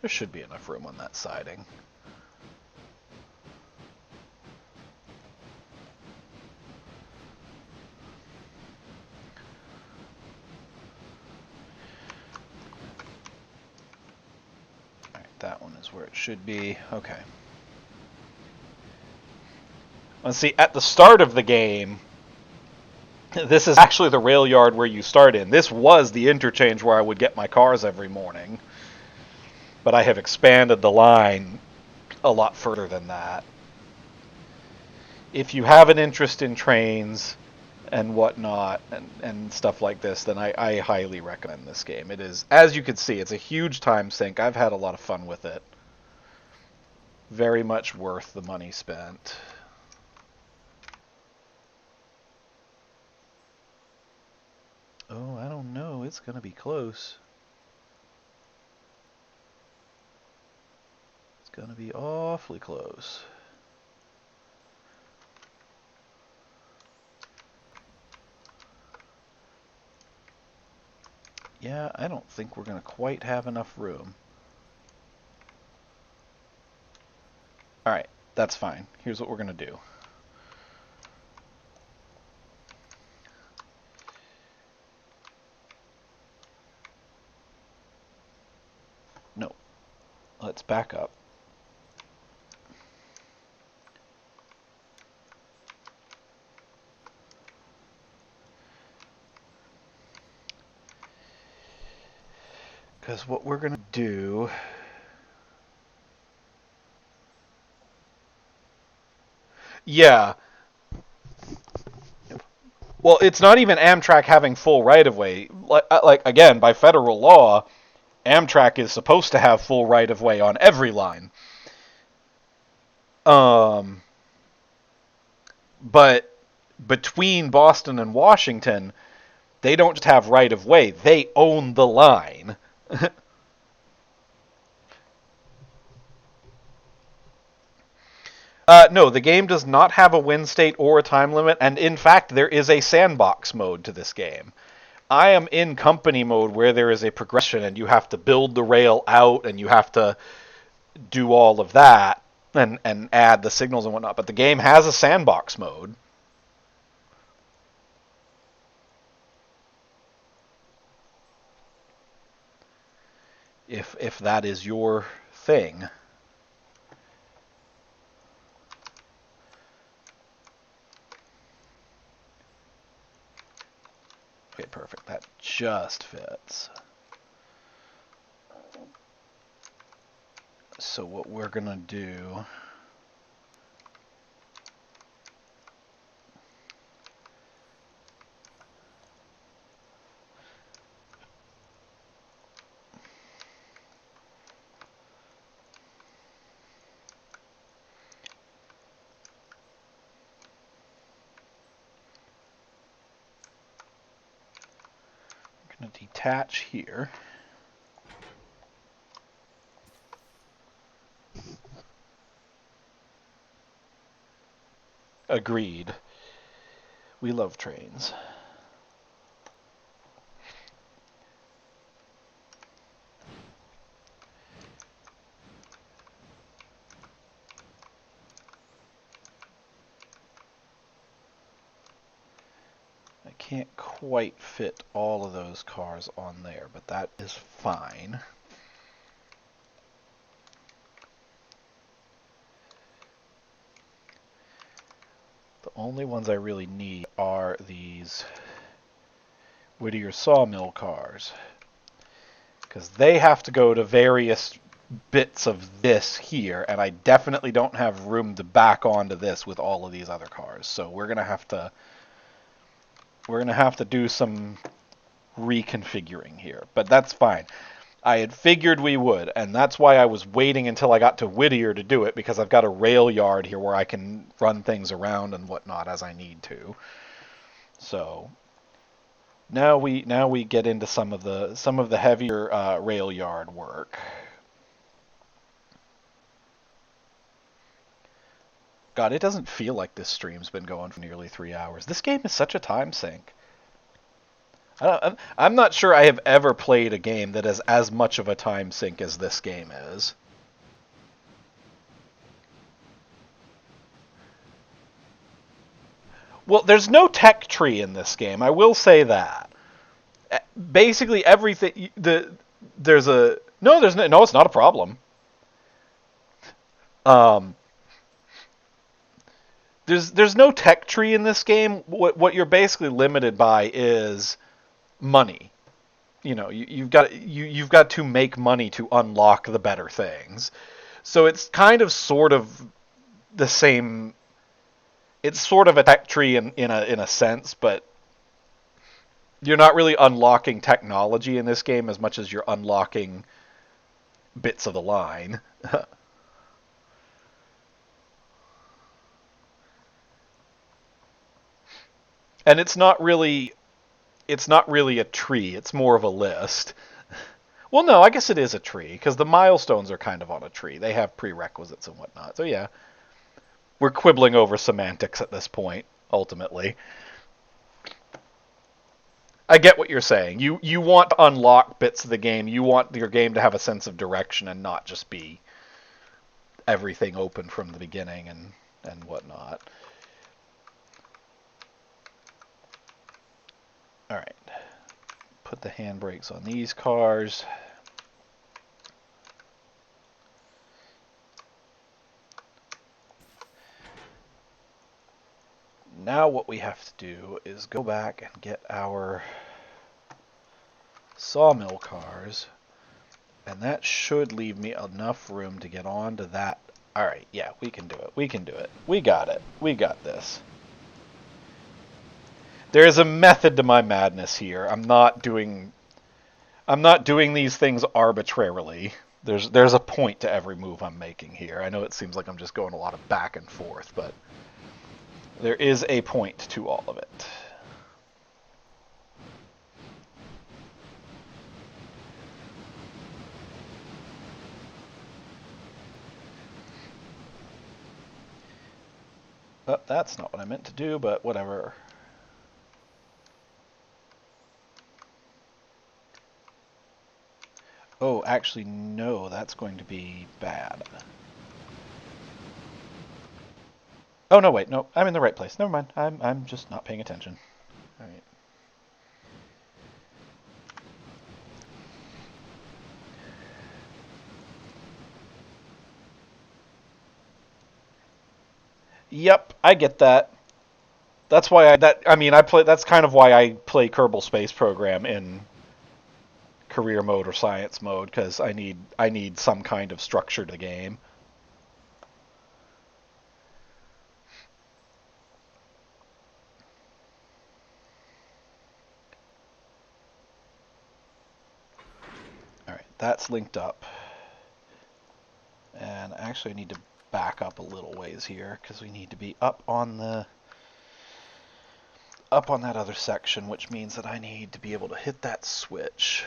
There should be enough room on that siding. Alright, that one is where it should be. Okay. Let's see, at the start of the game, this is actually the rail yard where you start in. This was the interchange where I would get my cars every morning. But I have expanded the line a lot further than that. If you have an interest in trains and whatnot and stuff like this, then I highly recommend this game. It is, as you can see, it's a huge time sink. I've had a lot of fun with it. Very much worth the money spent. Oh, I don't know. It's going to be close. It's going to be awfully close. Yeah, I don't think we're going to quite have enough room. Alright, that's fine. Here's what we're going to do. No, let's back up. Because what we're going to do... Yeah. Well, it's not even Amtrak having full right-of-way. Like, again, by federal law, Amtrak is supposed to have full right-of-way on every line. But between Boston and Washington, they don't just have right-of-way. They own the line. No, the game does not have a win state or a time limit, and in fact, there is a sandbox mode to this game. I am in company mode where there is a progression, and you have to build the rail out, and you have to do all of that, and add the signals and whatnot. But the game has a sandbox mode. If that is your thing. Okay, perfect. That just fits. So what we're going to do... I'm going to detach here. Agreed. We love trains. can't quite fit all of those cars on there, but that is fine. The only ones I really need are these Whittier sawmill cars, because they have to go to various bits of this here, and I definitely don't have room to back onto this with all of these other cars. So we're gonna have to do some reconfiguring here, but that's fine. I had figured we would, and that's why I was waiting until I got to Whittier to do it, because I've got a rail yard here where I can run things around and whatnot as I need to. So now we get into some of the heavier rail yard work. God, it doesn't feel like this stream's been going for nearly 3 hours. This game is such a time sink. I'm not sure I have ever played a game that is as much of a time sink as this game is. Well, there's no tech tree in this game. I will say that. Basically everything there's a no, there's no, it's not a problem. Um, there's no tech tree in this game. What you're basically limited by is money. You know, you've got to make money to unlock the better things. So it's kind of sort of the same. It's sort of a tech tree in a sense, but you're not really unlocking technology in this game as much as you're unlocking bits of the line. And it's not really a tree, it's more of a list. Well, no, I guess it is a tree, because the milestones are kind of on a tree. They have prerequisites and whatnot. So yeah, we're quibbling over semantics at this point, ultimately. I get what you're saying. You want to unlock bits of the game. You want your game to have a sense of direction and not just be everything open from the beginning and whatnot. All right. Put the handbrakes on these cars. Now what we have to do is go back and get our sawmill cars, and that should leave me enough room to get onto that. All right, yeah, we can do it. We can do it. We got it. We got this. There is a method to my madness here. I'm not doing these things arbitrarily. There's a point to every move I'm making here. I know it seems like I'm just going a lot of back and forth, but there is a point to all of it. Oh, that's not what I meant to do, but whatever. Oh, actually, no, that's going to be bad. Oh, no, wait, no, I'm in the right place. Never mind, I'm just not paying attention. All right. Yep, I get that. That's why I play. That's kind of why I play Kerbal Space Program in career mode or science mode, because I need some kind of structure to the game. All right, that's linked up, and actually I need to back up a little ways here because we need to be up on that other section, which means that I need to be able to hit that switch.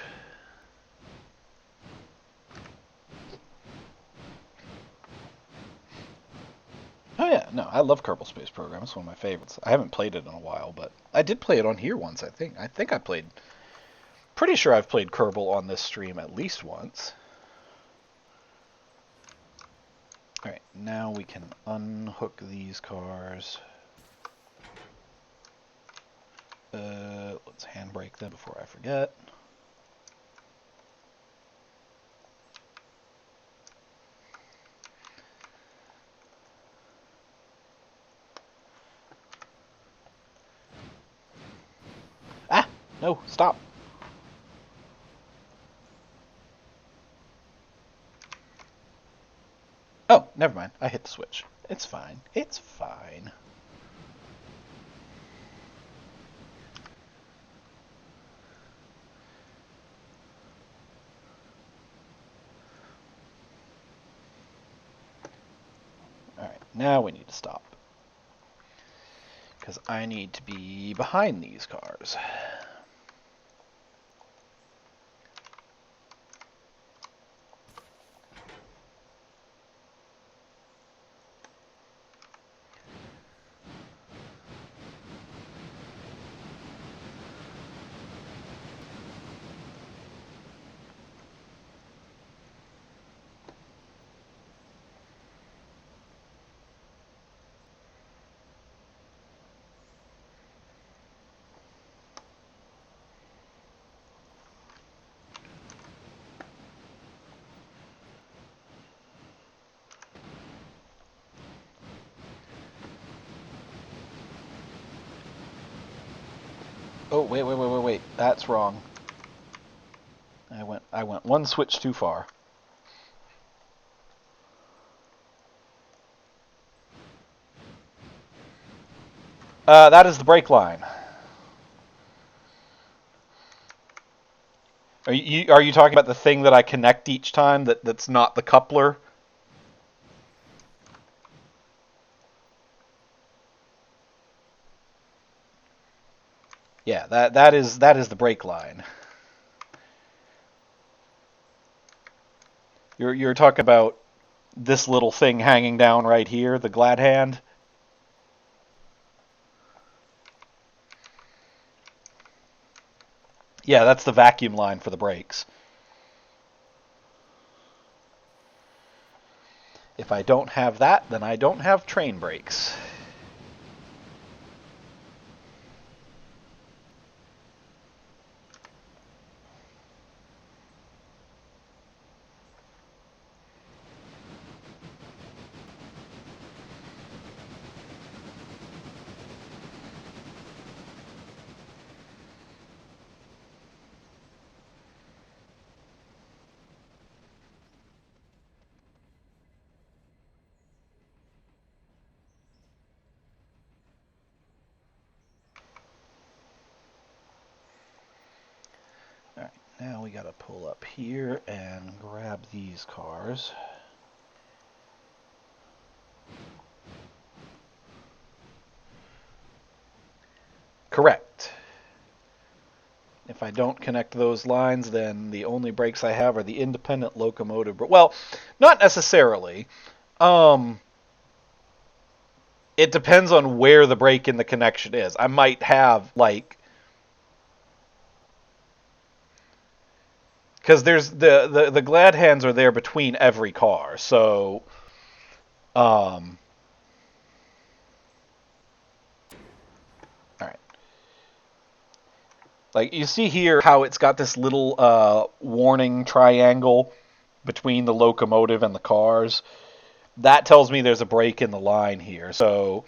Oh yeah, no, I love Kerbal Space Program. It's one of my favorites. I haven't played it in a while, but I did play it on here once, I think. I played. Pretty sure I've played Kerbal on this stream at least once. Alright, now we can unhook these cars. and break them before I forget. Ah! No, stop. Oh, never mind. I hit the switch. It's fine. It's fine. Alright, now we need to stop. Because I need to be behind these cars. Oh, wait. That's wrong. I went one switch too far. That is the brake line. Are you talking about the thing that I connect each time that's not the coupler? Yeah, that is the brake line. You're talking about this little thing hanging down right here, the glad hand. Yeah, that's the vacuum line for the brakes. If I don't have that, then I don't have train brakes. Alright, now we gotta pull up here and grab these cars. Correct. If I don't connect those lines, then the only brakes I have are the independent locomotive. Well, not necessarily. It depends on where the brake in the connection is. I might have because there's the glad hands are there between every car, so all right. Like you see here how it's got this little warning triangle between the locomotive and the cars. That tells me there's a break in the line here. So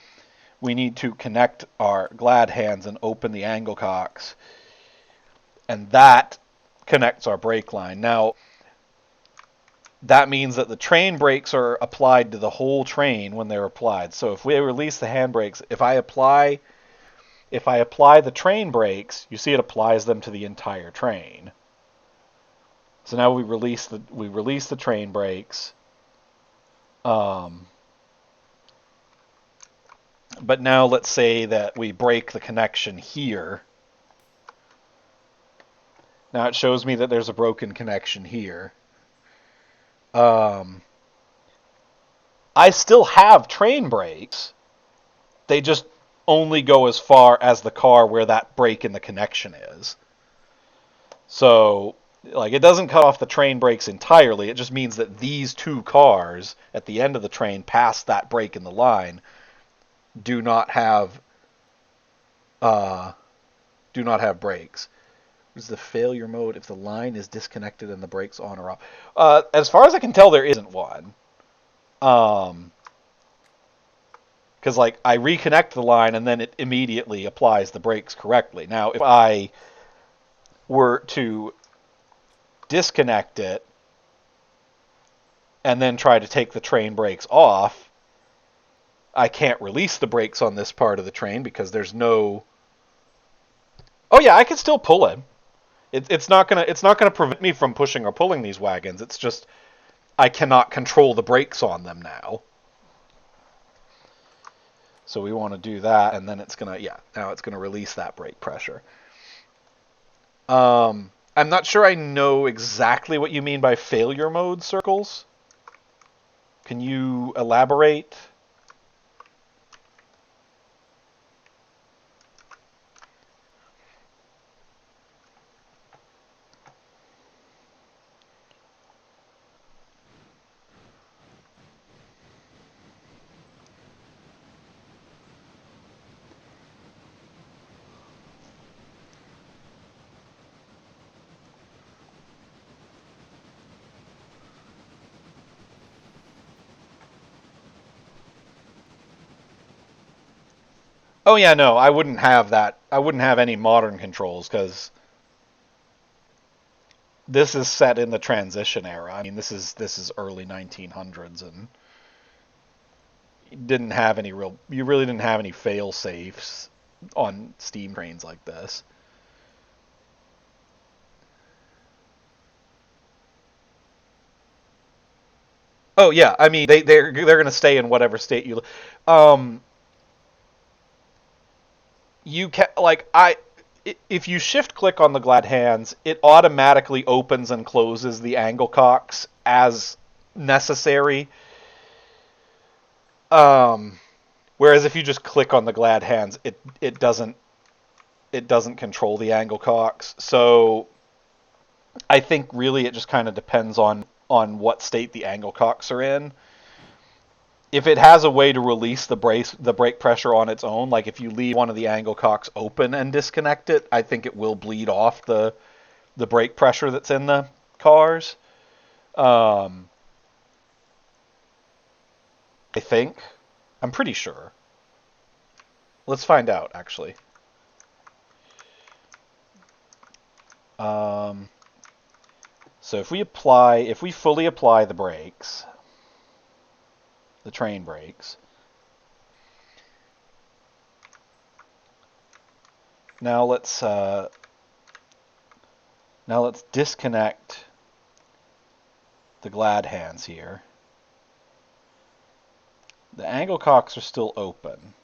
we need to connect our glad hands and open the angle cocks. And that connects our brake line. Now, that means that the train brakes are applied to the whole train when they're applied. So if we release the handbrakes, if I apply the train brakes, you see it applies them to the entire train. So now we release the train brakes. But now let's say that we break the connection here. Now it shows me that there's a broken connection here. I still have train brakes. They just only go as far as the car where that break in the connection is. So, like, it doesn't cut off the train brakes entirely. It just means that these two cars at the end of the train, past that break in the line, do not have do not have brakes. What is the failure mode if the line is disconnected and the brakes on or off? As far as I can tell, there isn't one. Because like I reconnect the line and then it immediately applies the brakes correctly. Now, if I were to disconnect it and then try to take the train brakes off, I can't release the brakes on this part of the train because there's no. Oh yeah, I can still pull him. It's not gonna prevent me from pushing or pulling these wagons. It's just I cannot control the brakes on them now. So we want to do that, and then it's gonna now it's gonna release that brake pressure. I'm not sure I know exactly what you mean by failure mode circles. Can you elaborate? Oh yeah, no, I wouldn't have that. I wouldn't have any modern controls because this is set in the transition era. I mean, this is early 1900s, and didn't have any real. You really didn't have any fail safes on steam trains like this. Oh yeah, I mean they're gonna stay in whatever state you. Um, you can like I if you shift click on the glad hands, it automatically opens and closes the angle cocks as necessary. Um, Whereas if you just click on the glad hands, it doesn't control the angle cocks. So I think really it just kind of depends on what state the angle cocks are in. If it has a way to release the brake pressure on its own, like if you leave one of the angle cocks open and disconnect it, I think it will bleed off the brake pressure that's in the cars. Um, I think. I'm pretty sure. Let's find out actually. Um, so if we fully apply the brakes, the train brakes. Now let's disconnect the glad hands here. The angle cocks are still open.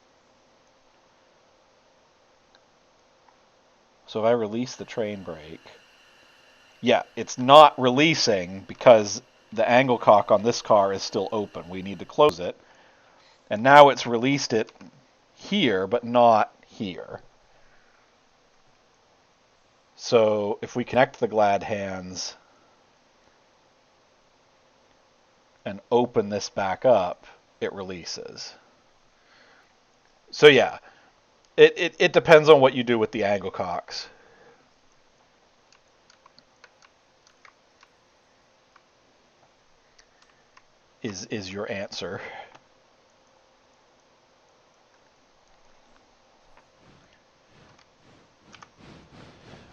So if I release the train brake, yeah, it's not releasing because the angle cock on this car is still open. We need to close it. And now it's released it here, but not here. So if we connect the glad hands and open this back up, it releases. So yeah, it depends on what you do with the angle cocks. Is your answer.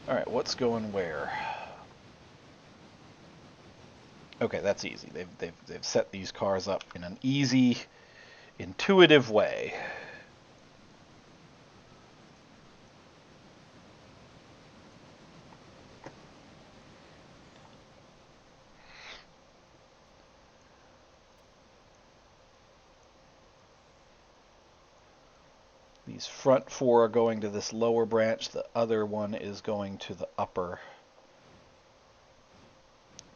All right, what's going where? Okay, that's easy. They've set these cars up in an easy, intuitive way. These front four are going to this lower branch. The other one is going to the upper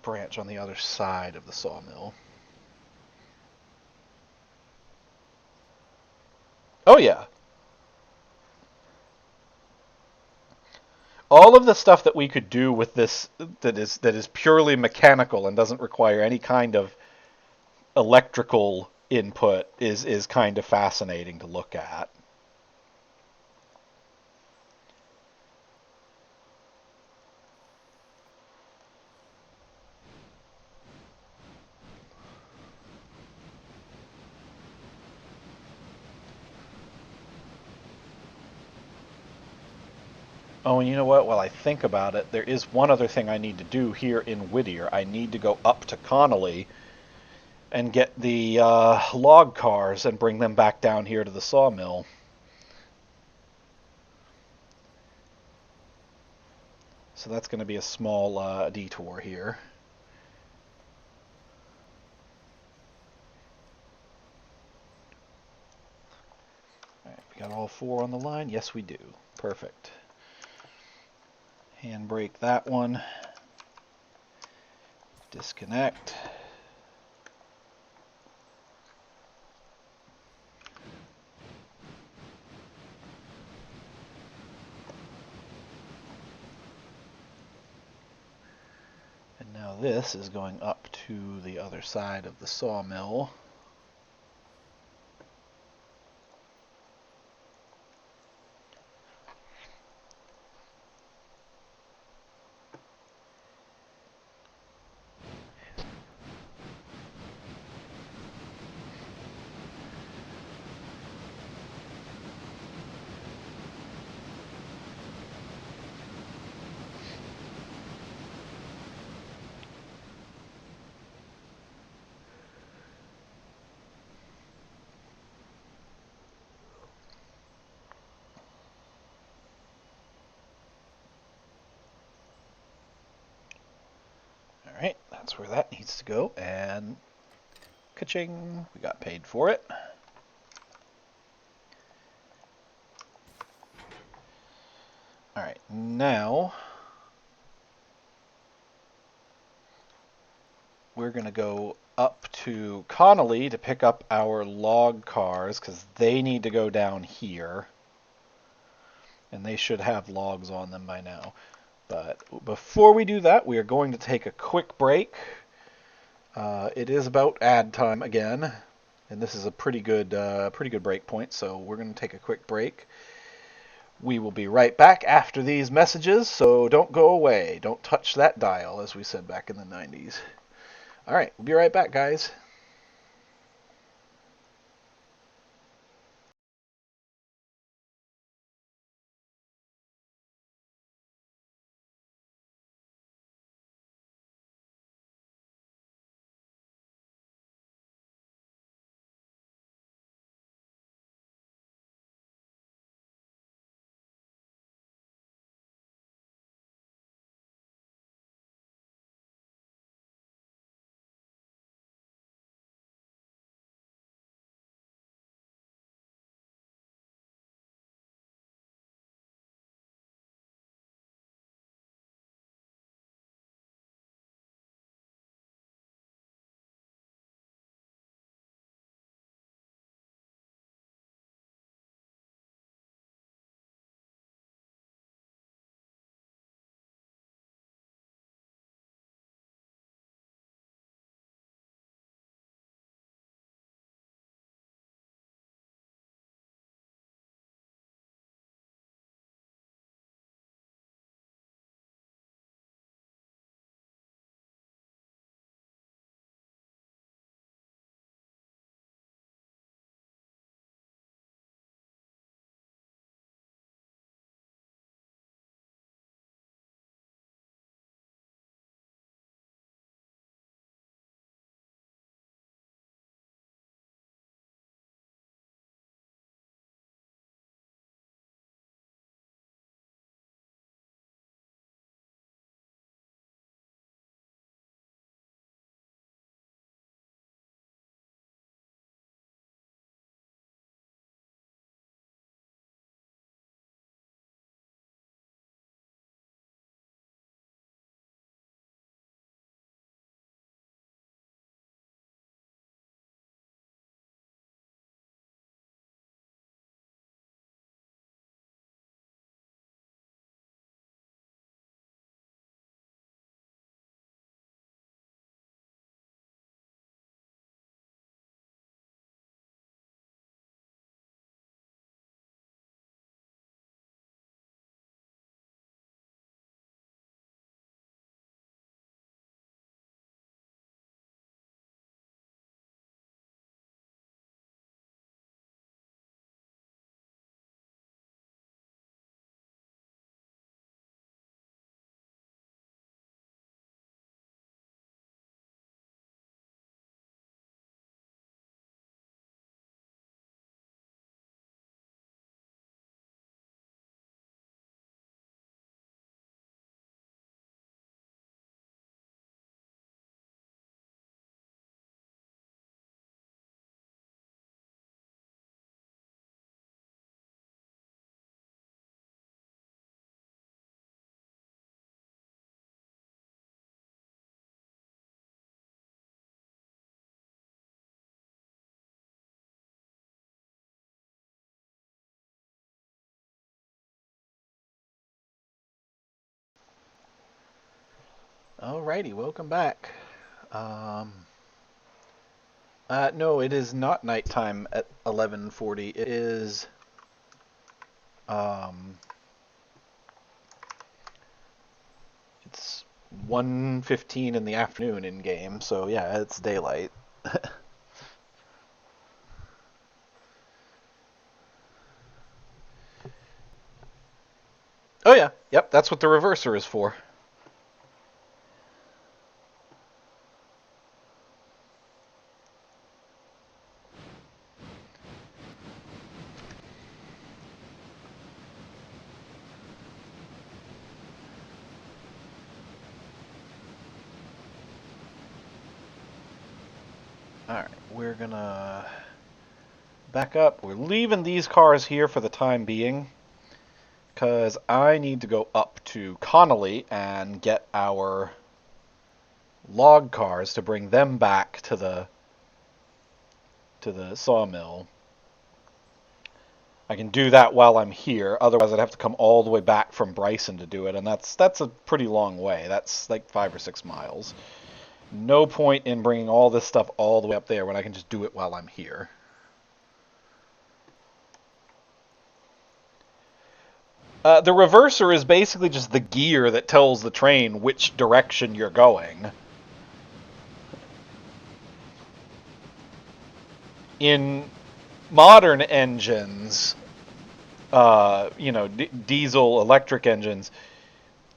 branch on the other side of the sawmill. Oh yeah. All of the stuff that we could do with this that is purely mechanical and doesn't require any kind of electrical input is kind of fascinating to look at. Oh, and you know what? While I think about it, there is one other thing I need to do here in Whittier. I need to go up to Connolly and get the log cars and bring them back down here to the sawmill. So that's going to be a small detour here. All right, we got all four on the line? Yes, we do. Perfect. Handbrake that one. Disconnect. And now this is going up to the other side of the sawmill. All right, that's where that needs to go. And ka-ching, we got paid for it. All right, now we're going to go up to Connolly to pick up our log cars because they need to go down here. And they should have logs on them by now. But before we do that, we are going to take a quick break. It is about ad time again, and this is a pretty good break point. So we're going to take a quick break. We will be right back after these messages. So don't go away. Don't touch that dial, as we said back in the 90s. All right, we'll be right back, guys. Alrighty, welcome back. Um, no, it is not nighttime at 11:40. It is um, it's 1:15 in the afternoon in game. So yeah, it's daylight. Oh yeah, yep, that's what the reverser is for. All right, we're gonna back up. We're leaving these cars here for the time being because I need to go up to Connolly and get our log cars to bring them back to the sawmill. I can do that while I'm here. Otherwise, I'd have to come all the way back from Bryson to do it, and that's a pretty long way. That's like 5 or 6 miles. No point in bringing all this stuff all the way up there when I can just do it while I'm here. The reverser is basically just the gear that tells the train which direction you're going. In modern engines, diesel electric engines,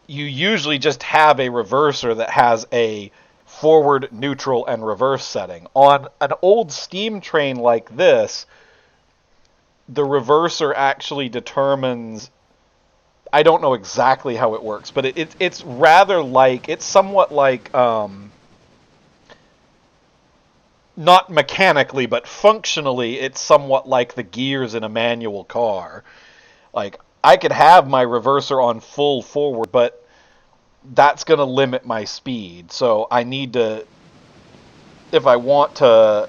you usually just have a reverser that has a forward, neutral, and reverse setting. On an old steam train like this, the reverser actually determines. I don't know exactly how it works, but it's rather like, it's somewhat like, not mechanically, but functionally, it's somewhat like the gears in a manual car. Like, I could have my reverser on full forward, but that's going to limit my speed. So I need to, if I want to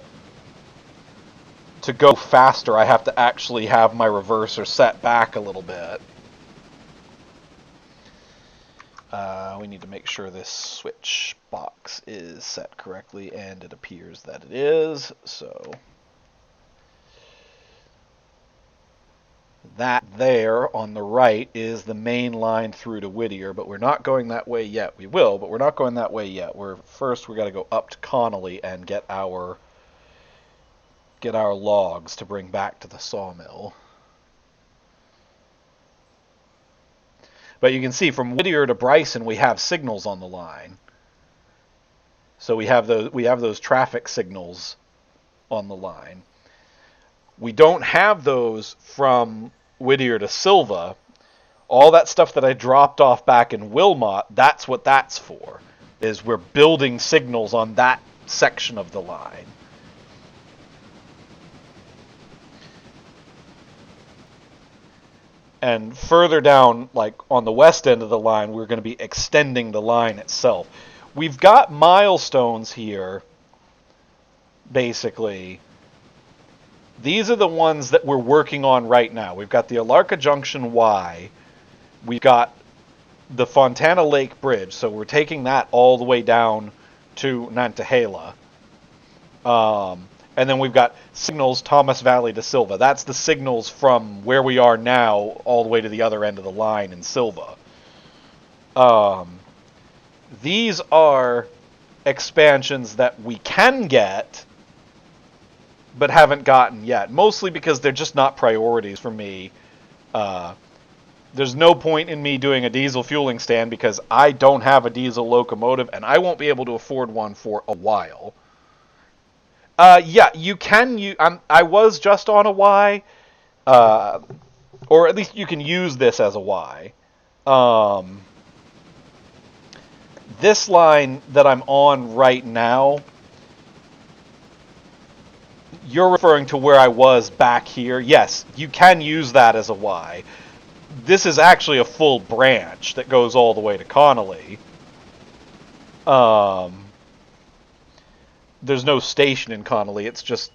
go faster, I have to actually have my reverser set back a little bit. We need to make sure this switch box is set correctly, and it appears that it is. So that there on the right is the main line through to Whittier, but we're not going that way yet. We will, but we're not going that way yet. We got to go up to Connolly and get our logs to bring back to the sawmill. But you can see from Whittier to Bryson, we have signals on the line. So we have those traffic signals on the line. We don't have those from Whittier to Silva. All that stuff that I dropped off back in Wilmot, that's what that's for. Is we're building signals on that section of the line. And further down, like on the west end of the line, we're going to be extending the line itself. We've got milestones here, basically. These are the ones that we're working on right now. We've got the Alarca Junction Y. We've got the Fontana Lake Bridge, so we're taking that all the way down to Nantahala. And then we've got signals Thomas Valley to Silva. That's the signals from where we are now all the way to the other end of the line in Silva. These are expansions that we can get, but haven't gotten yet. Mostly because they're just not priorities for me. There's no point in me doing a diesel fueling stand because I don't have a diesel locomotive, and I won't be able to afford one for a while. Yeah, you can. I was just on a Y, or at least you can use this as a Y. This line that I'm on right now, you're referring to where I was back here. Yes, you can use that as a Y. This is actually a full branch that goes all the way to Connolly. There's no station in Connolly. It's just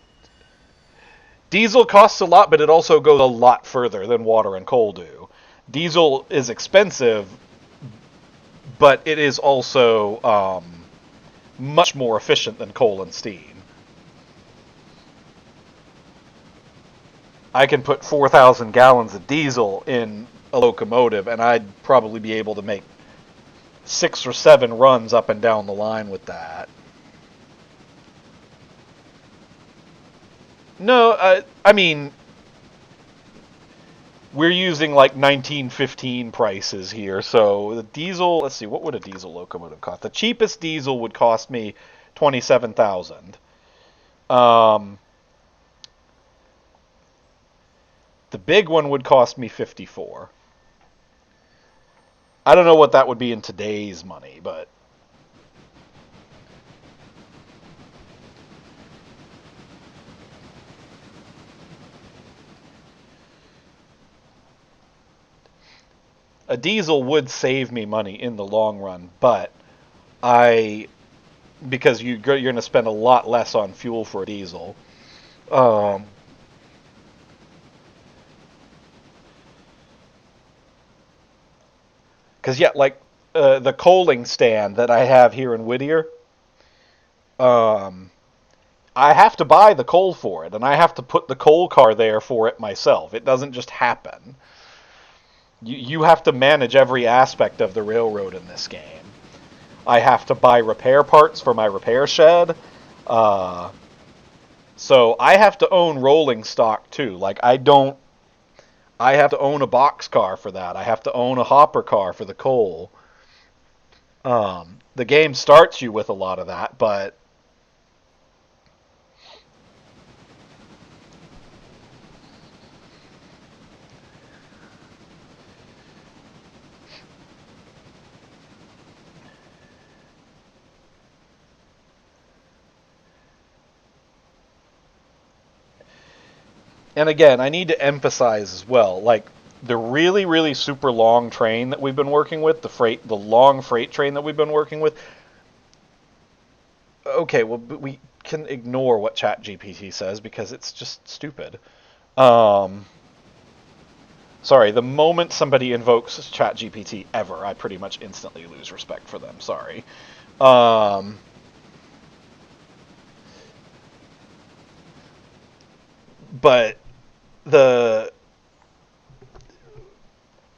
diesel costs a lot, but it also goes a lot further than water and coal do. Diesel is expensive, but it is also much more efficient than coal and steam. I can put 4,000 gallons of diesel in a locomotive, and I'd probably be able to make 6 or 7 runs up and down the line with that. No, I mean, we're using like 1915 prices here. So the diesel, let's see, what would a diesel locomotive cost? The cheapest diesel would cost me 27,000. Um, the big one would cost me 54. I don't know what that would be in today's money, but a diesel would save me money in the long run. But I, because you're going to spend a lot less on fuel for a diesel. Um, Because yeah, like the coaling stand that I have here in Whittier, um, I have to buy the coal for it, and I have to put the coal car there for it myself. It doesn't just happen. You have to manage every aspect of the railroad in this game. I have to buy repair parts for my repair shed. Uh, so I have to own rolling stock too. Like I don't. I have to own a box car for that. I have to own a hopper car for the coal. The game starts you with a lot of that, but and again, I need to emphasize as well, like the really, really super long train that we've been working with, the long freight train that we've been working with. Okay, well, we can ignore what ChatGPT says because it's just stupid. Um, Sorry, the moment somebody invokes ChatGPT ever, I pretty much instantly lose respect for them. Sorry. Um, but the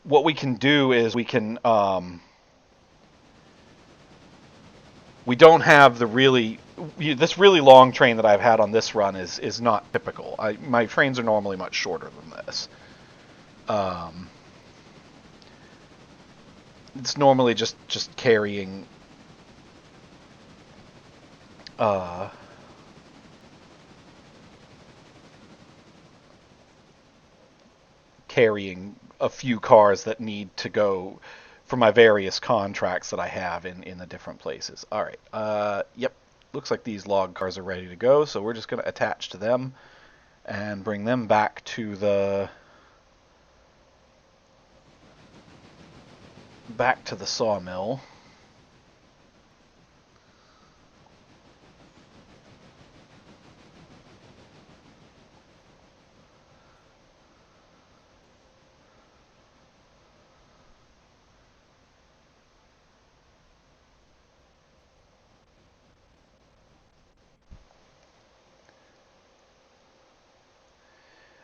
what we can do is we don't have the really this really long train that I've had on this run is not typical. My trains are normally much shorter than this. Um, it's normally just uh, carrying a few cars that need to go for my various contracts that I have in the different places. All right. Yep. Looks like these log cars are ready to go, so we're just going to attach to them and bring them back to the sawmill.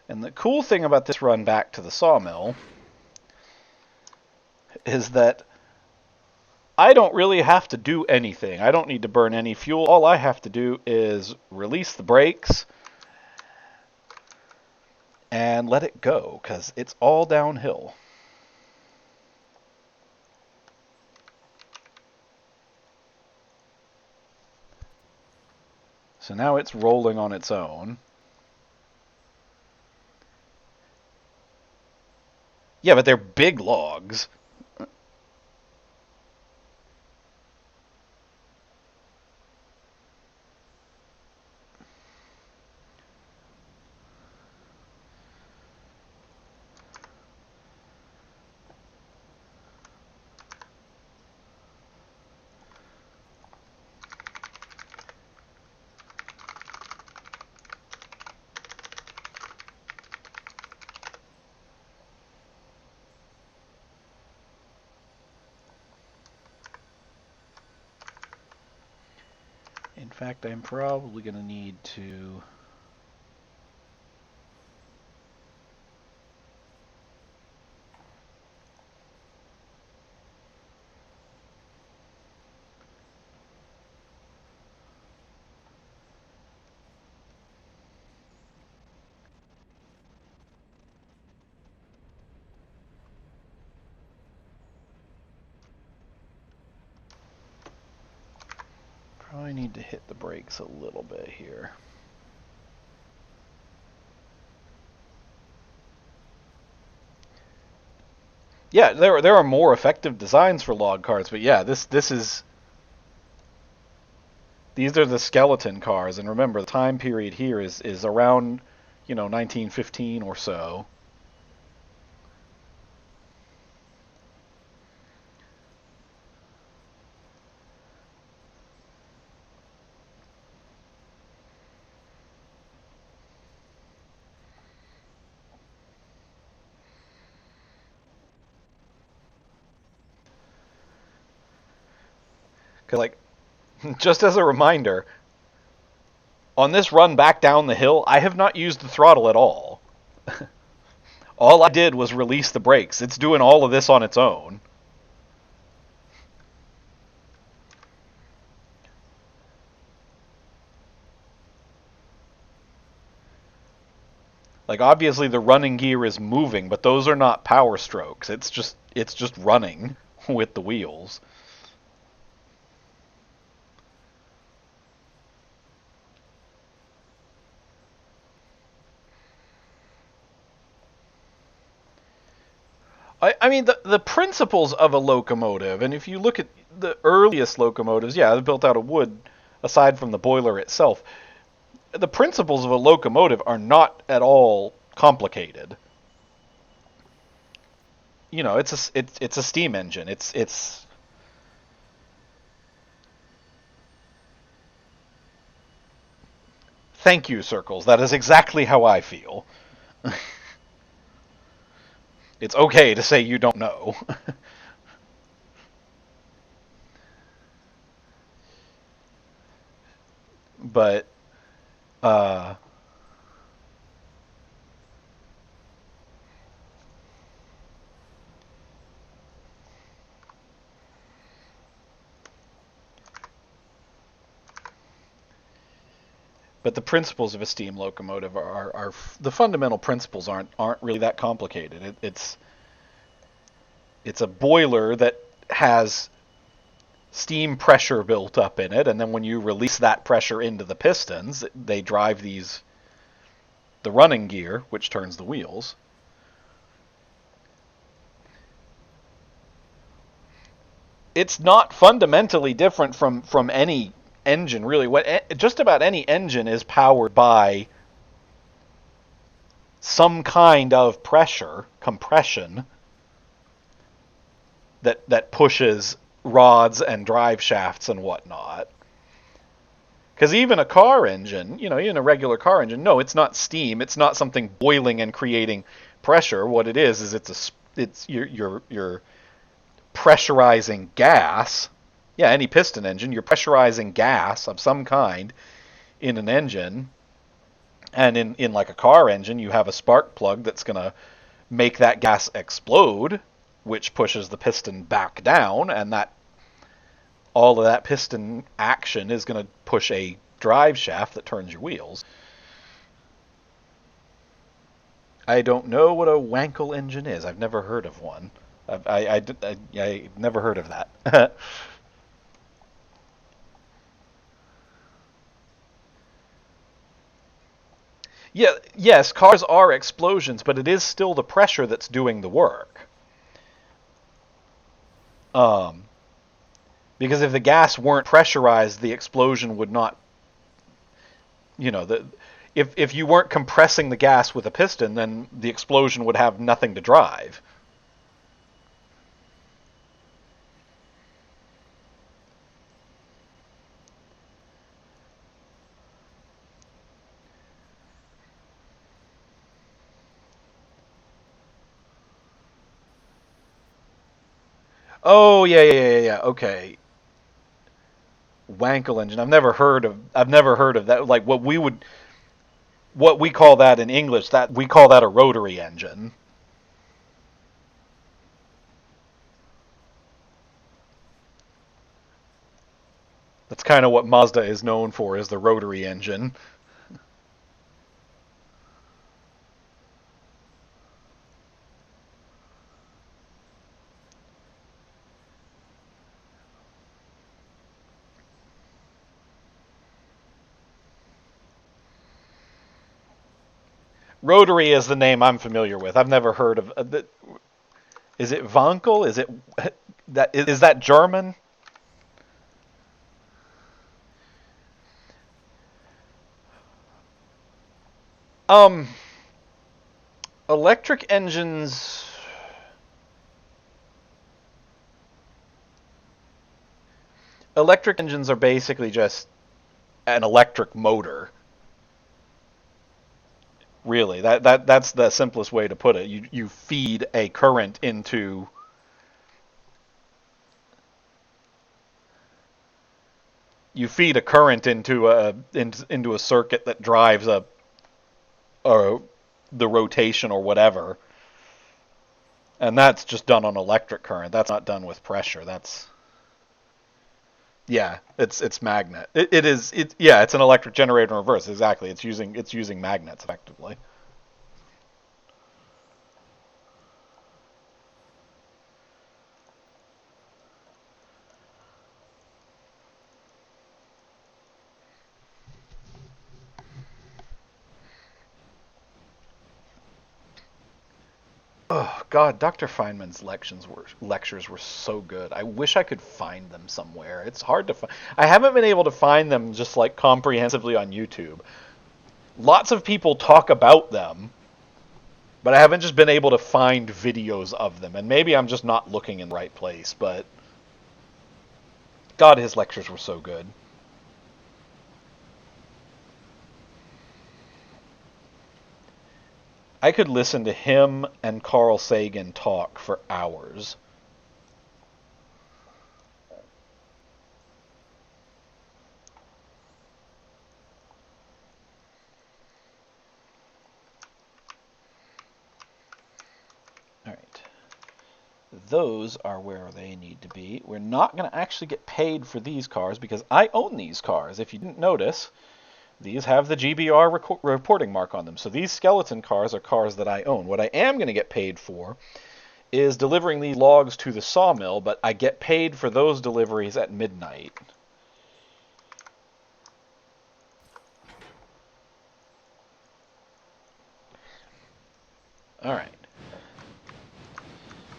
And the cool thing about this run back to the sawmill is that I don't really have to do anything. I don't need to burn any fuel. All I have to do is release the brakes and let it go, because it's all downhill. So now it's rolling on its own. Yeah, but they're big logs. fact, I'm probably going to need to... Probably need to hit the brakes a little bit here. Yeah, there are more effective designs for log cars, but yeah, this is these are the skeleton cars, and remember the time period here is around 1915 or so. Cause like just as a reminder, on this run back down the hill, I have not used the throttle at all. All I did was release the brakes. It's doing all of this on its own. Like obviously the running gear is moving, but those are not power strokes. It's just running with the wheels. I mean the principles of a locomotive, and if you look at the earliest locomotives, yeah, they're built out of wood aside from the boiler itself. The principles of a locomotive are not at all complicated. It's a steam engine. It's Thank you, Circles. That is exactly how I feel. It's okay to say you don't know. but uh but the principles of a steam locomotive are the fundamental principles aren't really that complicated. It's a boiler that has steam pressure built up in it, and then when you release that pressure into the pistons, they drive the running gear, which turns the wheels. It's not fundamentally different from any engine, really. Just about any engine is powered by some kind of pressure, compression, that pushes rods and drive shafts and whatnot. Because even a car engine, even a regular car engine, no, it's not steam. It's not something boiling and creating pressure. What it is it's you're pressurizing gas. Yeah, any piston engine, you're pressurizing gas of some kind in an engine. And in like a car engine, you have a spark plug that's going to make that gas explode, which pushes the piston back down, and that all of that piston action is going to push a drive shaft that turns your wheels. I don't know what a Wankel engine is. I've never heard of one. I never heard of that. Yeah, yes, cars are explosions, but it is still the pressure that's doing the work. Um, because if the gas weren't pressurized, the explosion would not. The if you weren't compressing the gas with a piston, then the explosion would have nothing to drive. Oh yeah. Okay. Wankel engine. I've never heard of that. Like what we call that in English, that we call that a rotary engine. That's kind of what Mazda is known for, is the rotary engine. Rotary is the name I'm familiar with. I've never heard of. Is it Wankel? Is it that German? Um, electric engines. Electric engines are basically just an electric motor. Really, that's the simplest way to put it. You feed a current into into a circuit that drives a the rotation or whatever, and that's just done on electric current. That's not done with pressure. That's Yeah, it's magnet. It is it yeah, it's an electric generator in reverse. Exactly. It's using magnets effectively. Oh God, Dr. Feynman's lectures were so good. I wish I could find them somewhere. It's hard to find. I haven't been able to find them just like comprehensively on YouTube. Lots of people talk about them, but I haven't just been able to find videos of them. And maybe I'm just not looking in the right place, but God, his lectures were so good. I could listen to him and Carl Sagan talk for hours. All right. Those are where they need to be. We're not going to actually get paid for these cars because I own these cars. If you didn't notice, these have the GBR reporting mark on them. So these skeleton cars are cars that I own. What I am going to get paid for is delivering these logs to the sawmill, but I get paid for those deliveries at midnight. All right.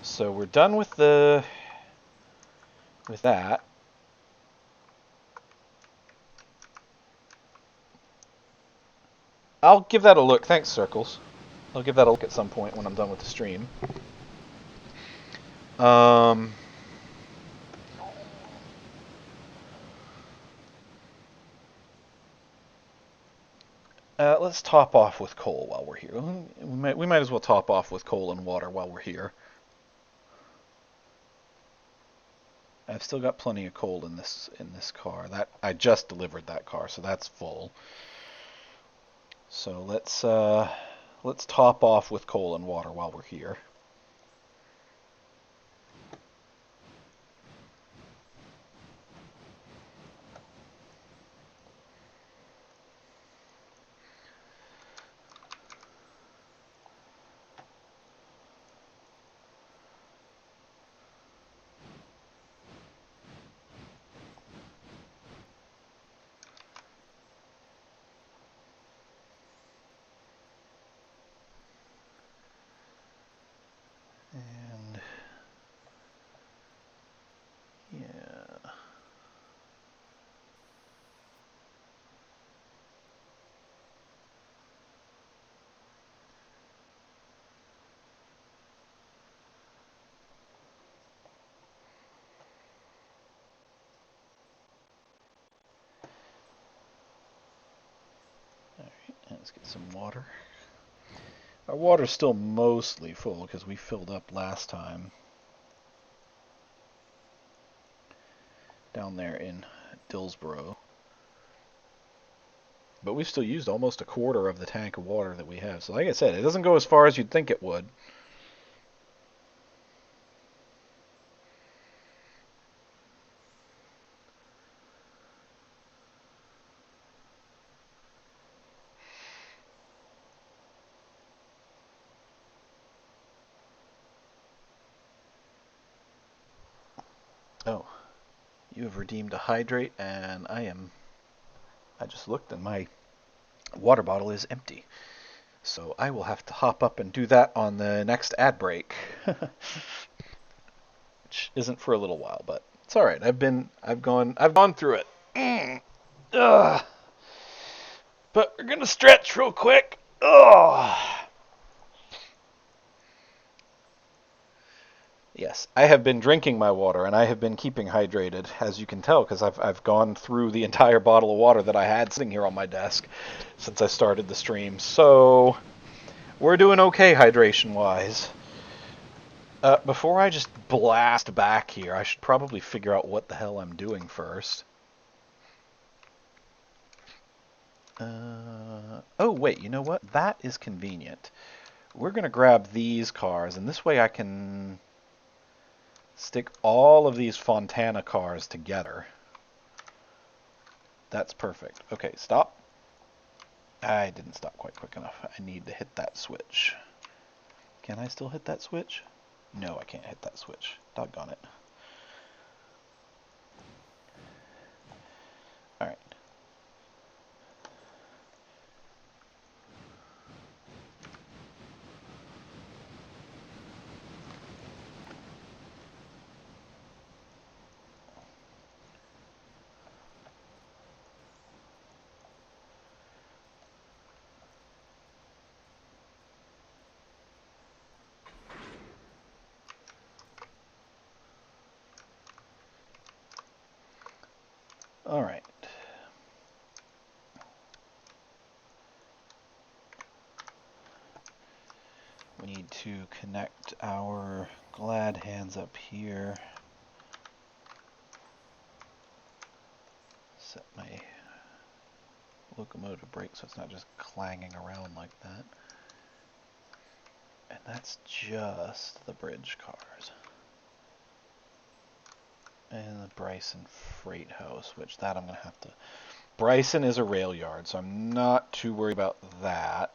So we're done with that. I'll give that a look. Thanks, Circles. I'll give that a look at some point when I'm done with the stream. Um, let's top off with coal while we're here. We might as well top off with coal and water while we're here. I've still got plenty of coal in this car. That I just delivered that car, so that's full. So let's top off with coal and water while we're here. And yeah. All right, let's get some water. Our water's still mostly full because we filled up last time down there in Dillsboro. But we've still used almost a quarter of the tank of water that we have. So like I said, it doesn't go as far as you'd think it would. Oh, you have redeemed a hydrate, and I just looked and my water bottle is empty. So I will have to hop up and do that on the next ad break. Which isn't for a little while, but it's all right. I've gone through it. Ugh. But we're gonna stretch real quick. Ugh. Yes, I have been drinking my water, and I have been keeping hydrated, as you can tell, because I've gone through the entire bottle of water that I had sitting here on my desk since I started the stream. So we're doing okay hydration-wise. Before I just blast back here, I should probably figure out what the hell I'm doing first. Oh, wait, you know what? That is convenient. We're going to grab these cars, and this way I can stick all of these Fontana cars together. That's perfect. Okay, stop. I didn't stop quite quick enough. I need to hit that switch. Can I still hit that switch? No, I can't hit that switch. Doggone it. Alright. Alright. We need to connect our glad hands up here. Set my locomotive brake so it's not just clanging around like that. And that's just the bridge cars. And the Bryson Freight House, which that I'm going to have to... Bryson is a rail yard, so I'm not too worried about that.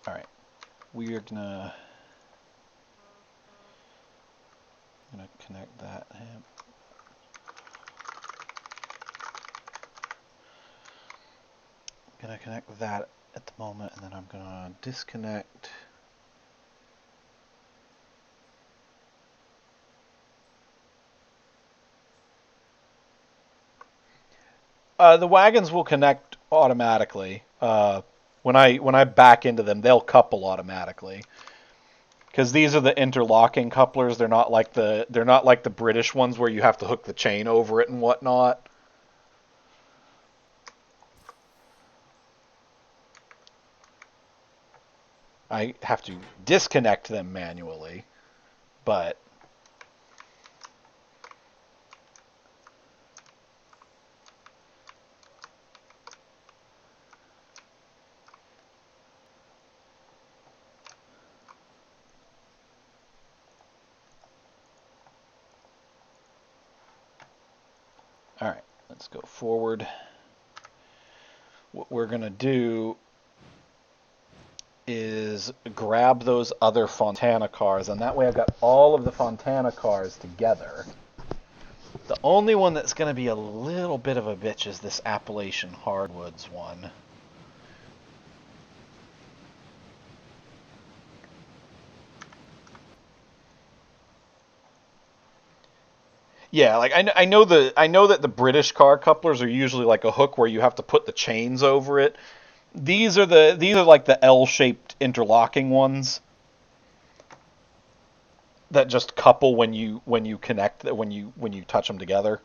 Alright, we're gonna connect that. Gonna connect that at the moment, and then I'm gonna disconnect. The wagons will connect automatically. When I back into them, they'll couple automatically. Because these are the interlocking couplers. They're not like the British ones where you have to hook the chain over it and whatnot. I have to disconnect them manually, but all right, let's go forward. What we're going to do is grab those other Fontana cars, and that way I've got all of the Fontana cars together. The only one that's going to be a little bit of a bitch is this Appalachian Hardwoods one. Yeah, like I know that the British car couplers are usually like a hook where you have to put the chains over it. These are like the L-shaped interlocking ones that just couple when you connect when you touch them together.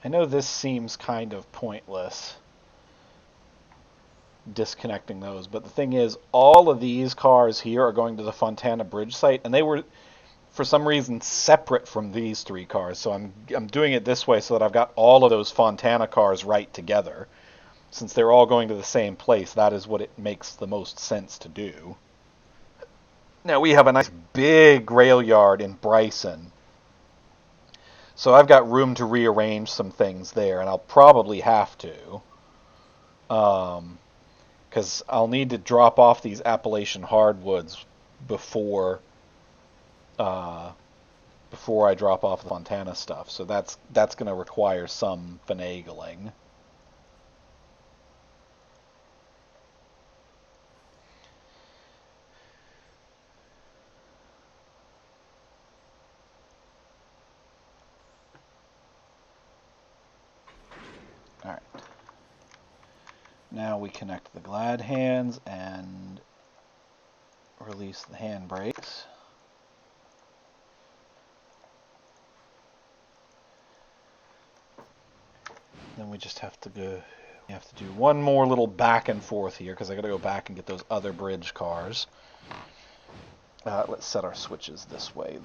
I know this seems kind of pointless, disconnecting those, but the thing is, all of these cars here are going to the Fontana Bridge site, and they were, for some reason, separate from these three cars. So I'm doing it this way so that I've got all of those Fontana cars right together. Since they're all going to the same place, that is what it makes the most sense to do. Now we have a nice big rail yard in Bryson, so I've got room to rearrange some things there, and I'll probably have to, because I'll need to drop off these Appalachian hardwoods before uh, before I drop off the Fontana stuff. So that's going to require some finagling. All right. Now we connect the glad hands and release the hand brakes. Then we just have to go. We have to do one more little back and forth here because I got to go back and get those other bridge cars. Let's set our switches this way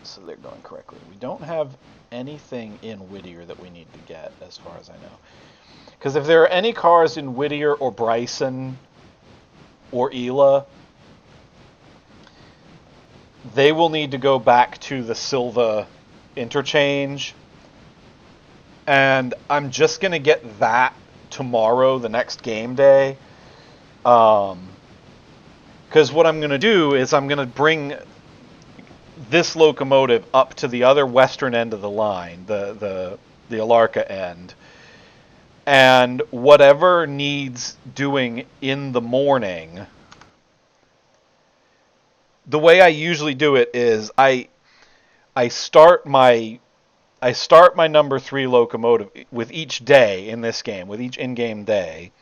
so they're going correctly. We don't have anything in Whittier that we need to get, as far as I know. Because if there are any cars in Whittier or Bryson or Ela, they will need to go back to the Silva interchange. And I'm just going to get that tomorrow, the next game day. Because what I'm going to do is I'm going to bring this locomotive up to the other western end of the line, the Alarca end. And whatever needs doing in the morning, the way I usually do it is I start my number 3 locomotive with each day in this game, with each in-game day.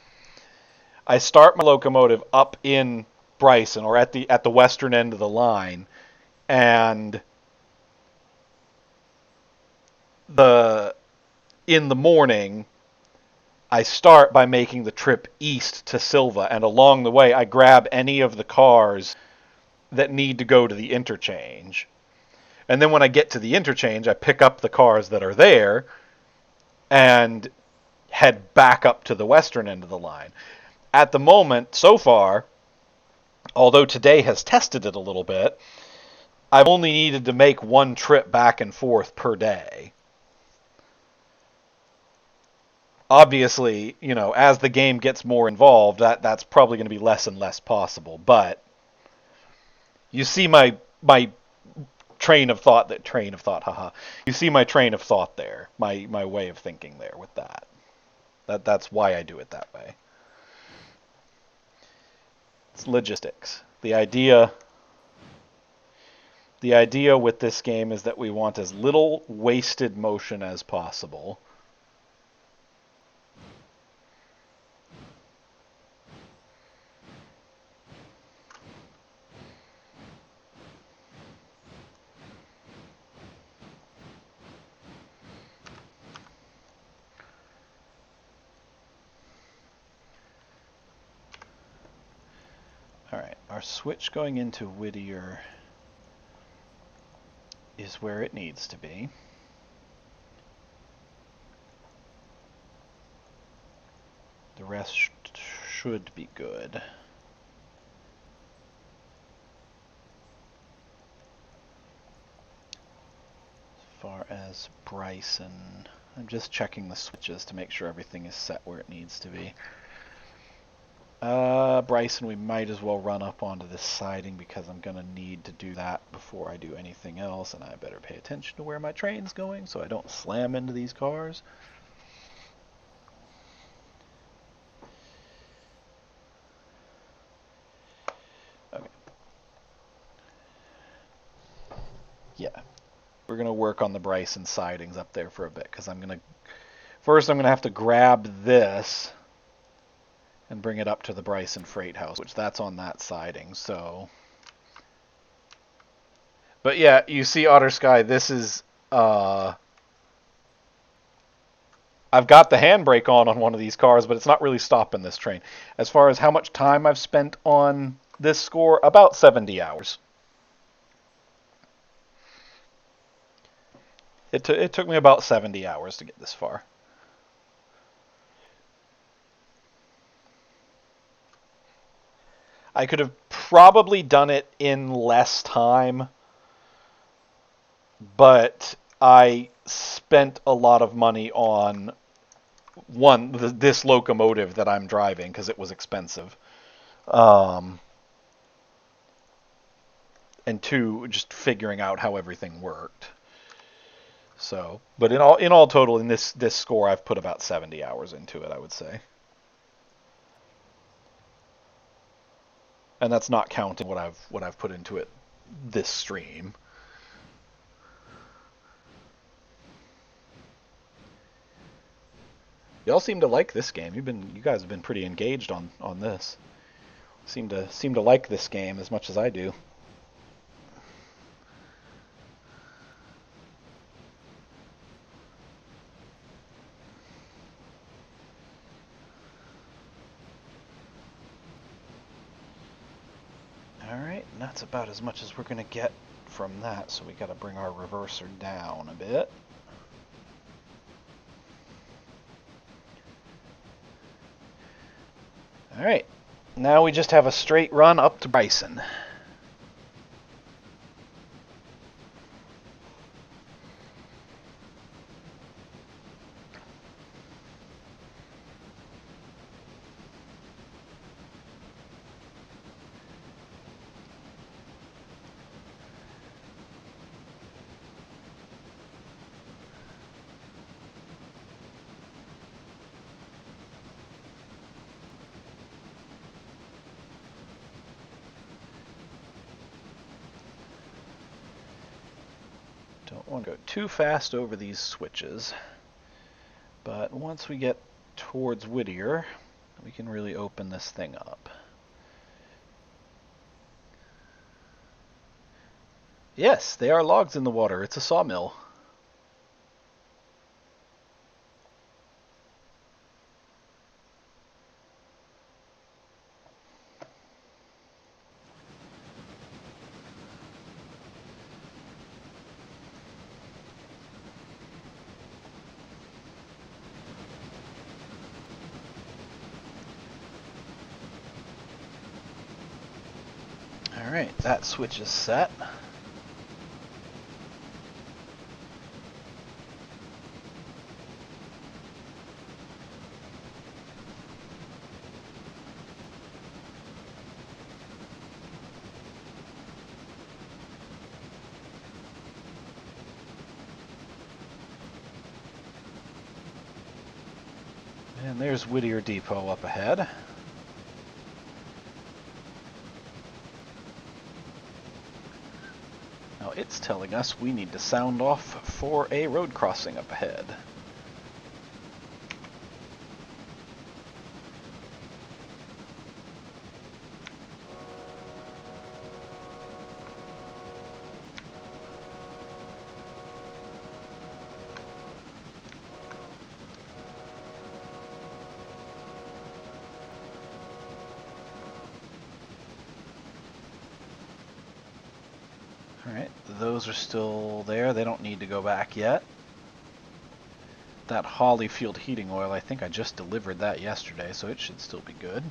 I start my locomotive up in Bryson or at the western end of the line, and in the morning I start by making the trip east to Silva, and along the way I grab any of the cars that need to go to the interchange. And then when I get to the interchange, I pick up the cars that are there and head back up to the western end of the line. At the moment, so far, although today has tested it a little bit, I've only needed to make one trip back and forth per day. Obviously, as the game gets more involved, that's probably going to be less and less possible. But you see my train of thought, haha. You see my train of thought there, my way of thinking there with that. That's why I do it that way. It's logistics. The idea with this game is that we want as little wasted motion as possible. Alright, our switch going into Whittier is where it needs to be. The rest should be good. As far as Bryson, I'm just checking the switches to make sure everything is set where it needs to be. Bryson, we might as well run up onto this siding because I'm going to need to do that before I do anything else, and I better pay attention to where my train's going so I don't slam into these cars. Okay. Yeah. We're going to work on the Bryson sidings up there for a bit because first I'm going to have to grab this and bring it up to the Bryson Freight House, which that's on that siding, so. But yeah, you see Otter Sky, this is I've got the handbrake on one of these cars, but it's not really stopping this train. As far as how much time I've spent on this score, about 70 hours. It took me about 70 hours to get this far. I could have probably done it in less time, but I spent a lot of money on this locomotive that I'm driving because it was expensive, um, and two, just figuring out how everything worked. So, but in all total, in this score, I've put about 70 hours into it, I would say, and that's not counting what I've put into it this stream. Y'all seem to like this game. You guys have been pretty engaged on this. Seem to like this game as much as I do. Alright, and that's about as much as we're going to get from that, so we got to bring our reverser down a bit. Alright, now we just have a straight run up to Bryson. Don't want to go too fast over these switches, but once we get towards Whittier, we can really open this thing up. Yes, they are logs in the water. It's a sawmill. Alright, that switch is set. And there's Whittier Depot up ahead. Now it's telling us we need to sound off for a road crossing up ahead. Alright, those are still there. They don't need to go back yet. That Hollyfield heating oil, I think I just delivered that yesterday, so it should still be good.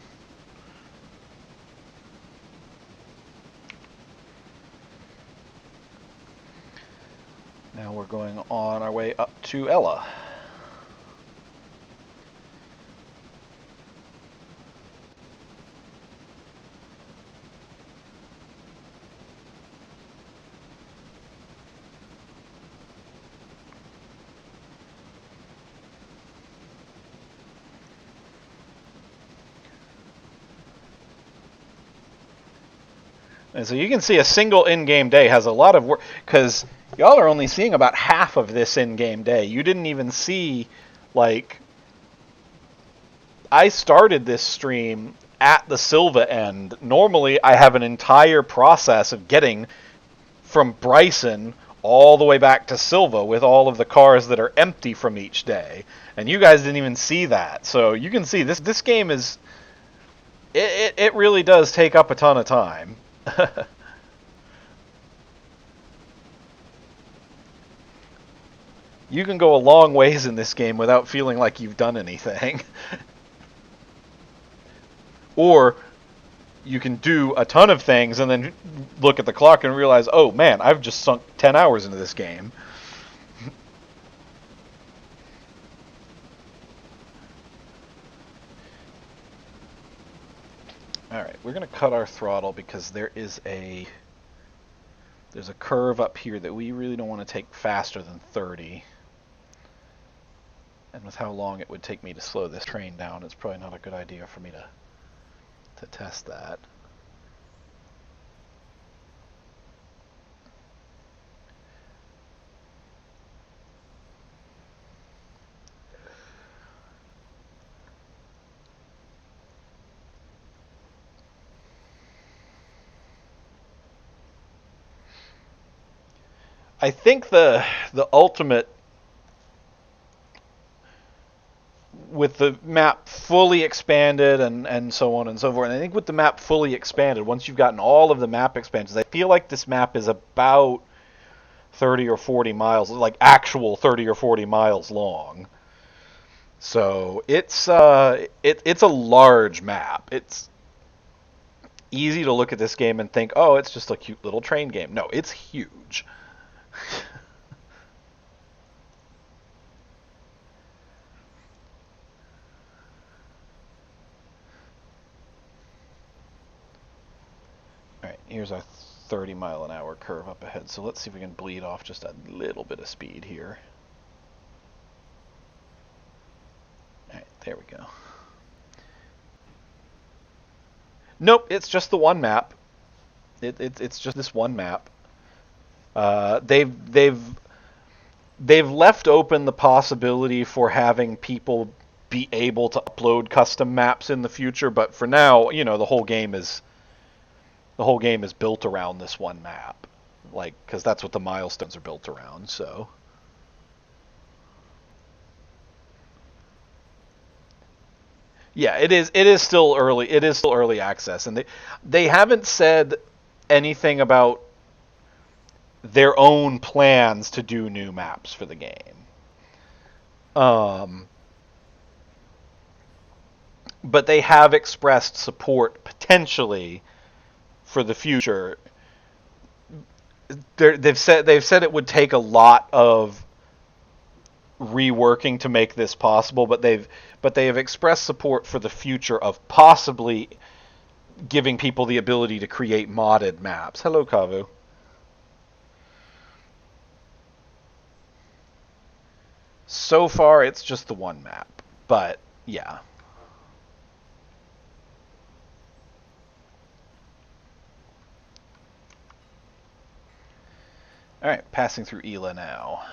Now we're going on our way up to Ella. And so you can see a single in-game day has a lot of work, because y'all are only seeing about half of this in-game day. You didn't even see, like, I started this stream at the Silva end. Normally, I have an entire process of getting from Bryson all the way back to Silva with all of the cars that are empty from each day. And you guys didn't even see that. So you can see this game is it really does take up a ton of time. You can go a long ways in this game without feeling like you've done anything. Or you can do a ton of things and then look at the clock and realize, oh man, I've just sunk 10 hours into this game. Alright, we're going to cut our throttle because there's a curve up here that we really don't want to take faster than 30. And with how long it would take me to slow this train down, it's probably not a good idea for me to test that. I think the ultimate, with the map fully expanded and so on and so forth, and I think with the map fully expanded, once you've gotten all of the map expansions, I feel like this map is about 30 or 40 miles, like actual 30 or 40 miles long. So it's it's a large map. It's easy to look at this game and think, oh, it's just a cute little train game. No, it's huge. Alright, here's our 30-mile-an-hour curve up ahead. So let's see if we can bleed off just a little bit of speed here. Alright, there we go. Nope, it's just the one map. It's just this one map. They've left open the possibility for having people be able to upload custom maps in the future, but for now, you know, the whole game is built around this one map, like, because that's what the milestones are built around. So yeah, it is still early. It is still early access, and they haven't said anything about their own plans to do new maps for the game. Um, but they have expressed support potentially for the future. They've said it would take a lot of reworking to make this possible, but they have expressed support for the future of possibly giving people the ability to create modded maps. Hello, Kavu. So far, it's just the one map, but yeah. All right, passing through Ela now.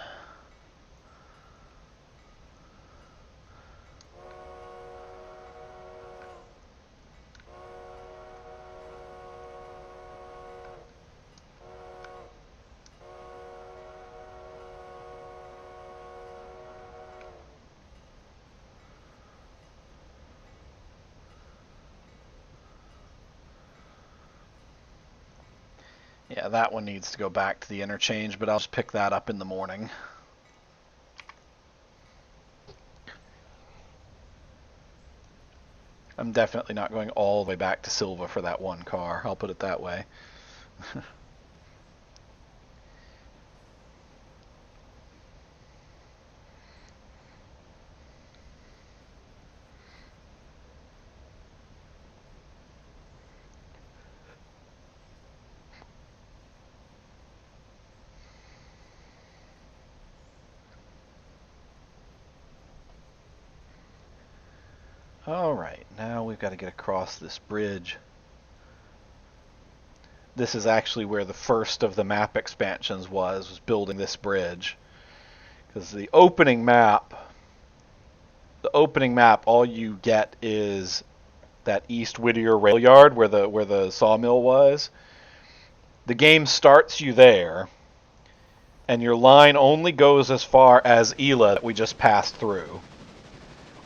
Yeah, that one needs to go back to the interchange, but I'll just pick that up in the morning. I'm definitely not going all the way back to Silva for that one car. I'll put it that way. Alright, now we've got to get across this bridge. This is actually where the first of the map expansions was building this bridge. Because the opening map, all you get is that East Whittier rail yard where the sawmill was. The game starts you there, And your line only goes as far as Ela that we just passed through.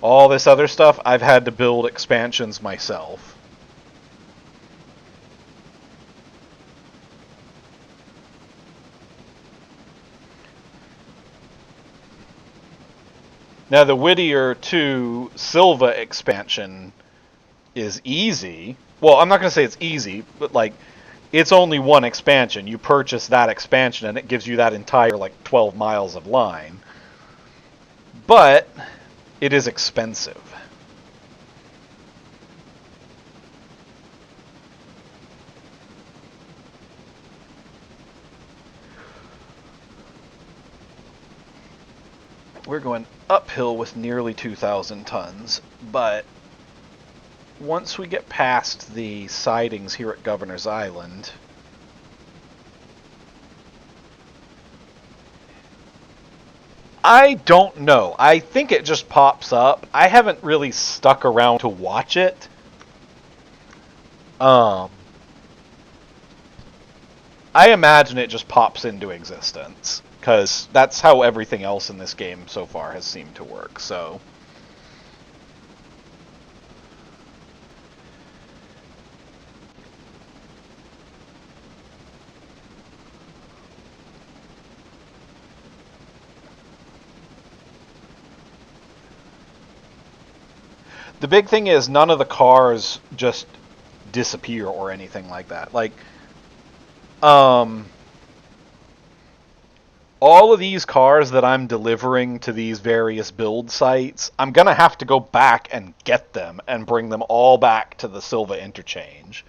All this other stuff, I've had to build expansions myself. Now, the Whittier to Silva expansion is easy. Well, I'm not going to say it's easy, but like, it's only one expansion. You purchase that expansion, and it gives you that entire, like, 12 miles of line. But it is expensive. We're going uphill with nearly 2,000 tons, but once we get past the sidings here at Governor's Island, I don't know. I think it just pops up. I haven't really stuck around to watch it. I imagine it just pops into existence, because that's how everything else in this game so far has seemed to work, so... The big thing is none of the cars just disappear or anything like that. Like, all of these cars that I'm delivering to these various build sites, I'm going to have to go back and get them and bring them all back to the Silva interchange.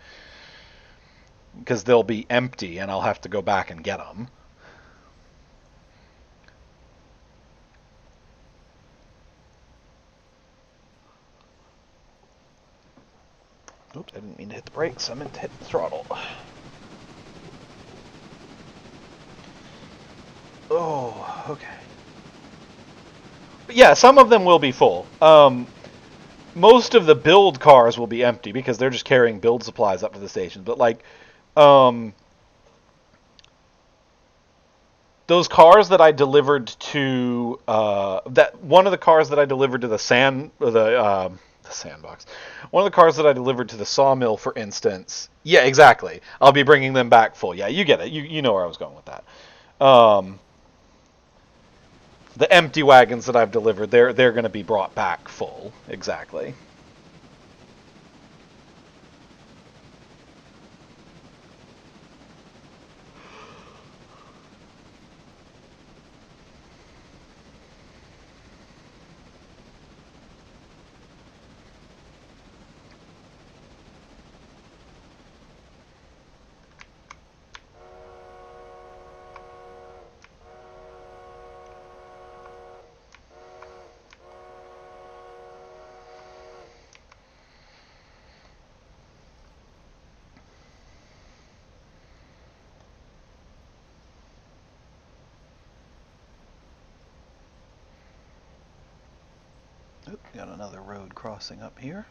Because they'll be empty and I'll have to go back and get them. Oops, I didn't mean to hit the brakes. I meant to hit the throttle. Oh, okay. But yeah, some of them will be full. Most of the build cars will be empty because they're just carrying build supplies up to the station. But like, those cars that I delivered to that one of the cars that I delivered to the sandbox, one of the cars that I delivered to the sawmill, for instance. Yeah, exactly. I'll be bringing them back full. Yeah, you get it. You know where I was going with that. The empty wagons that I've delivered, they're going to be brought back full. Exactly. Oop, got another road crossing up here.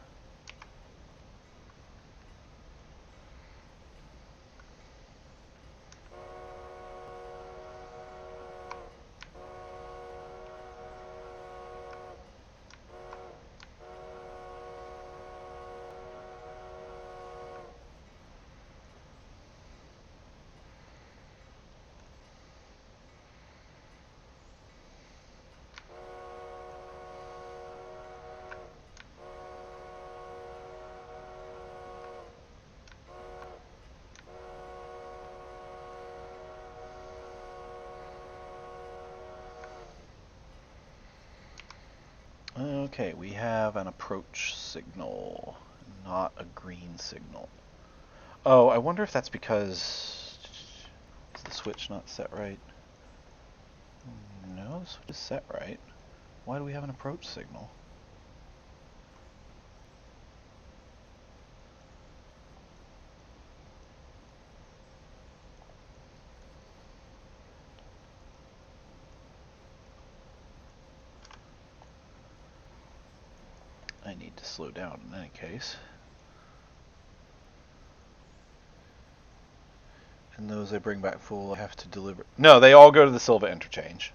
Okay, we have an approach signal, not a green signal. Oh, I wonder if that's because... Is the switch not set right? No, the switch is set right. Why do we have an approach signal? I need to slow down in any case. And those I bring back full, I have to deliver. No, they all go to the Silva interchange.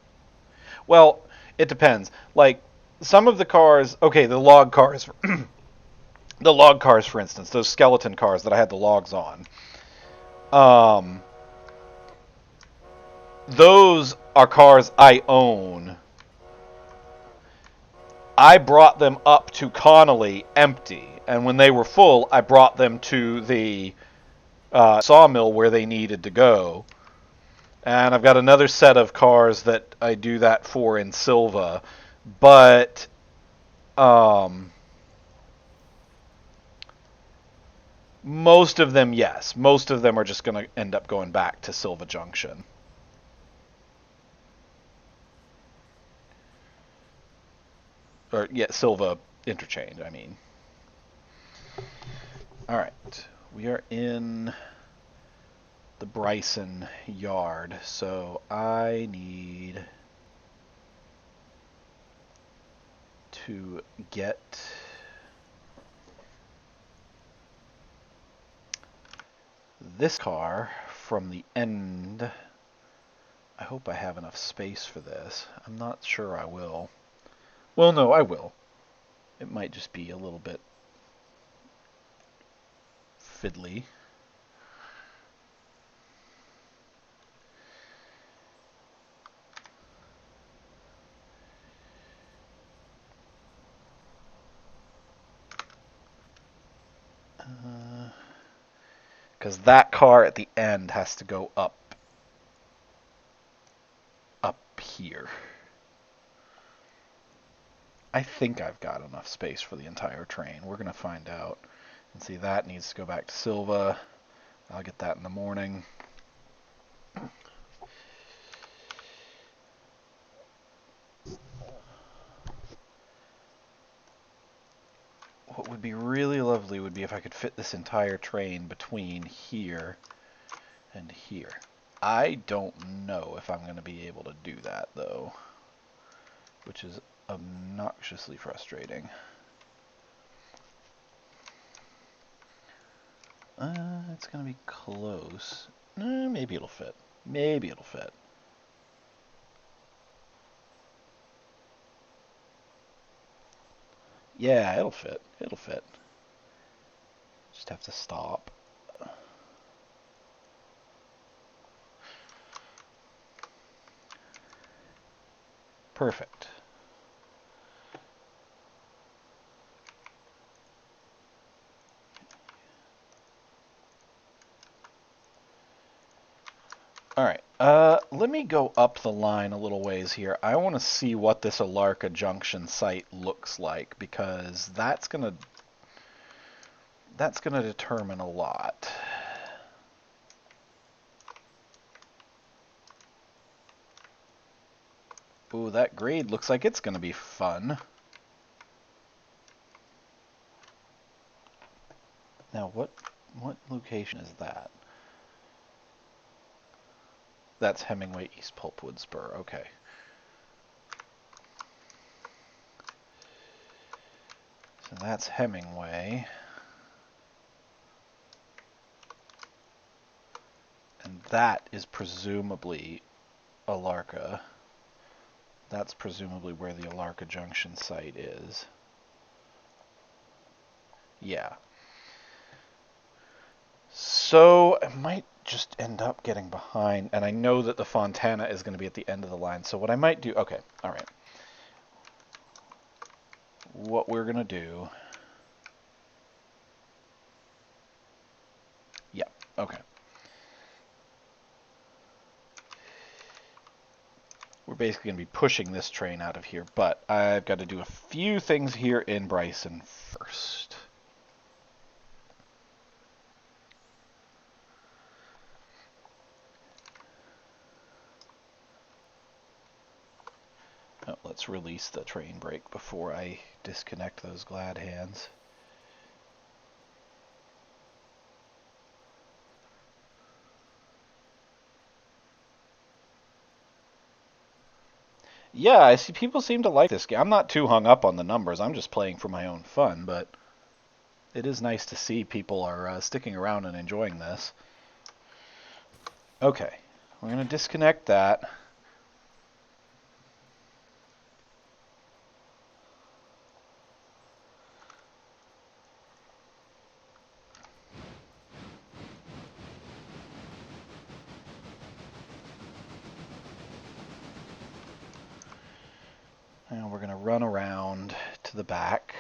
Well, it depends. Like, some of the cars, okay, the log cars, the log cars, for instance, those skeleton cars that I had the logs on, um, those are cars I own. I brought them up to Connolly empty, and when they were full, I brought them to the sawmill where they needed to go. And I've got another set of cars that I do that for in Silva, but most of them, yes, most of them are just going to end up going back to Silva Junction. Or, yeah, Silva Interchange, I mean. Alright, we are in the Bryson yard, so I need to get this car from the end. I hope I have enough space for this. I'm not sure I will. Well, no, I will. It might just be a little bit fiddly. Because that car at the end has to go up here. I think I've got enough space for the entire train. We're going to find out. And see, that needs to go back to Silva. I'll get that in the morning. What would be really lovely would be if I could fit this entire train between here and here. I don't know if I'm going to be able to do that, though, which is obnoxiously frustrating. It's going to be close. Maybe it'll fit. Maybe it'll fit. Yeah, it'll fit. It'll fit. Just have to stop. Perfect. Alright, let me go up the line a little ways here. I want to see what this Alarka Junction site looks like, because that's gonna determine a lot. Ooh, that grade looks like it's gonna be fun. Now, what location is that? That's Hemingway East Pulpwood Spur, okay. So that's Hemingway. And that is presumably Alarka. That's presumably where the Alarka Junction site is. Yeah. So I might just end up getting behind, and I know that the Fontana is going to be at the end of the line. So what I might do, okay, all right. What we're going to do, yeah, okay. We're basically going to be pushing this train out of here, but I've got to do a few things here in Bryson first. Oh, let's release the train brake before I disconnect those glad hands. Yeah, I see people seem to like this game. I'm not too hung up on the numbers. I'm just playing for my own fun, but it is nice to see people are sticking around and enjoying this. Okay, we're going to disconnect that. And we're going to run around to the back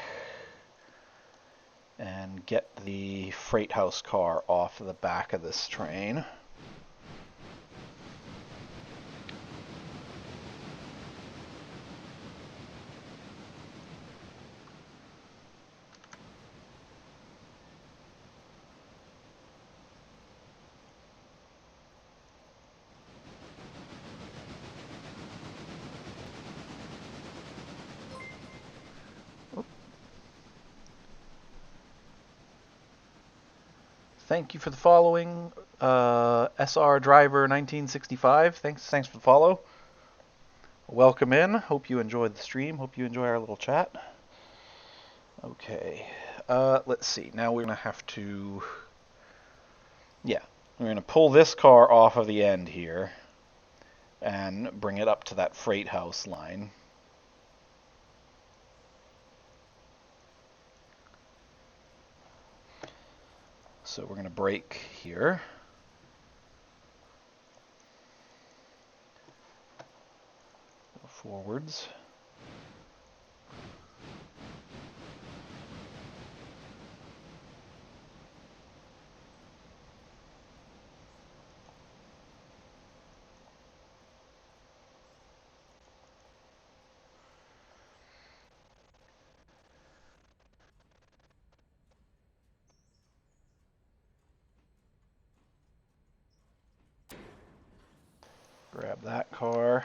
and get the freight house car off the back of this train. Thank you for the following, SR Driver 1965. Thanks for the follow. Welcome in. Hope you enjoyed the stream. Hope you enjoy our little chat. Okay, let's see. Now we're gonna have to, we're gonna pull this car off of the end here and bring it up to that freight house line. So we're gonna brake here. Go forwards. Grab that car.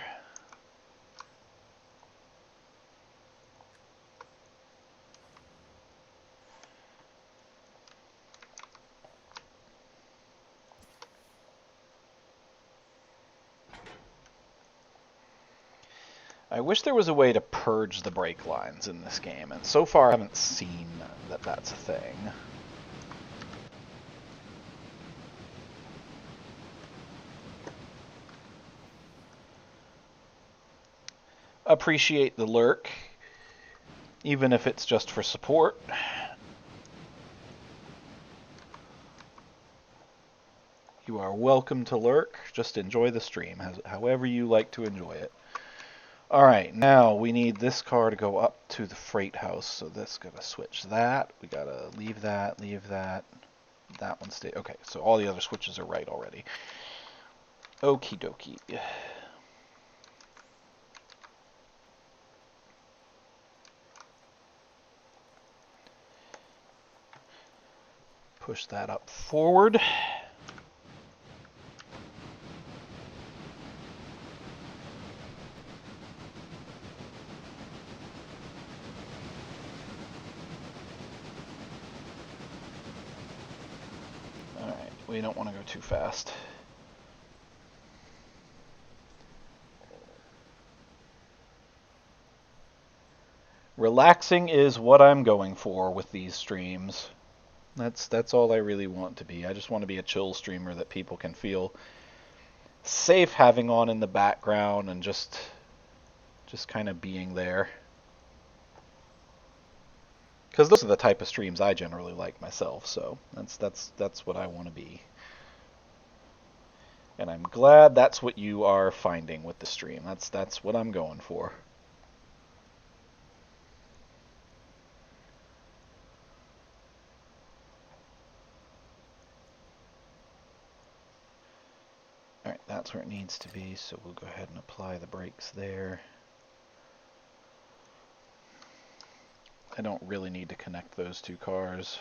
I wish there was a way to purge the brake lines in this game, and so far I haven't seen that that's a thing. Appreciate the lurk, even if it's just for support. You are welcome to lurk. Just enjoy the stream, however you like to enjoy it. Alright, now we need this car to go up to the freight house, so this gotta switch that. We gotta leave that, that one stay. Okay, so all the other switches are right already. Okie dokie. Push that up forward. Alright, we don't want to go too fast. Relaxing is what I'm going for with these streams. That's all I really want to be. I just want to be a chill streamer that people can feel safe having on in the background and just kind of being there. Because those are the type of streams I generally like myself, so that's what I want to be. And I'm glad that's what you are finding with the stream. That's what I'm going for. Alright, that's where it needs to be, so we'll go ahead and apply the brakes there. I don't really need to connect those two cars.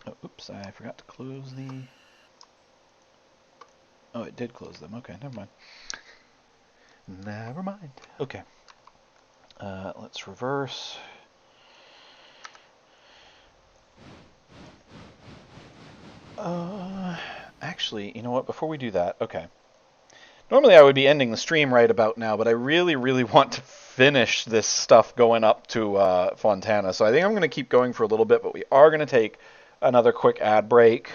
Oh, oops, I forgot to close the... Oh, it did close them. Okay, never mind. Never mind. Okay. Let's reverse. Actually, you know what? Before we do that, okay. Normally I would be ending the stream right about now, but I really, really want to finish this stuff going up to Fontana. So I think I'm going to keep going for a little bit, but we are going to take another quick ad break,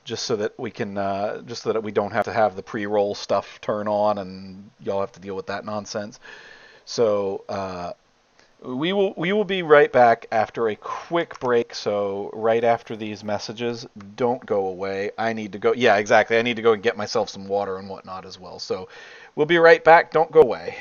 just so that we can, just so that we don't have to have the pre-roll stuff turn on and y'all have to deal with that nonsense. So we will be right back after a quick break. So right after these messages, don't go away. I need to go. Yeah, exactly. I need to go and get myself some water and whatnot as well. So we'll be right back. Don't go away.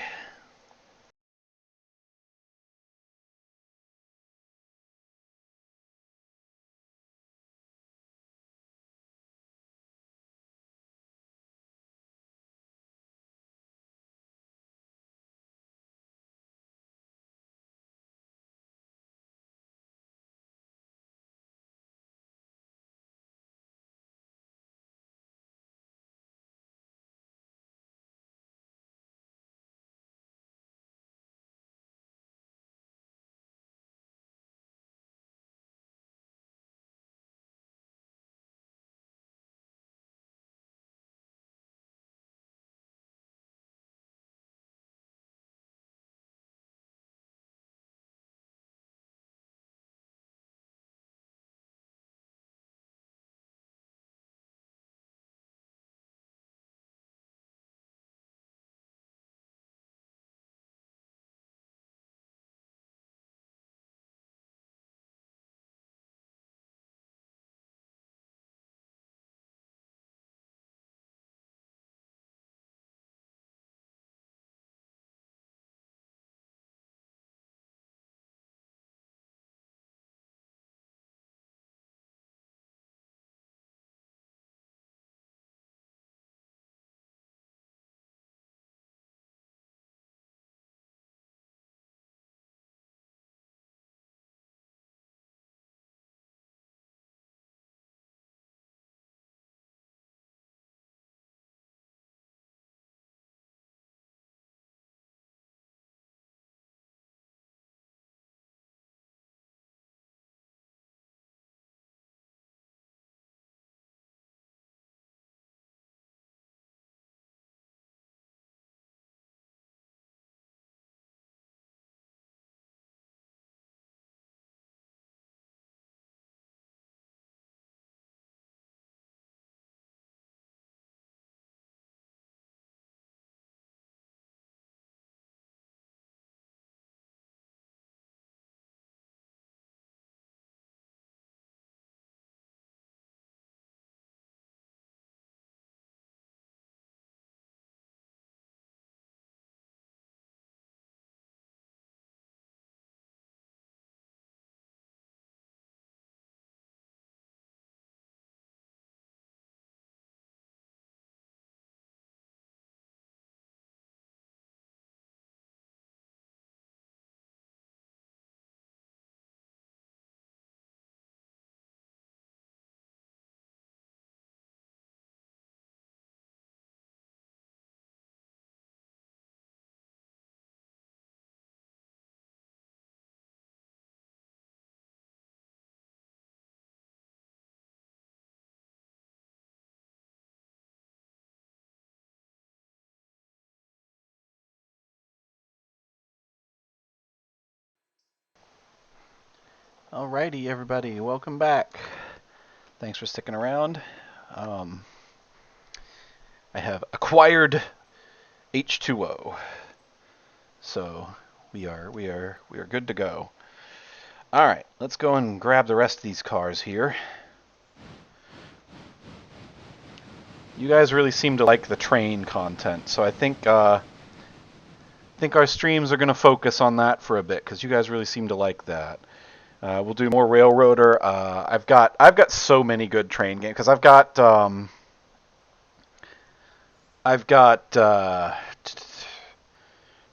Alrighty, everybody, welcome back. Thanks for sticking around. Um, I have acquired H2O, so we are good to go. All right, let's go and grab the rest of these cars here. You guys really seem to like the train content, so I think our streams are going to focus on that for a bit because you guys really seem to like that. We'll do more Railroader. I've got so many good train games because I've got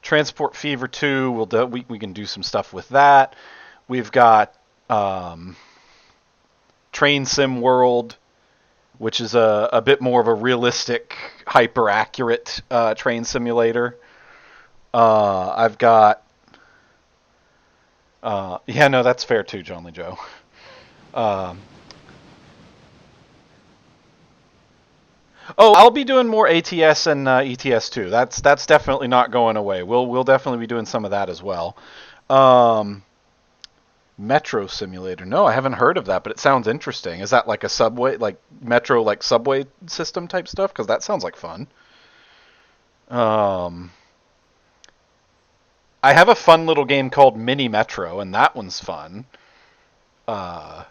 Transport Fever 2. We can do some stuff with that. We've got Train Sim World, which is a bit more of a realistic, hyper accurate train simulator. I've got yeah, no, that's fair too, John Lee Joe. Um, oh, I'll be doing more ATS and ETS too. That's definitely not going away. We'll definitely be doing some of that as well. Um, Metro Simulator. No, I haven't heard of that, but it sounds interesting. Is that like a subway, like Metro, like subway system type stuff? Because that sounds like fun. Um, I have a fun little game called Mini Metro, and that one's fun. Uh,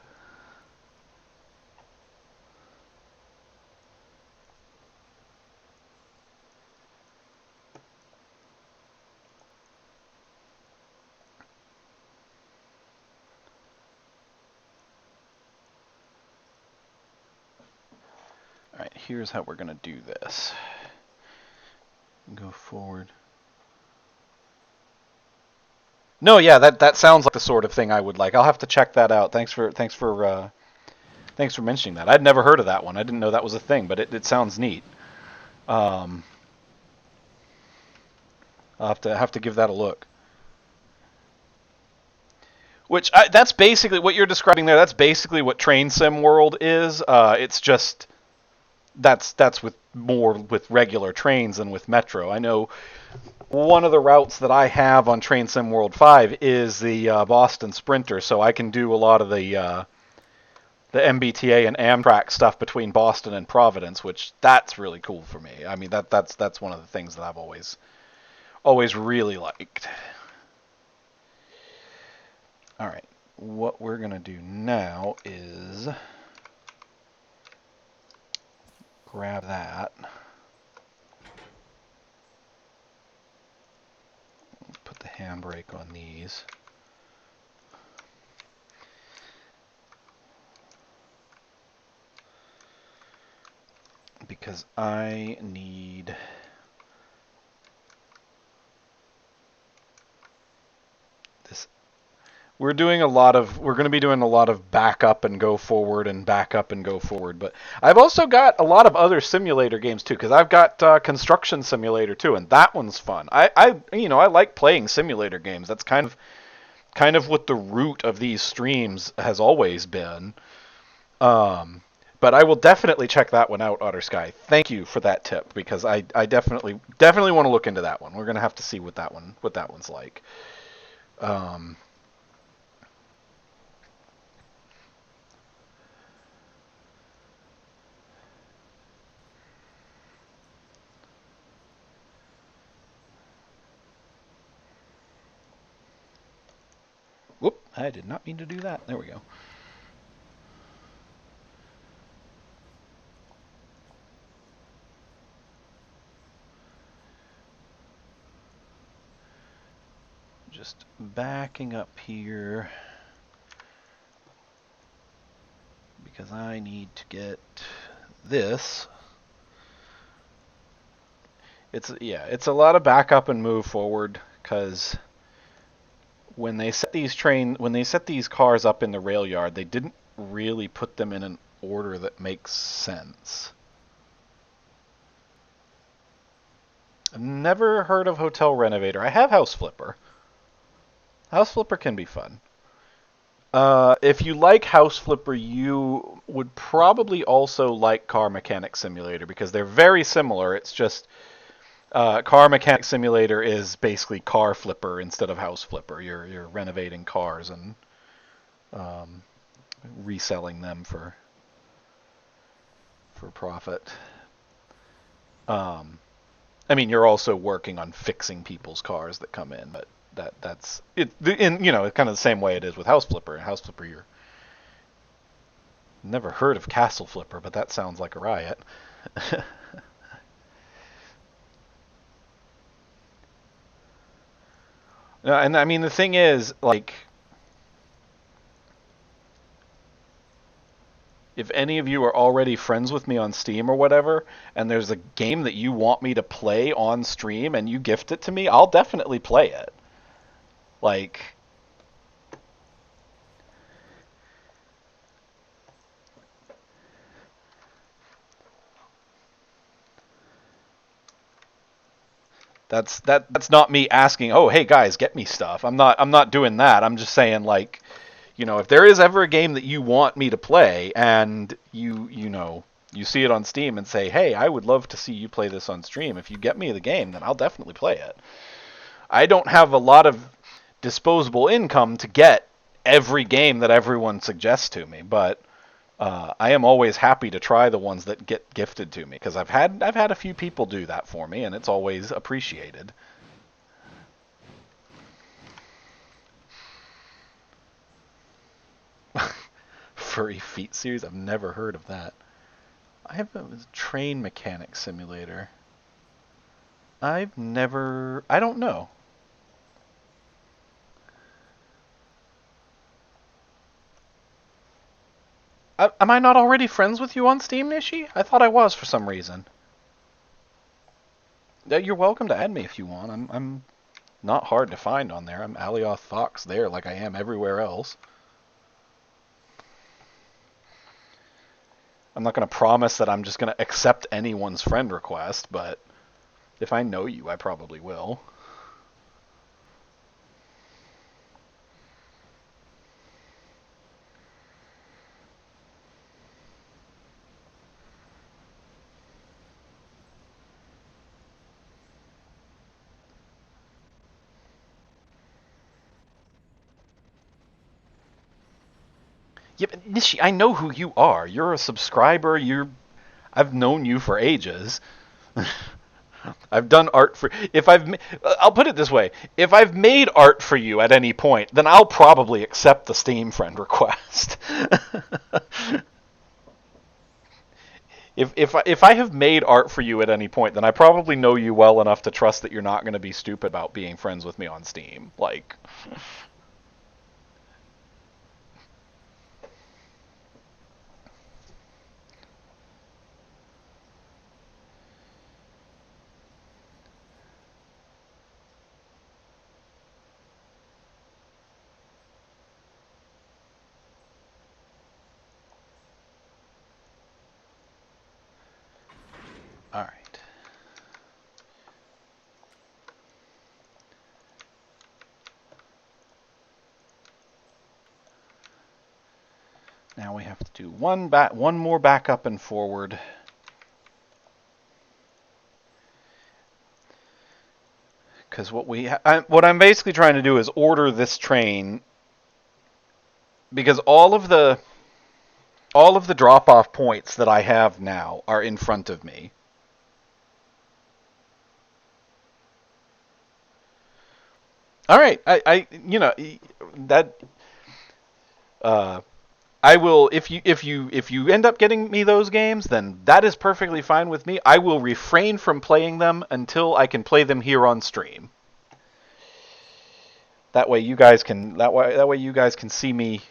all right, here's how we're gonna do this. Go forward. No, yeah, that sounds like the sort of thing I would like. I'll have to check that out. Thanks for mentioning that. I'd never heard of that one. I didn't know that was a thing, but it sounds neat. Um, I'll have to give that a look. That's basically what you're describing there. That's basically what Train Sim World is. It's just that's with more with regular trains than with Metro. I know one of the routes that I have on Train Sim World 5 is the Boston Sprinter, so I can do a lot of the MBTA and Amtrak stuff between Boston and Providence, which that's really cool for me. I mean that's one of the things that I've always really liked. All right, what we're gonna do now is grab that. Put the handbrake on these. Because I need this. We're going to be doing a lot of back up and go forward and back up and go forward. But I've also got a lot of other simulator games too, because I've got Construction Simulator too, and that one's fun. I like playing simulator games. That's kind of what the root of these streams has always been. But I will definitely check that one out, Otter Sky. Thank you for that tip, because I definitely want to look into that one. We're gonna have to see what that one's like. Um, Whoop! I did not mean to do that. There we go. Just backing up here because I need to get this. It's a lot of back up and move forward because when they set these cars up in the rail yard, they didn't really put them in an order that makes sense. I've never heard of Hotel Renovator. I have House Flipper. House Flipper can be fun. If you like House Flipper, you would probably also like Car Mechanic Simulator because they're very similar. It's just Car Mechanic Simulator is basically Car Flipper instead of House Flipper. You're renovating cars and um, reselling them for profit. Um, I mean, you're also working on fixing people's cars that come in, but that's it. In kind of the same way it is with House Flipper. House Flipper, you're never heard of Castle Flipper, but that sounds like a riot. And I mean, the thing is, like, if any of you are already friends with me on Steam or whatever, and there's a game that you want me to play on stream and you gift it to me, I'll definitely play it. Like, that's not me asking, "Oh, hey guys, get me stuff." I'm not doing that. I'm just saying, like, if there is ever a game that you want me to play and you see it on Steam and say, "Hey, I would love to see you play this on stream." If you get me the game, then I'll definitely play it. I don't have a lot of disposable income to get every game that everyone suggests to me, but I am always happy to try the ones that get gifted to me because I've had a few people do that for me, and it's always appreciated. Furry Feet series? I've never heard of that. I have a train mechanic simulator. I've never. I don't know. Am I not already friends with you on Steam, Nishi? I thought I was for some reason. You're welcome to add me if you want. I'm not hard to find on there. I'm Alioth Fox there like I am everywhere else. I'm not going to promise that I'm just going to accept anyone's friend request, but if I know you, I probably will. Yeah, but Nishi, I know who you are. You're a subscriber. I've known you for ages. I've done art for. I'll put it this way: if I've made art for you at any point, then I'll probably accept the Steam friend request. If I have made art for you at any point, then I probably know you well enough to trust that you're not going to be stupid about being friends with me on Steam. Like, all right. Now we have to do one more back up and forward. Because what I'm basically trying to do is order this train because all of the drop off points that I have now are in front of me. All right, I that uh, I will if you end up getting me those games, then that is perfectly fine with me. I will refrain from playing them until I can play them here on stream. That way you guys can see me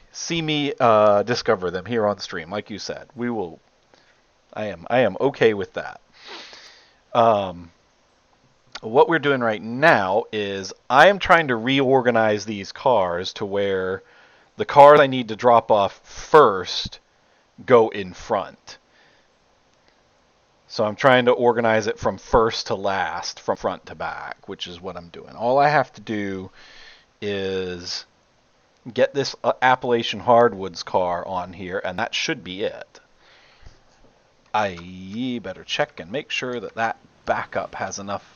discover them here on stream. Like you said, we will. I am okay with that. Um, what we're doing right now is I am trying to reorganize these cars to where the cars I need to drop off first go in front. So I'm trying to organize it from first to last, from front to back, which is what I'm doing. All I have to do is get this Appalachian Hardwoods car on here, and that should be it. I better check and make sure that that backup has enough.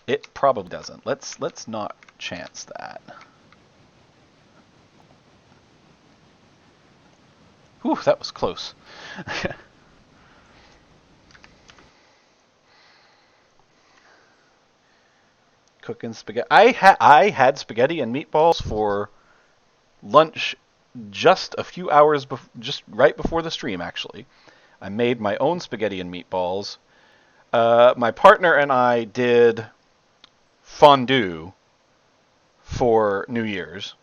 It probably doesn't. Let's not chance that. Whew, that was close. Cooking spaghetti. I had spaghetti and meatballs for lunch just a few hours just right before the stream. Actually, I made my own spaghetti and meatballs. My partner and I did fondue for New Year's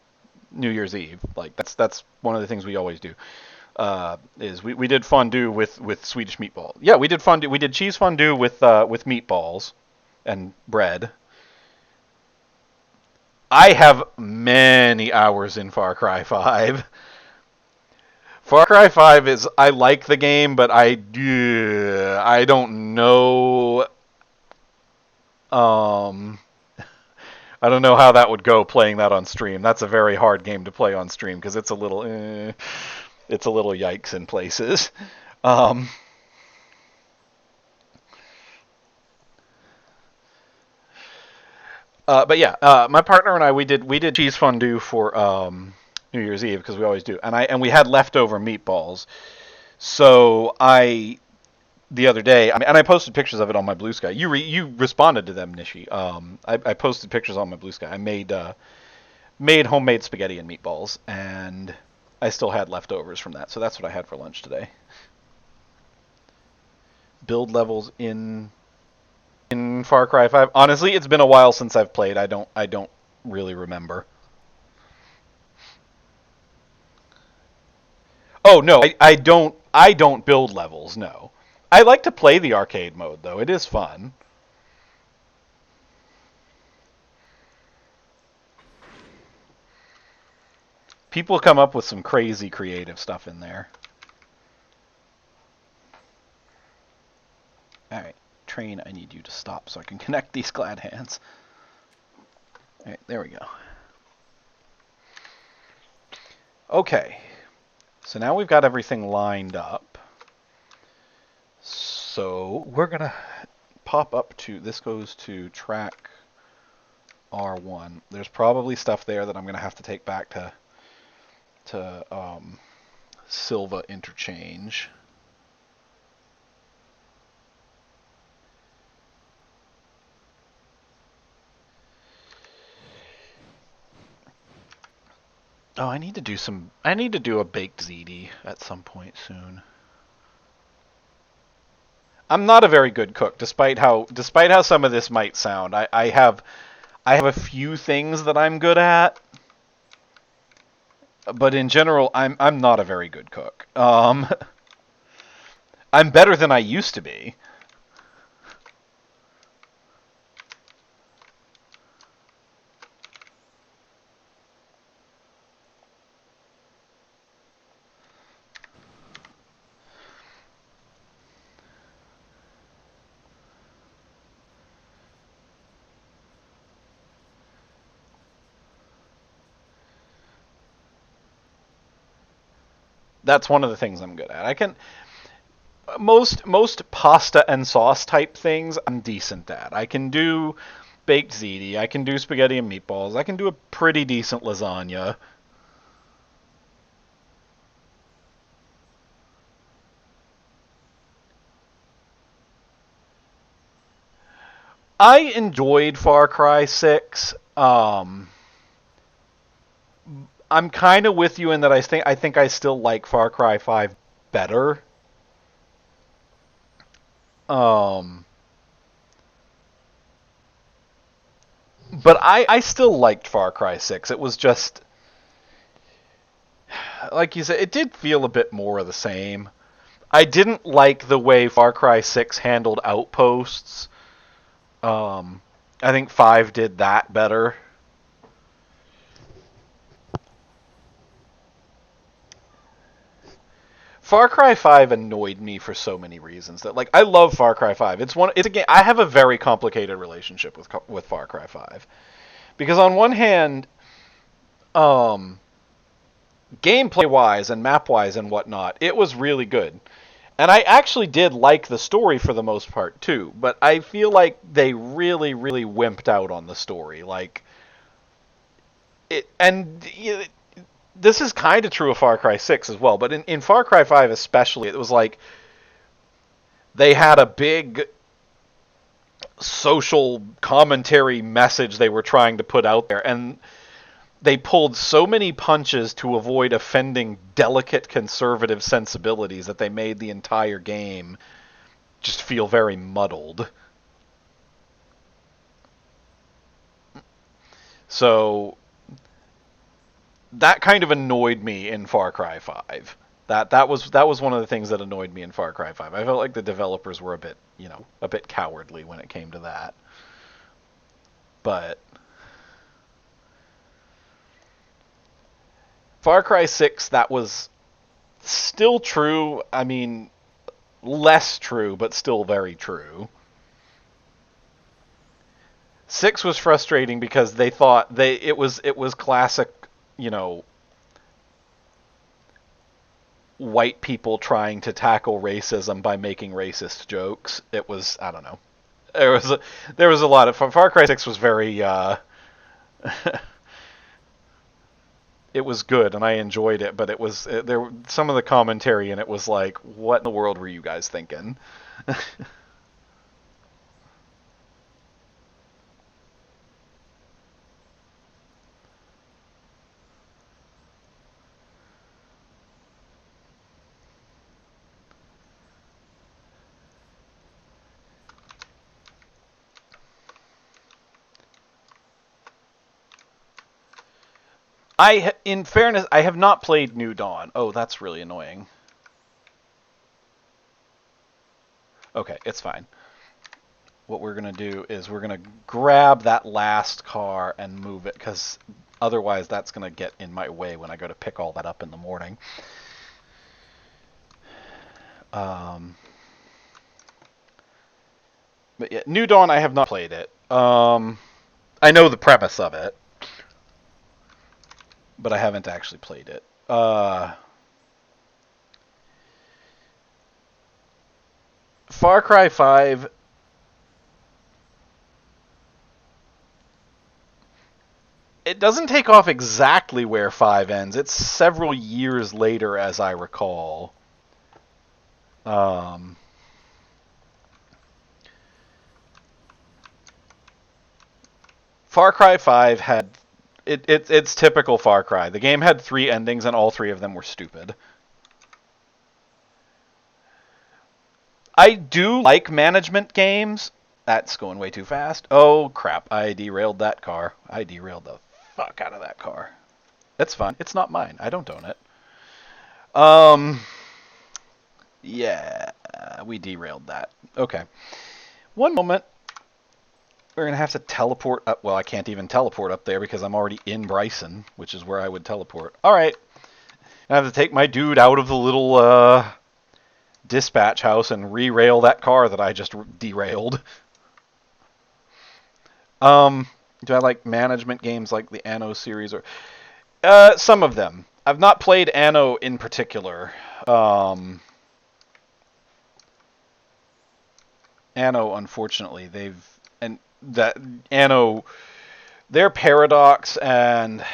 Eve. Like that's one of the things we always do. Is we did fondue with Swedish meatball. Yeah, we did fondue. We did cheese fondue with meatballs and bread. I have many hours in Far Cry 5. Far Cry 5 is I like the game, but I don't know um I don't know how that would go playing that on stream. That's a very hard game to play on stream because it's a little yikes in places. Um But yeah, my partner and I we did cheese fondue for New Year's Eve because we always do, and we had leftover meatballs. So I the other day, and I posted pictures of it on my Blue Sky. You responded to them, Nishi. I posted pictures on my Blue Sky. I made homemade spaghetti and meatballs, and I still had leftovers from that. So that's what I had for lunch today. Build levels in Far Cry 5. Honestly, it's been a while since I've played. I don't really remember. Oh no, I don't build levels. No, I like to play the arcade mode though. It is fun. People come up with some crazy creative stuff in there. All right, train. I need you to stop so I can connect these glad hands. All right, there we go. Okay, so now we've got everything lined up. So we're gonna pop up to this goes to track R1. There's probably stuff there that I'm gonna have to take back to Silva interchange. Oh, I need to do some. I need to do a baked ziti at some point soon. I'm not a very good cook, despite how some of this might sound. I have a few things that I'm good at, but in general, I'm not a very good cook. I'm better than I used to be. That's one of the things I'm good at. I can most pasta and sauce type things I'm decent at. I can do baked ziti. I can do spaghetti and meatballs. I can do a pretty decent lasagna. I enjoyed Far Cry 6. I'm kind of with you in that I think I still like Far Cry 5 better. Um, but I still liked Far Cry 6. It was just like you said, it did feel a bit more of the same. I didn't like the way Far Cry 6 handled outposts. Um, I think 5 did that better. Far Cry 5 annoyed me for so many reasons that like I love Far Cry 5. It's a game I have a very complicated relationship with Far Cry 5 because on one hand, um, gameplay wise and map wise and whatnot, it was really good. And I actually did like the story for the most part too, but I feel like they really, really wimped out on the story. Like it, and this is kind of true of Far Cry 6 as well, but in Far Cry 5 especially, it was like they had a big social commentary message they were trying to put out there, and they pulled so many punches to avoid offending delicate conservative sensibilities that they made the entire game just feel very muddled. So that kind of annoyed me in Far Cry 5. That was one of the things that annoyed me in Far Cry 5. I felt like the developers were a bit cowardly when it came to that. But Far Cry 6, that was still true. I mean, less true, but still very true. 6 was frustrating because they thought it was classic, you know, white people trying to tackle racism by making racist jokes. It was, I don't know. There was a lot of Far Cry 6 was very it was good and I enjoyed it, but it was there some of the commentary and it was like, what in the world were you guys thinking? In fairness, I have not played New Dawn. Oh, that's really annoying. Okay, it's fine. What we're gonna do is we're gonna grab that last car and move it, because otherwise that's gonna get in my way when I go to pick all that up in the morning. Um, but yeah, New Dawn, I have not played it. I know the premise of it, but I haven't actually played it. Far Cry 5, it doesn't take off exactly where 5 ends. It's several years later, as I recall. Um, Far Cry 5 had it's typical Far Cry. The game had 3 endings, and all 3 of them were stupid. I do like management games. That's going way too fast. Oh crap! I derailed that car. I derailed the fuck out of that car. That's fine. It's not mine. I don't own it. Um, yeah, we derailed that. Okay. One moment. We're gonna have to teleport up. Well, I can't even teleport up there because I'm already in Bryson, which is where I would teleport. All right. I have to take my dude out of the little dispatch house and re-rail that car that I just derailed. Um, do I like management games like the Anno series or some of them? I've not played Anno in particular. Anno, unfortunately, they've and that Anno, their Paradox, and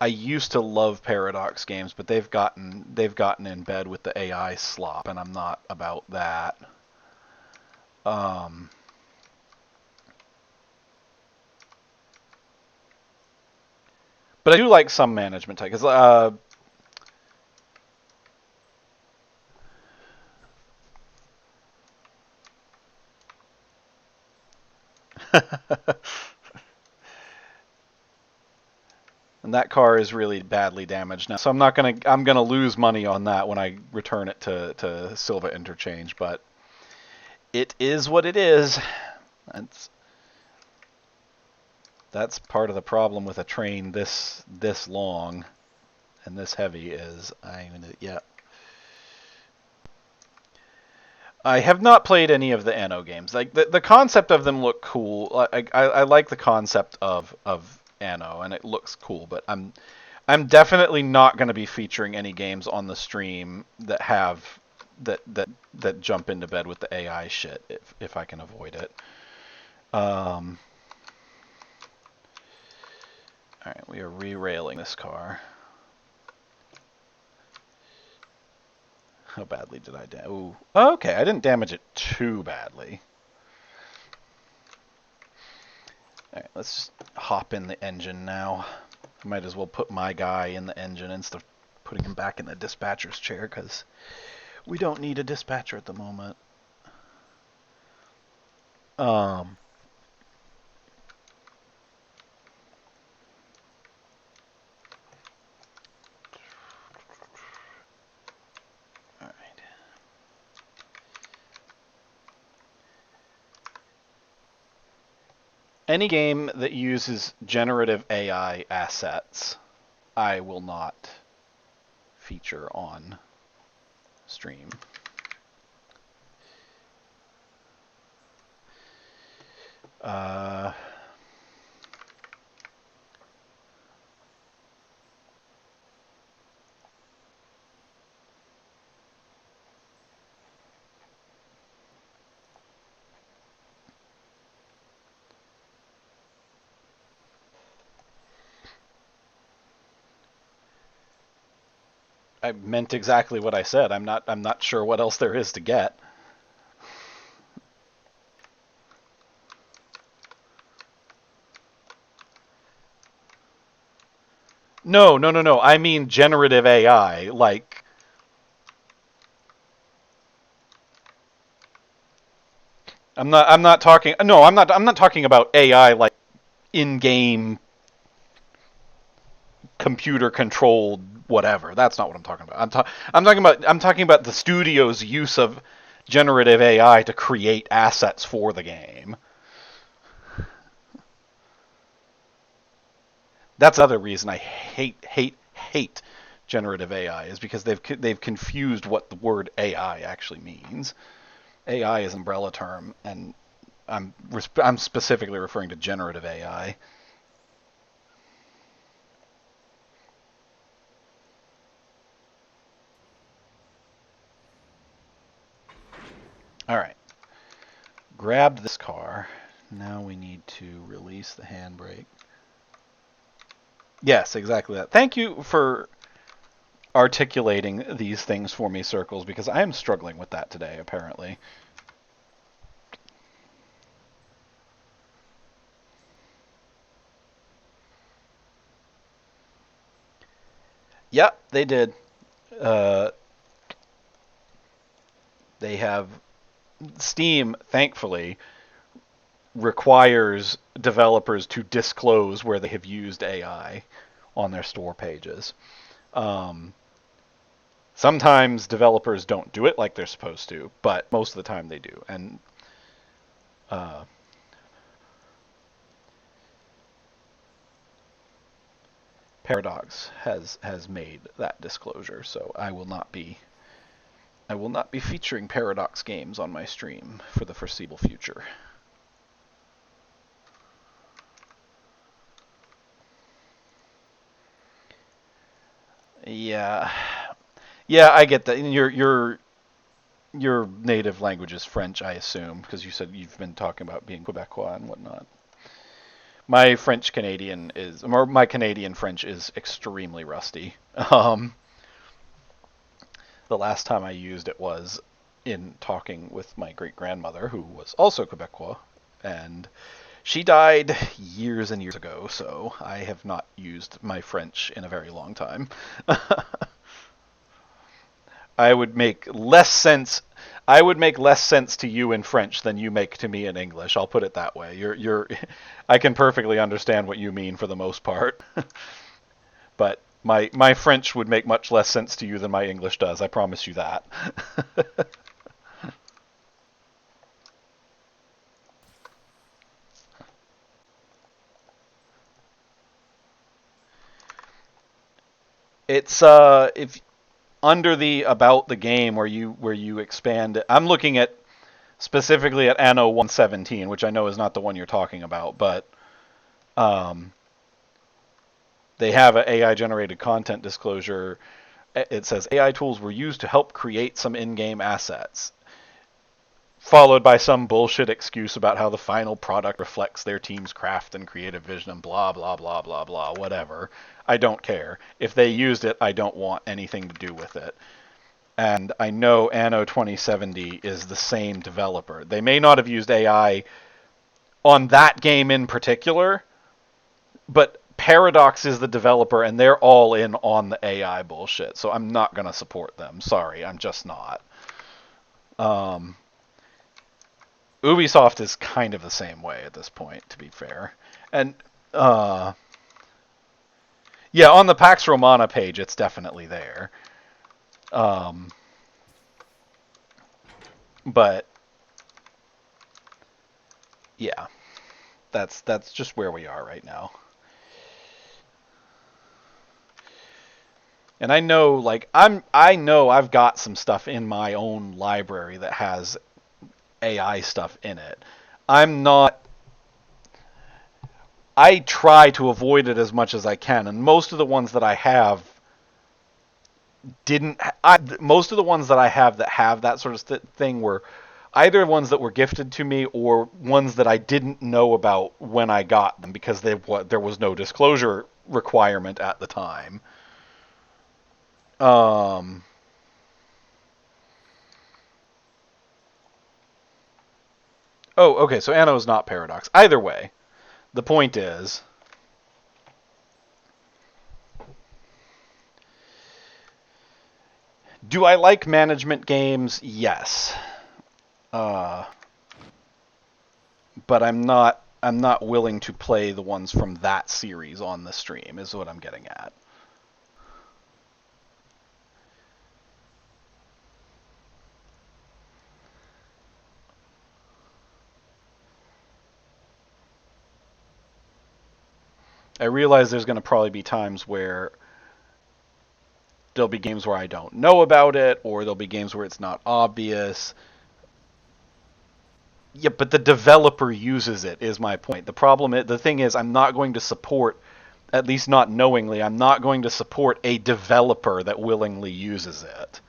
I used to love Paradox games, but they've gotten in bed with the AI slop, and I'm not about that. Um, but I do like some management type because and that car is really badly damaged now. So I'm gonna lose money on that when I return it to Silva Interchange, but it is what it is. That's that's part of the problem with a train this long and this heavy is yeah. I have not played any of the Anno games. Like the concept of them look cool. I like the concept of Anno and it looks cool, but I'm definitely not going to be featuring any games on the stream that have that jump into bed with the AI shit if I can avoid it. Um, all right, we are re-railing this car. How badly did I damage? Ooh, okay, I didn't damage it too badly. All right, let's just hop in the engine now. I might as well put my guy in the engine instead of putting him back in the dispatcher's chair because we don't need a dispatcher at the moment. Um, all right. Any game that uses generative AI assets, I will not feature on stream. Uh, I meant exactly what I said. I'm not sure what else there is to get. No, no, no, no. I mean generative AI. Like I'm not talking no, I'm not talking about AI like in-game computer controlled whatever. That's not what I'm talking about. I'm talking about the studio's use of generative AI to create assets for the game. That's another reason I hate generative AI is because they've confused what the word AI actually means. AI is an umbrella term, and I'm specifically referring to generative AI. All right, grabbed this car. Now we need to release the handbrake. Yes, exactly that. Thank you for articulating these things for me, Circles, because I am struggling with that today, apparently. Yep, they did. Uh, they have Steam, thankfully, requires developers to disclose where they have used AI on their store pages. Um, Sometimes developers don't do it like they're supposed to, but most of the time they do. And uh, Paradox has made that disclosure, so I will not be featuring Paradox games on my stream for the foreseeable future. Yeah, yeah, I get that. Your native language is French, I assume, because you said you've been talking about being Quebecois and whatnot. My French Canadian is, or my Canadian French is extremely rusty. The last time I used it was in talking with my great grandmother, who was also Quebecois, and she died years and years ago, so I have not used my French in a very long time. I would make less sense. I would make less sense to you in French than you make to me in English. I'll put it that way. I can perfectly understand what you mean for the most part, but my French would make much less sense to you than my English does. I promise you that. It's if under the about the game where you expand it. I'm looking at specifically at Anno 117, which I know is not the one you're talking about, but um, they have an AI generated content disclosure. It says AI tools were used to help create some in-game assets, followed by some bullshit excuse about how the final product reflects their team's craft and creative vision and blah blah blah blah blah whatever. I don't care. If they used it, I don't want anything to do with it. And I know Anno 2070 is the same developer. They may not have used AI on that game in particular, but Paradox is the developer and they're all in on the AI bullshit. So I'm not going to support them. Sorry, I'm just not. Um, Ubisoft is kind of the same way at this point, to be fair. And uh, yeah, on the Pax Romana page, it's definitely there. Um, but yeah, that's just where we are right now. And I know I've got some stuff in my own library that has AI stuff in it. I'm not I try to avoid it as much as I can, and most of the ones that I have didn't. Most of the ones that I have that have that sort of thing were either ones that were gifted to me or ones that I didn't know about when I got them because there was no disclosure requirement at the time. Um, oh, okay, so Anno is not Paradox. Either way, the point is, do I like management games? Yes. Uh, but I'm not willing to play the ones from that series on the stream, is what I'm getting at. I realize there's going to probably be times where there'll be games where I don't know about it, or there'll be games where it's not obvious. Yeah, but the developer uses it, is my point. The thing is, I'm not going to support, at least not knowingly, I'm not going to support a developer that willingly uses it.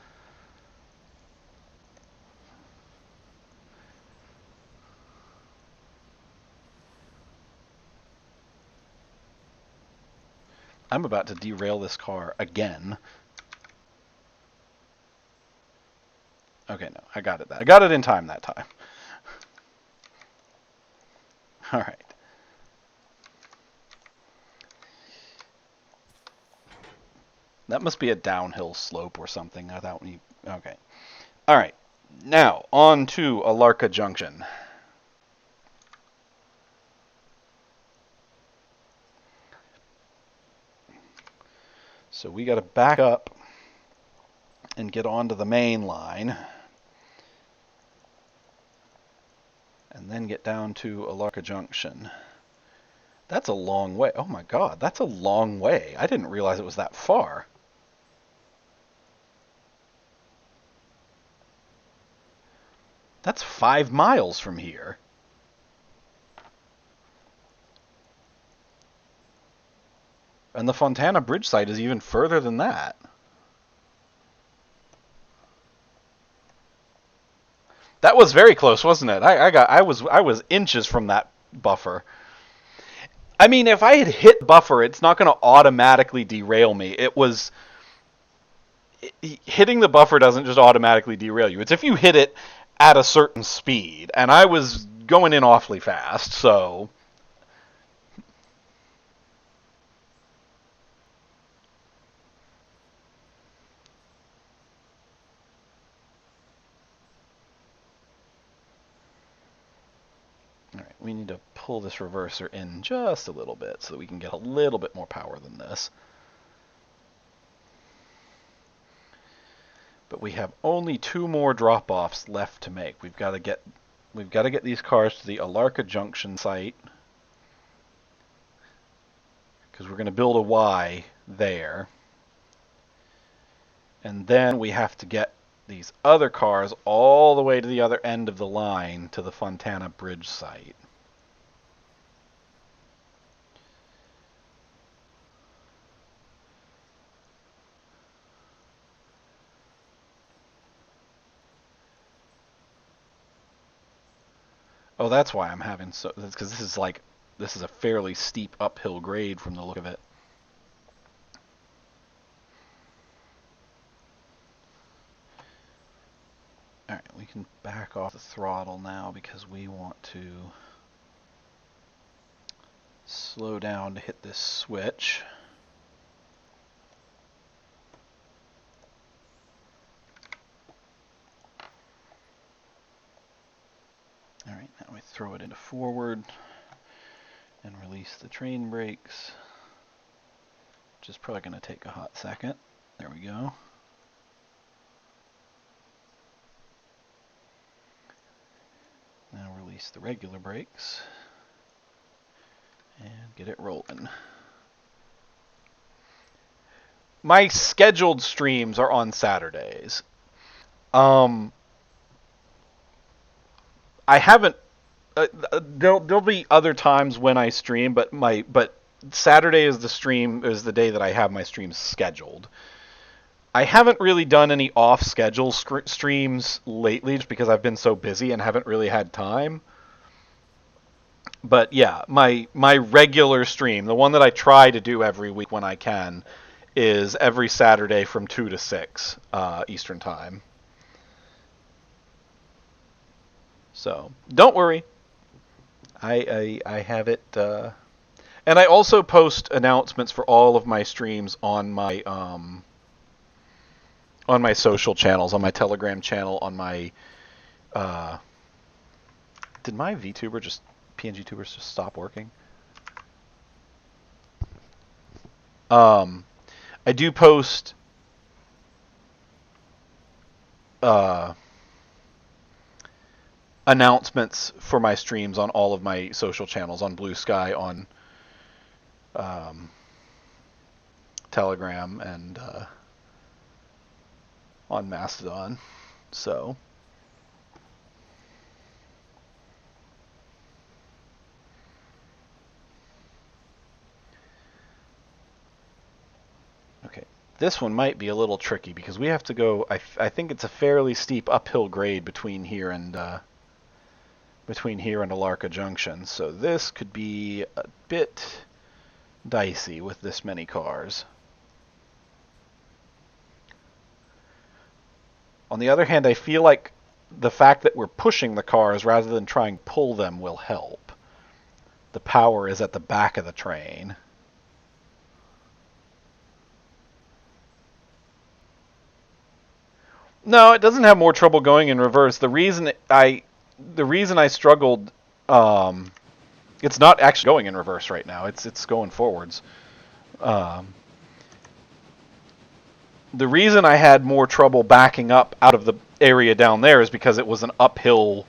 I'm about to derail this car again. Okay, no, I got it. I got it in time that time. All right. That must be a downhill slope or something. Okay. All right. Now, on to Alarka Junction. So we got to back up and get onto the main line. And then get down to Alarka Junction. That's a long way. Oh my god, that's a long way. I didn't realize it was that far. That's 5 miles from here. And the Fontana Bridge site is even further than that. That was very close, wasn't it? I was inches from that buffer. I mean, if I had hit buffer, it's not going to automatically derail me. Hitting the buffer doesn't just automatically derail you. It's if you hit it at a certain speed, and I was going in awfully fast, so all right, we need to pull this reverser in just a little bit so that we can get a little bit more power than this. But we have only 2 more drop-offs left to make. We've got to get these cars to the Alarka Junction site because we're going to build a Y there. And then we have to get these other cars all the way to the other end of the line to the Fontana Bridge site. Oh, that's why I'm having because this is a fairly steep uphill grade from the look of it. All right, we can back off the throttle now because we want to slow down to hit this switch. All right, now we throw it into forward and release the train brakes, which is probably going to take a hot second. There we go. Now release the regular brakes and get it rolling. My scheduled streams are on Saturdays. I haven't. There'll be other times when I stream, but Saturday is the day that I have my streams scheduled. I haven't really done any off-schedule streams lately just because I've been so busy and haven't really had time. But yeah, my regular stream, the one that I try to do every week when I can, is every Saturday from 2 to 6 Eastern Time. So don't worry, I have it, and I also post announcements for all of my streams on my social channels, on my Telegram channel, on my did my VTuber just PNG tubers just stop working? I do post announcements for my streams on all of my social channels, on Blue Sky, on Telegram, and on Mastodon. So okay, this one might be a little tricky because we have to go. I think it's a fairly steep uphill grade between here and Alarka Junction, so this could be a bit dicey with this many cars. On the other hand, I feel like the fact that we're pushing the cars rather than trying to pull them will help. The power is at the back of the train. No, it doesn't have more trouble going in reverse. The reason I struggled, it's not actually going in reverse right now. It's going forwards. The reason I had more trouble backing up out of the area down there is because it was an uphill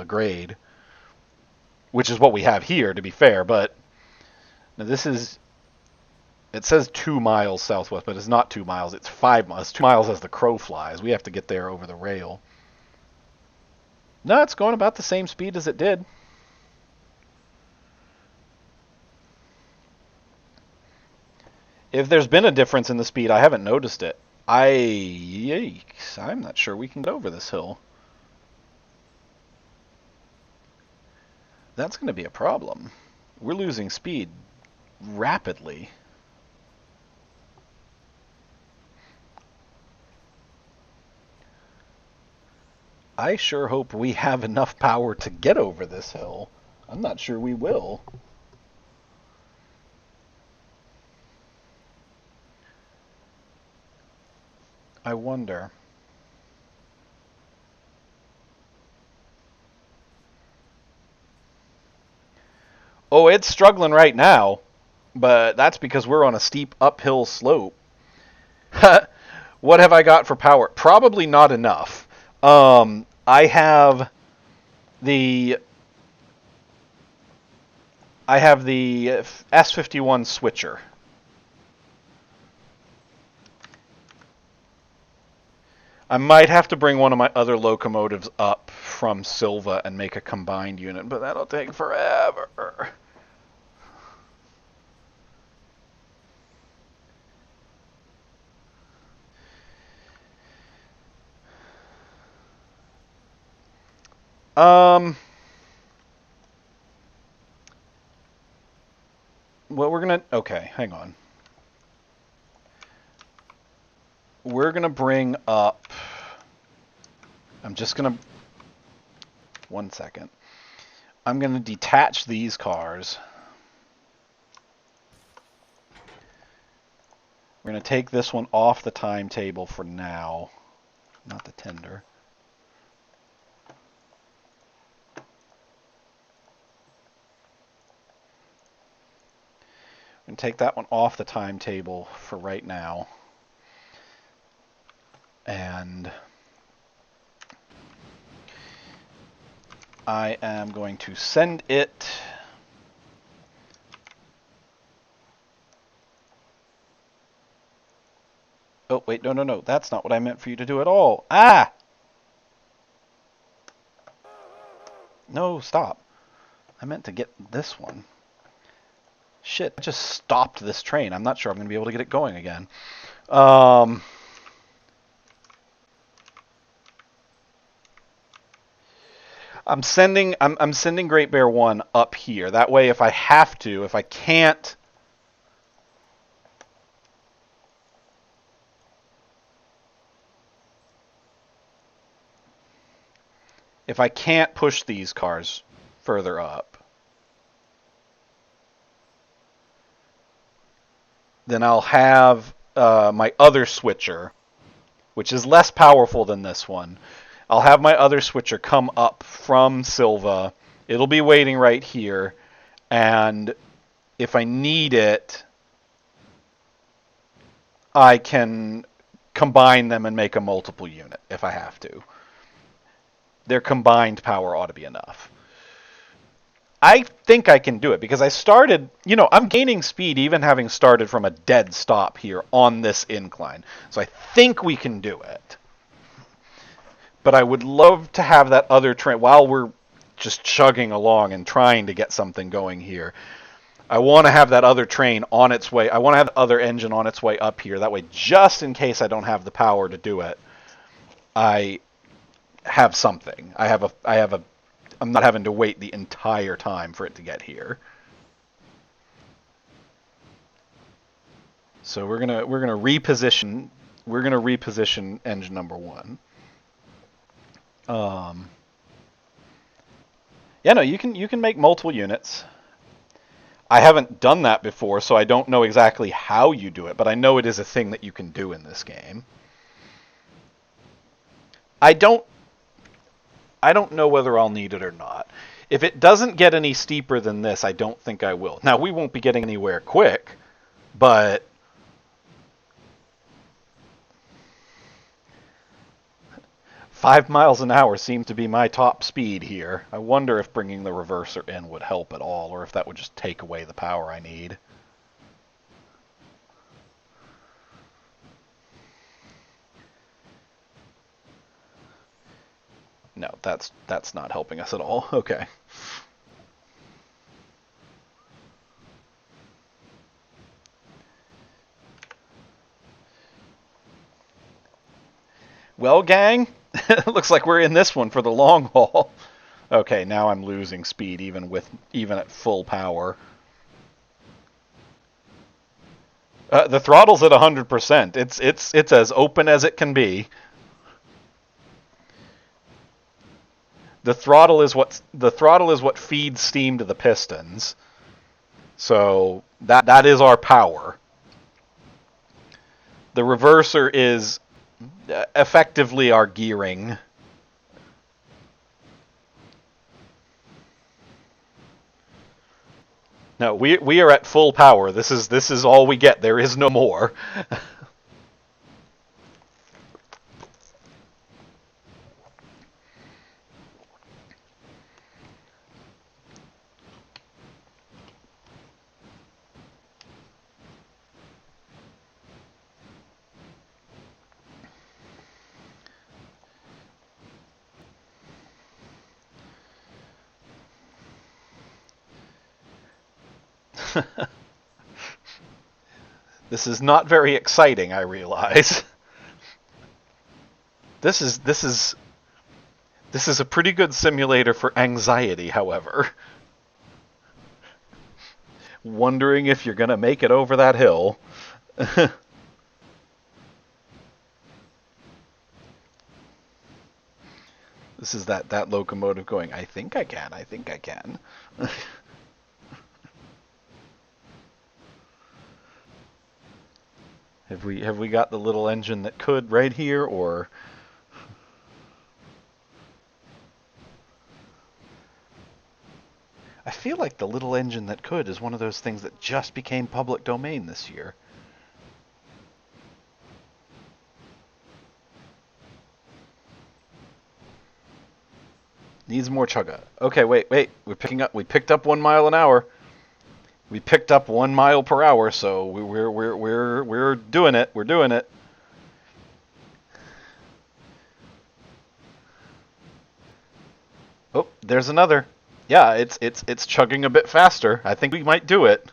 grade, which is what we have here, to be fair. But now this is, it says 2 miles southwest, but it's not 2 miles. It's 5 miles. 2 miles as the crow flies. We have to get there over the rail. No, it's going about the same speed as it did. If there's been a difference in the speed, I haven't noticed it. Yikes, I'm not sure we can get over this hill. That's going to be a problem. We're losing speed rapidly. I sure hope we have enough power to get over this hill. I'm not sure we will. I wonder. Oh, it's struggling right now, but that's because we're on a steep uphill slope. What have I got for power? Probably not enough. I have the S51 switcher. I might have to bring one of my other locomotives up from Silva and make a combined unit, but that'll take forever. Well, we're gonna, okay, hang on. We're gonna bring up, I'm just gonna, 1 second. I'm gonna detach these cars. We're gonna take this one off the timetable for now, not the tender. And take that one off the timetable for right now. And I am going to send it oh, wait, no. That's not what I meant for you to do at all. Ah! No, stop. I meant to get this one. Shit, I just stopped this train. I'm not sure I'm going to be able to get it going again. I'm sending Great Bear 1 up here. That way if I have to, if I can't push these cars further up, then I'll have my other switcher, which is less powerful than this one. I'll have my other switcher come up from Silva. It'll be waiting right here, and if I need it, I can combine them and make a multiple unit if I have to. Their combined power ought to be enough. I think I can do it because I started, I'm gaining speed even having started from a dead stop here on this incline. So I think we can do it. But I would love to have that other train while we're just chugging along and trying to get something going here. I want to have that other train on its way. I want to have the other engine on its way up here. That way, just in case I don't have the power to do it, I have something. I'm not having to wait the entire time for it to get here. So we're gonna reposition engine number 1. Yeah, no, you can make multiple units. I haven't done that before, so I don't know exactly how you do it, but I know it is a thing that you can do in this game. I don't know whether I'll need it or not. If it doesn't get any steeper than this, I don't think I will. Now, we won't be getting anywhere quick, but 5 miles an hour seems to be my top speed here. I wonder if bringing the reverser in would help at all, or if that would just take away the power I need. No, that's not helping us at all. Okay. Well, gang, looks like we're in this one for the long haul. Okay, now I'm losing speed even at full power. The throttle's at 100%. It's as open as it can be. The throttle is what feeds steam to the pistons. So that is our power. The reverser is effectively our gearing. No, we are at full power. This is all we get. There is no more. This is not very exciting, I realize. This is a pretty good simulator for anxiety, however. Wondering if you're gonna make it over that hill. This is that locomotive going, I think I can. Have we got the little engine that could right here, or I feel like the little engine that could is one of those things that just became public domain this year. Needs more chugga. Okay, wait. We picked up 1 mile an hour. We picked up 1 mile per hour, so we're doing it. We're doing it. Oh, there's another. Yeah, it's chugging a bit faster. I think we might do it.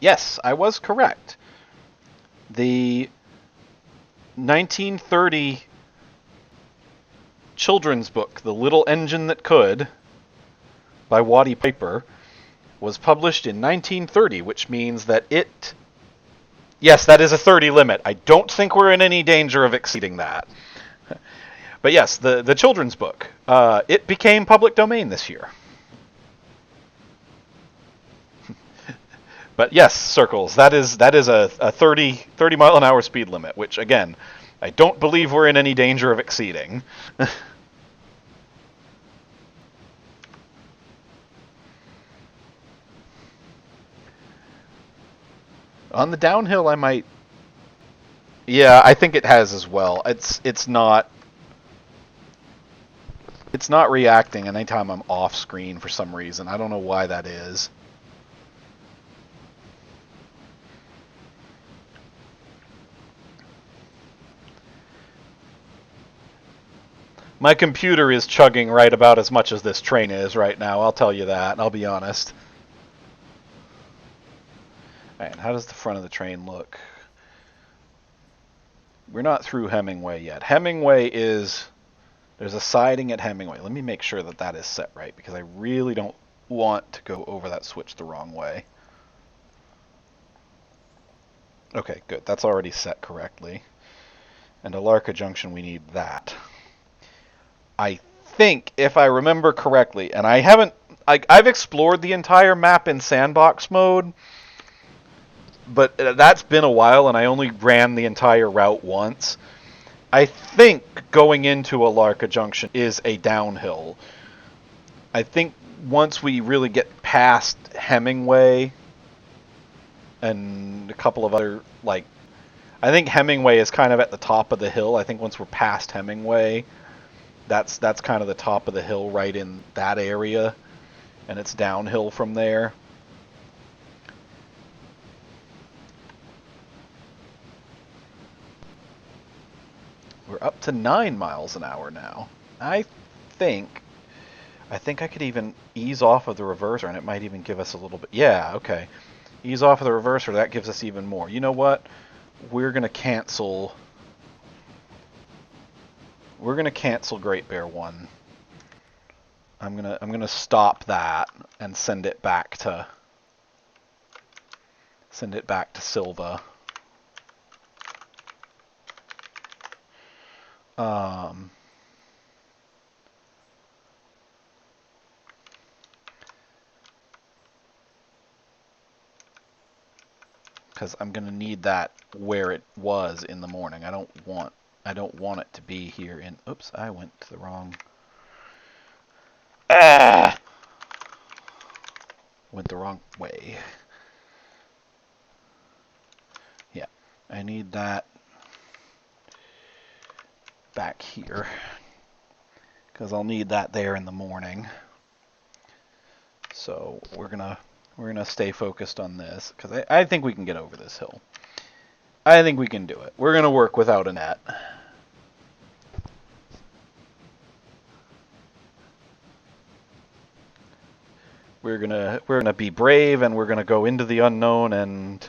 Yes, I was correct. The 1930 children's book, The Little Engine That Could, by Watty Piper, was published in 1930, which means that it... Yes, that is a 30 limit. I don't think we're in any danger of exceeding that. But yes, the children's book, it became public domain this year. But yes, Circles, that is a 30 mile an hour speed limit, which again, I don't believe we're in any danger of exceeding. On the downhill, I might. Yeah, I think it has as well. It's not reacting anytime I'm off screen for some reason. I don't know why that is. My computer is chugging right about as much as this train is right now, I'll tell you that, I'll be honest. Alright, how does the front of the train look? We're not through Hemingway yet. Hemingway is... There's a siding at Hemingway. Let me make sure that that is set right, because I really don't want to go over that switch the wrong way. Okay, good. That's already set correctly. And Alarka Junction, we need that. I think, if I remember correctly, and I haven't... I've explored the entire map in sandbox mode, but that's been a while, and I only ran the entire route once. I think going into Alarka Junction is a downhill. I think once we really get past Hemingway and a couple of other, like... I think Hemingway is kind of at the top of the hill. I think once we're past Hemingway, that's kind of the top of the hill right in that area, and it's downhill from there. We're up to 9 miles an hour now. I think I could even ease off of the reverser, and it might even give us a little bit... Yeah, okay. Ease off of the reverser, that gives us even more. You know what? We're going to cancel... We're going to cancel Great Bear 1. I'm going to stop that and send it back to Silva. Because I'm going to need that where it was in the morning. I don't want it to be here in... Oops, I went to the wrong... Ah! Went the wrong way. Yeah, I need that back here, because I'll need that there in the morning. So we're gonna stay focused on this, because I think we can get over this hill. I think we can do it. We're gonna work without a net. We're gonna be brave, and we're gonna go into the unknown and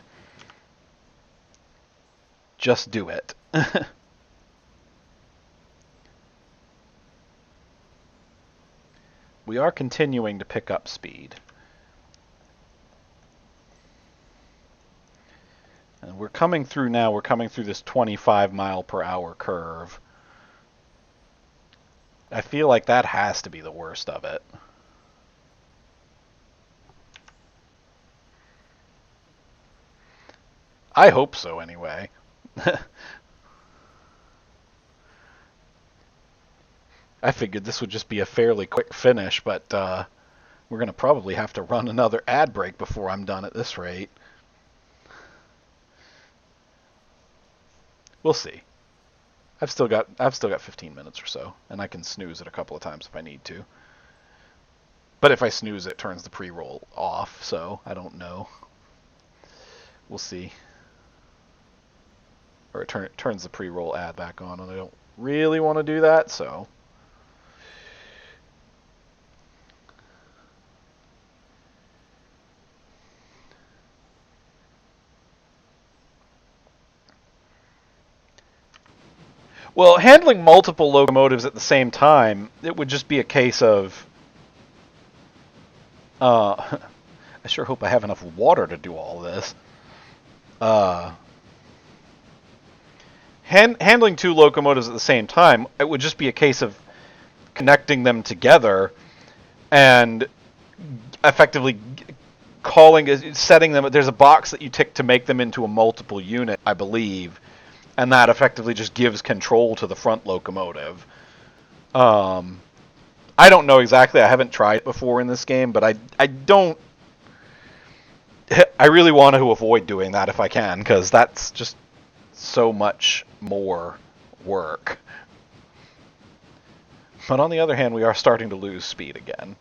just do it. We are continuing to pick up speed. And we're coming through now, we're coming through this 25 mile per hour curve. I feel like that has to be the worst of it. I hope so, anyway. I figured this would just be a fairly quick finish, but we're going to probably have to run another ad break before I'm done at this rate. We'll see. I've still got 15 minutes or so, and I can snooze it a couple of times if I need to. But if I snooze, it turns the pre-roll off, so I don't know. We'll see. Or it turns the pre-roll ad back on, and I don't really want to do that, so... Well, handling multiple locomotives at the same time, it would just be a case of. I sure hope I have enough water to do all this. Handling two locomotives at the same time, it would just be a case of connecting them together and effectively setting them. There's a box that you tick to make them into a multiple unit, I believe, and that effectively just gives control to the front locomotive. I don't know exactly. I haven't tried it before in this game, but I don't. I really want to avoid doing that if I can, because that's just so much more work. But on the other hand, we are starting to lose speed again.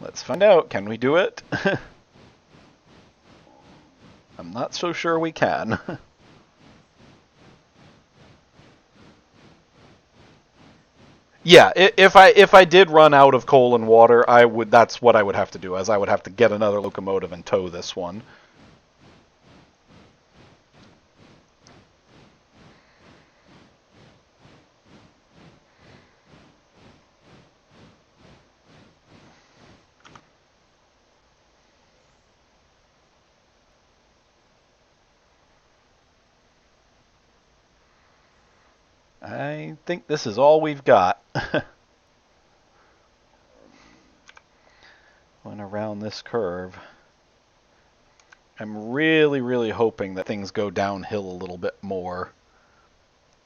Let's find out. Can we do it? I'm not so sure we can. Yeah, if I did run out of coal and water, I would. That's what I would have to do. As I would have to get another locomotive and tow this one. I think this is all we've got. Going around this curve. I'm really, really hoping that things go downhill a little bit more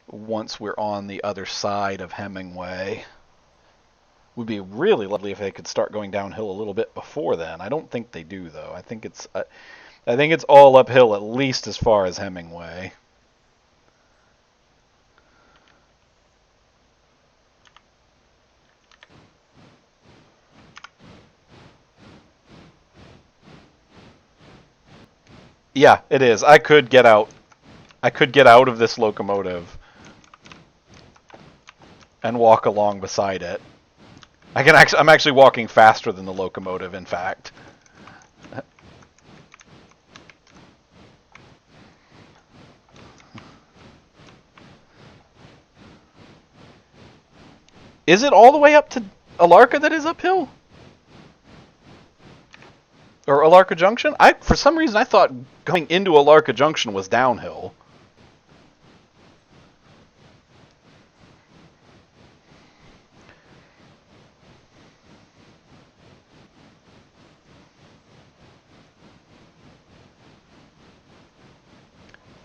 once we're on the other side of Hemingway. Would be really lovely if they could start going downhill a little bit before then. I don't think they do, though. I think it's all uphill at least as far as Hemingway. Yeah, it is. I could get out. I could get out of this locomotive and walk along beside it. I'm actually walking faster than the locomotive, in fact. Is it all the way up to Alarka that is uphill? Or Alarka Junction? For some reason, I thought going into Alarka Junction was downhill.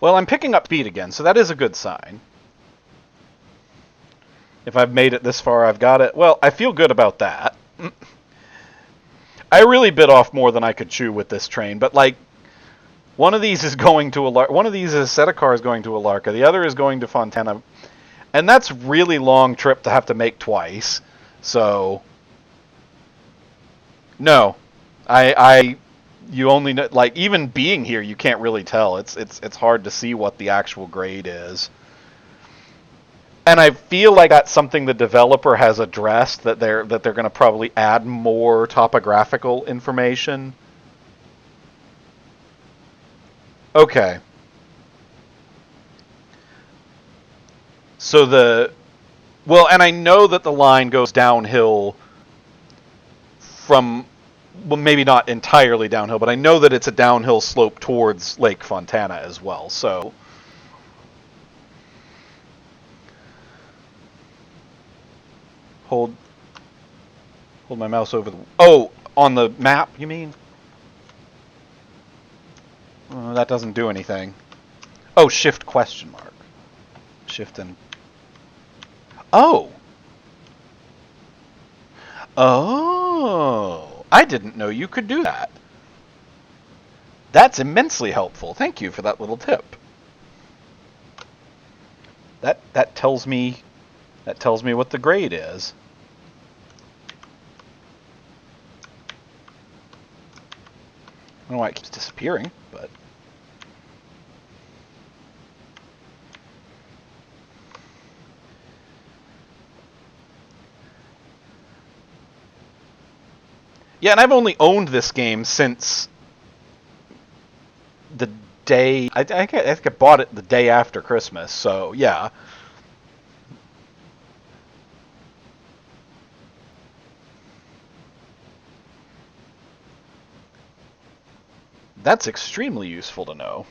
Well, I'm picking up speed again, so that is a good sign. If I've made it this far, I've got it. Well, I feel good about that. I really bit off more than I could chew with this train, but like, one of these is going to Alarka. One of these is a set of cars going to Alarka. The other is going to Fontana, and that's a really long trip to have to make twice. So, no, you only know, like, even being here, you can't really tell. It's hard to see what the actual grade is. And I feel like that's something the developer has addressed, that they're going to probably add more topographical information. Okay. So well, and I know that the line goes downhill from, well, maybe not entirely downhill, but I know that it's a downhill slope towards Lake Fontana as well. So hold my mouse over the... Oh, on the map, you mean? That doesn't do anything. Oh, shift question mark. Shift and... Oh! Oh! I didn't know you could do that. That's immensely helpful. Thank you for that little tip. That tells me what the grade is. don't know why it keeps disappearing, but... Yeah, and I've only owned this game since the day... I think I bought it the day after Christmas, so yeah. That's extremely useful to know.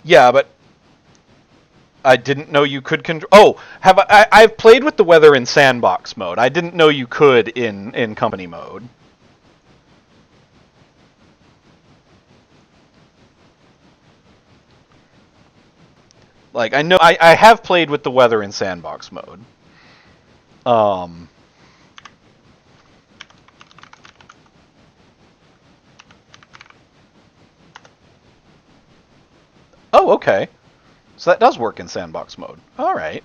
Yeah, but I didn't know you could control. Oh, I've played with the weather in sandbox mode. I didn't know you could in company mode. Like I know I have played with the weather in sandbox mode. Um. Oh, okay. So that does work in sandbox mode. All right.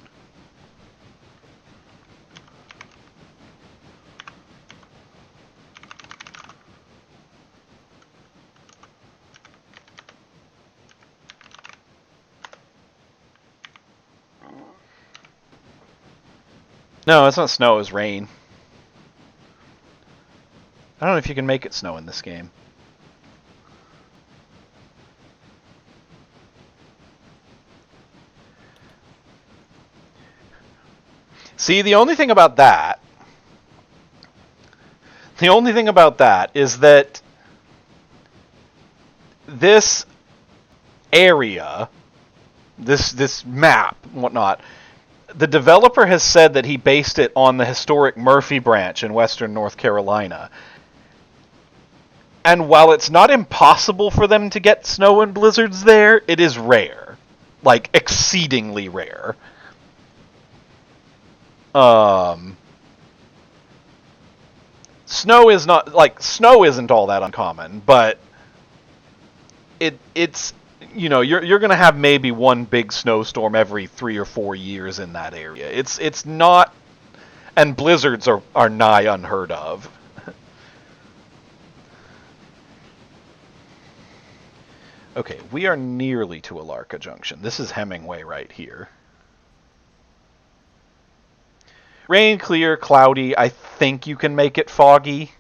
No, it's not snow. It's rain. I don't know if you can make it snow in this game. See, the only thing about that is that this area, this map, whatnot, the developer has said that he based it on the historic Murphy Branch in western North Carolina. And while it's not impossible for them to get snow and blizzards there, it is rare. Like, exceedingly rare. Snow isn't all that uncommon, but it's you're gonna have maybe one big snowstorm every 3 or 4 years in that area. It's not, and blizzards are nigh unheard of. Okay, we are nearly to Alarka Junction. This is Hemingway right here. Rain, clear, cloudy. I think you can make it foggy.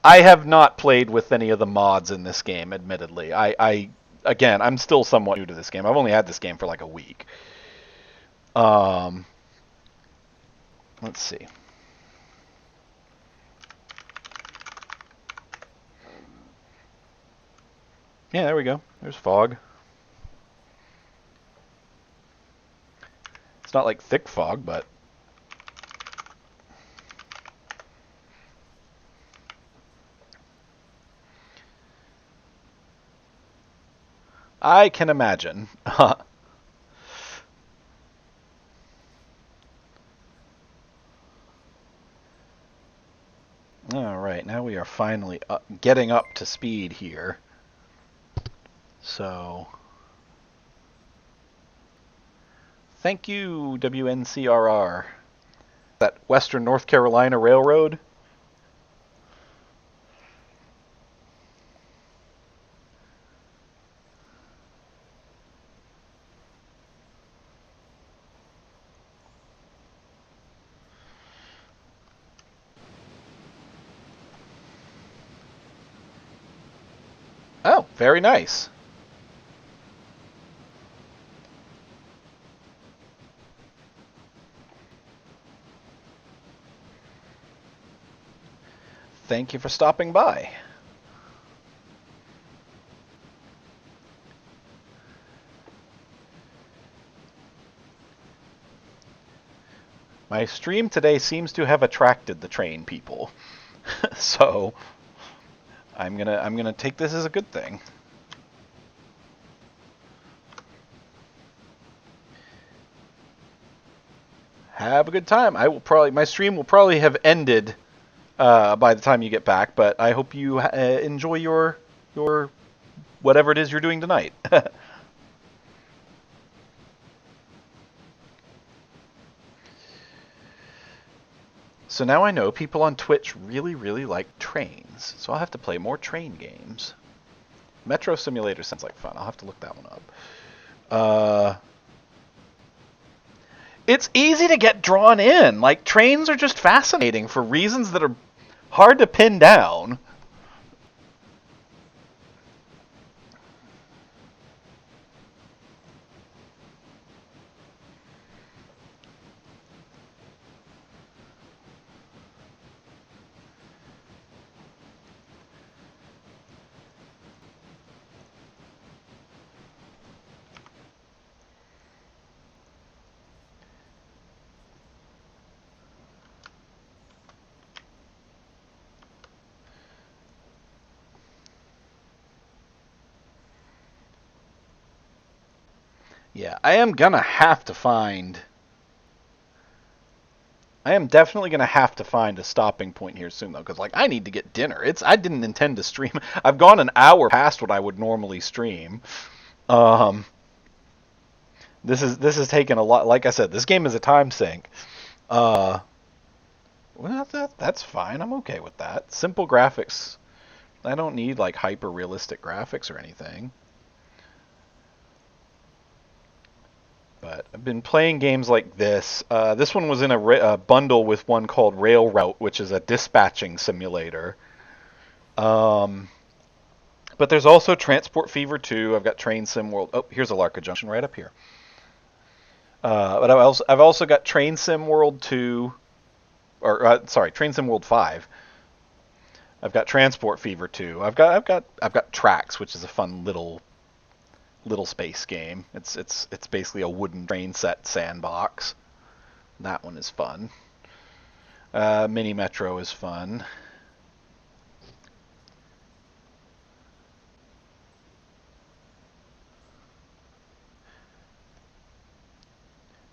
I have not played with any of the mods in this game, admittedly. Again, I'm still somewhat new to this game. I've only had this game for like a week. Let's see. Yeah, there we go. There's fog. It's not like thick fog, but... I can imagine. Alright, now we are finally getting up to speed here. So... Thank you, WNCRR. That Western North Carolina Railroad? Oh, very nice. Thank you for stopping by. My stream today seems to have attracted the train people. So I'm gonna take this as a good thing. Have a good time. My stream will probably have ended by the time you get back. But I hope you enjoy your whatever it is you're doing tonight. So now I know people on Twitch really, really like trains. So I'll have to play more train games. Metro Simulator sounds like fun. I'll have to look that one up. It's easy to get drawn in. Like, trains are just fascinating for reasons that are hard to pin down. Yeah, I am gonna have to find. I am definitely gonna have to find a stopping point here soon, though, because like I need to get dinner. I didn't intend to stream. I've gone an hour past what I would normally stream. Um, this is taking a lot. Like I said, this game is a time sink. Uh, well, that's fine. I'm okay with that. Simple graphics. I don't need like hyper realistic graphics or anything. But I've been playing games like this. This one was in a bundle with one called Rail Route, which is a dispatching simulator. Um, but there's also Transport Fever 2. I've got Train Sim World. Oh, here's a Larka Junction right up here. But I've also got Train Sim World 2, or sorry, Train Sim World 5. I've got Transport Fever 2. I've got Tracks, which is a fun little space game. It's basically a wooden train set sandbox. That one is fun. Mini Metro is fun.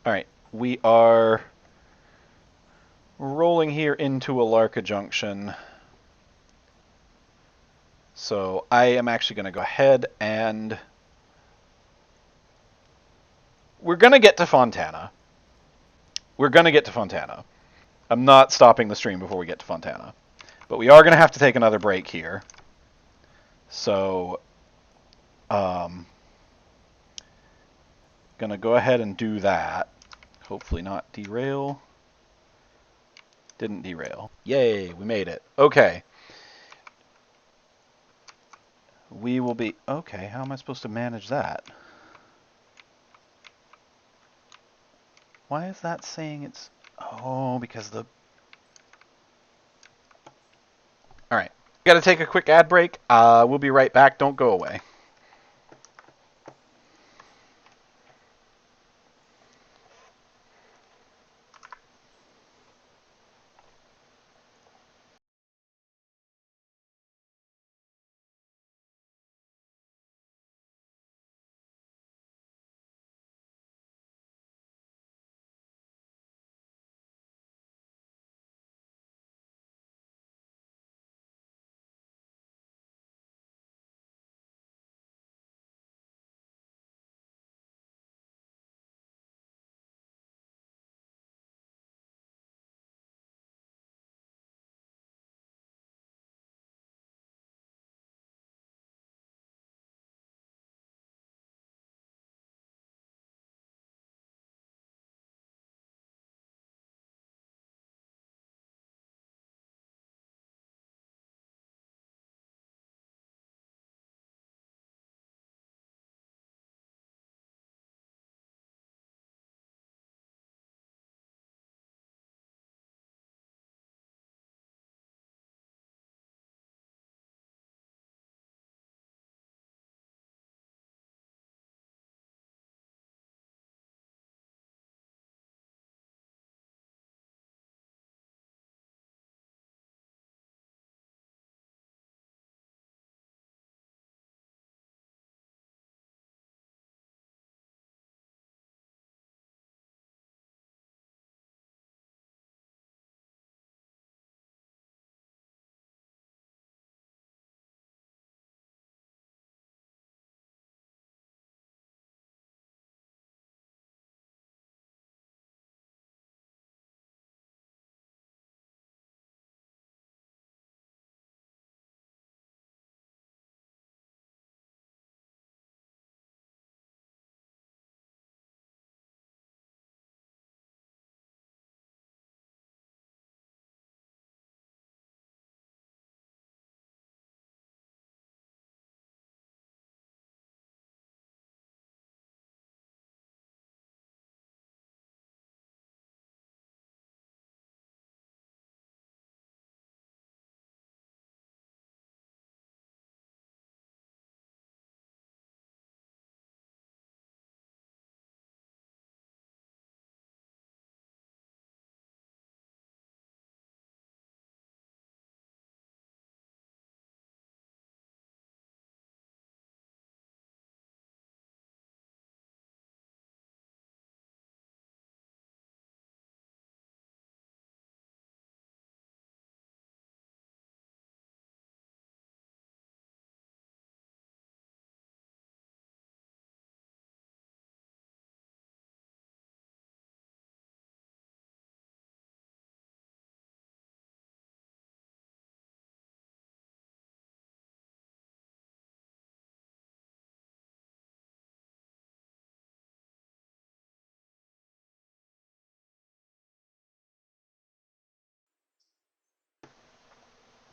All right, we are rolling here into a Larka Junction. So I am actually going to go ahead and we're going to get to Fontana. We're going to get to Fontana. I'm not stopping the stream before we get to Fontana. But we are going to have to take another break here. So, going to go ahead and do that. Hopefully not derail. Didn't derail. Yay, we made it. Okay. We will be... Okay, how am I supposed to manage that? Why is that saying it's... Oh, because the... Alright. Got to take a quick ad break. We'll be right back. Don't go away.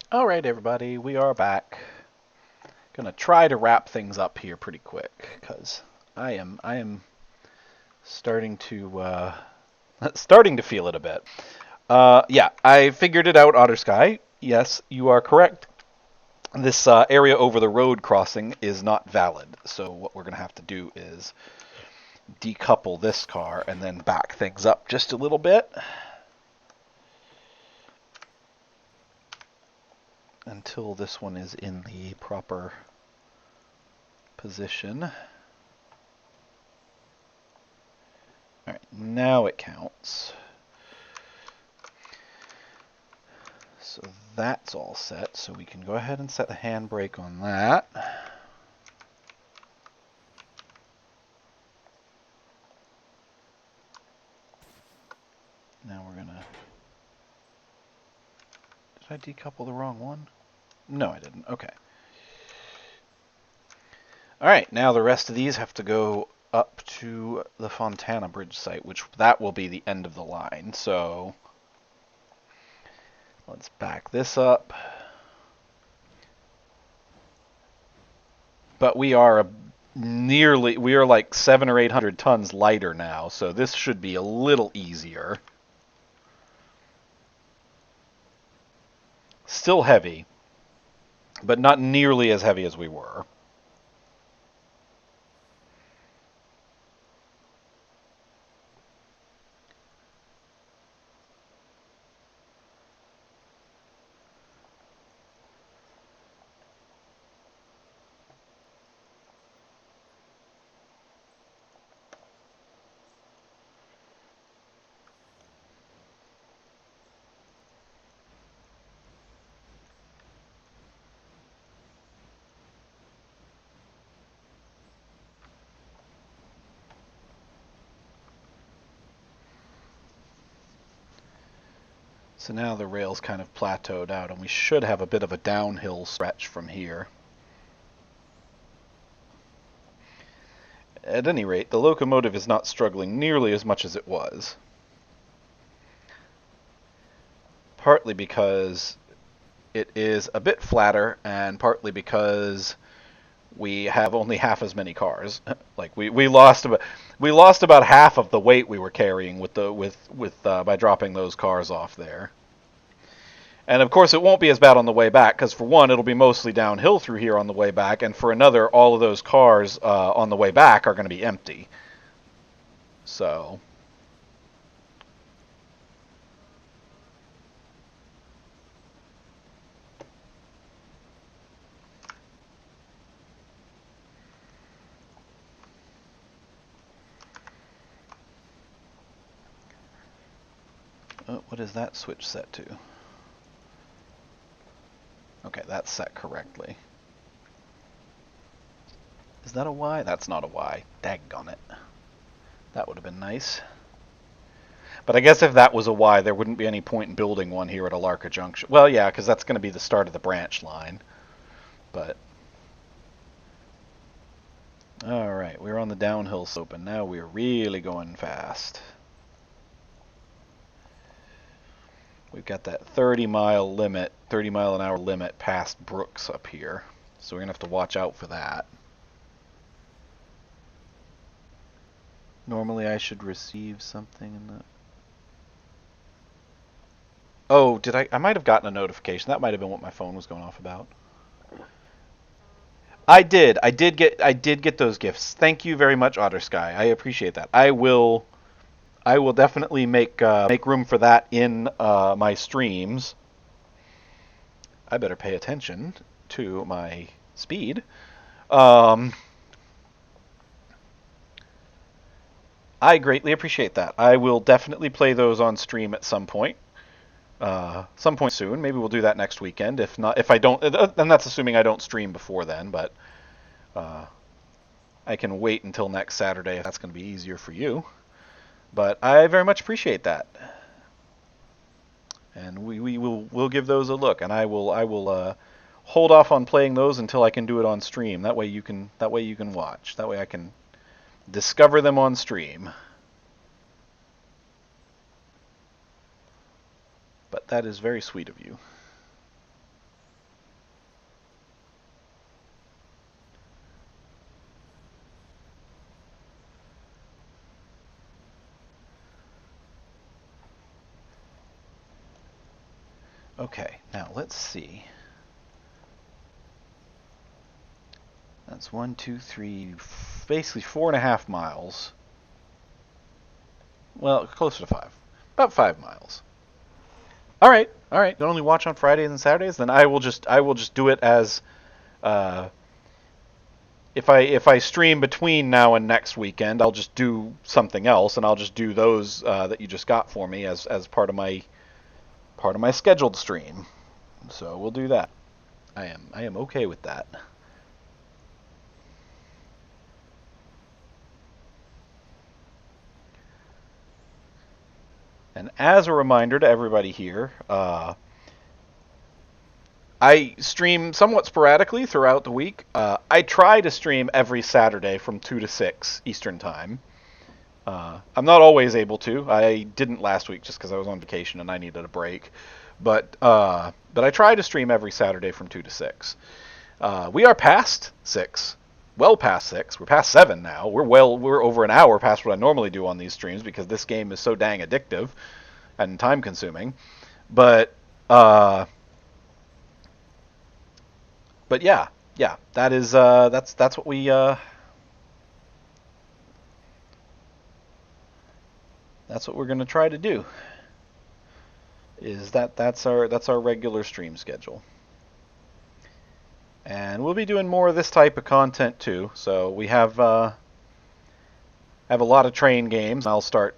All right, everybody, we are back. Gonna try to wrap things up here pretty quick because I am starting to starting to feel it a bit. Yeah, I figured it out, Otter Sky. Yes, you are correct. This area over the road crossing is not valid. So what we're gonna have to do is decouple this car and then back things up just a little bit until this one is in the proper position. All right, now it counts. So that's all set, so we can go ahead and set the handbrake on that. Now we're gonna... Did I decouple the wrong one? No, I didn't. Okay. Alright, now the rest of these have to go up to the Fontana Bridge site, which that will be the end of the line. So let's back this up. But we are we are like 700 or 800 tons lighter now, so this should be a little easier. Still heavy, but not nearly as heavy as we were. So now the rail's kind of plateaued out, and we should have a bit of a downhill stretch from here. At any rate, the locomotive is not struggling nearly as much as it was. Partly because it is a bit flatter, and partly because we have only half as many cars. Like we lost about half of the weight we were carrying by dropping those cars off there. And of course, it won't be as bad on the way back because for one, it'll be mostly downhill through here on the way back, and for another, all of those cars on the way back are going to be empty. So. What is that switch set to? Okay, that's set correctly. Is that a Y? That's not a Y. Daggone it. That would have been nice. But I guess if that was a Y, there wouldn't be any point in building one here at Alarka Junction. Well, yeah, because that's going to be the start of the branch line. But... Alright, we're on the downhill slope, and now we're really going fast. We've got that 30-mile limit, 30-mile-an-hour limit past Brooks up here. So we're going to have to watch out for that. Normally I should receive something in the... Oh, did I might have gotten a notification. That might have been what my phone was going off about. I did get those gifts. Thank you very much, Otter Sky. I appreciate that. I will definitely make room for that in my streams. I better pay attention to my speed. I greatly appreciate that. I will definitely play those on stream at some point. Some point soon. Maybe we'll do that next weekend. If not, if I don't, and that's assuming I don't stream before then. But I can wait until next Saturday if that's going to be easier for you. But I very much appreciate that, and we'll give those a look. And I will hold off on playing those until I can do it on stream. That way you can watch. That way I can discover them on stream. But that is very sweet of you. Okay, now let's see. That's 1, 2, 3, basically 4.5 miles. Well, closer to 5. About 5 miles. All right, all right. You only watch on Fridays and Saturdays, then I will just do it as uh, if I stream between now and next weekend, I'll just do something else, and I'll just do those that you just got for me as part of my scheduled stream. So we'll do that. I am okay with that. And as a reminder to everybody here, I stream somewhat sporadically throughout the week. I try to stream every Saturday from 2 to 6 Eastern Time. I'm not always able to. I didn't last week just because I was on vacation and I needed a break. But I try to stream every Saturday from 2 to 6. We are past 6. Well past 6. We're past 7 now. We're over an hour past what I normally do on these streams because this game is so dang addictive and time consuming. But uh, but yeah, that is that's what we that's what we're gonna try to do. Is that's our regular stream schedule, and we'll be doing more of this type of content too. So we have a lot of train games. I'll start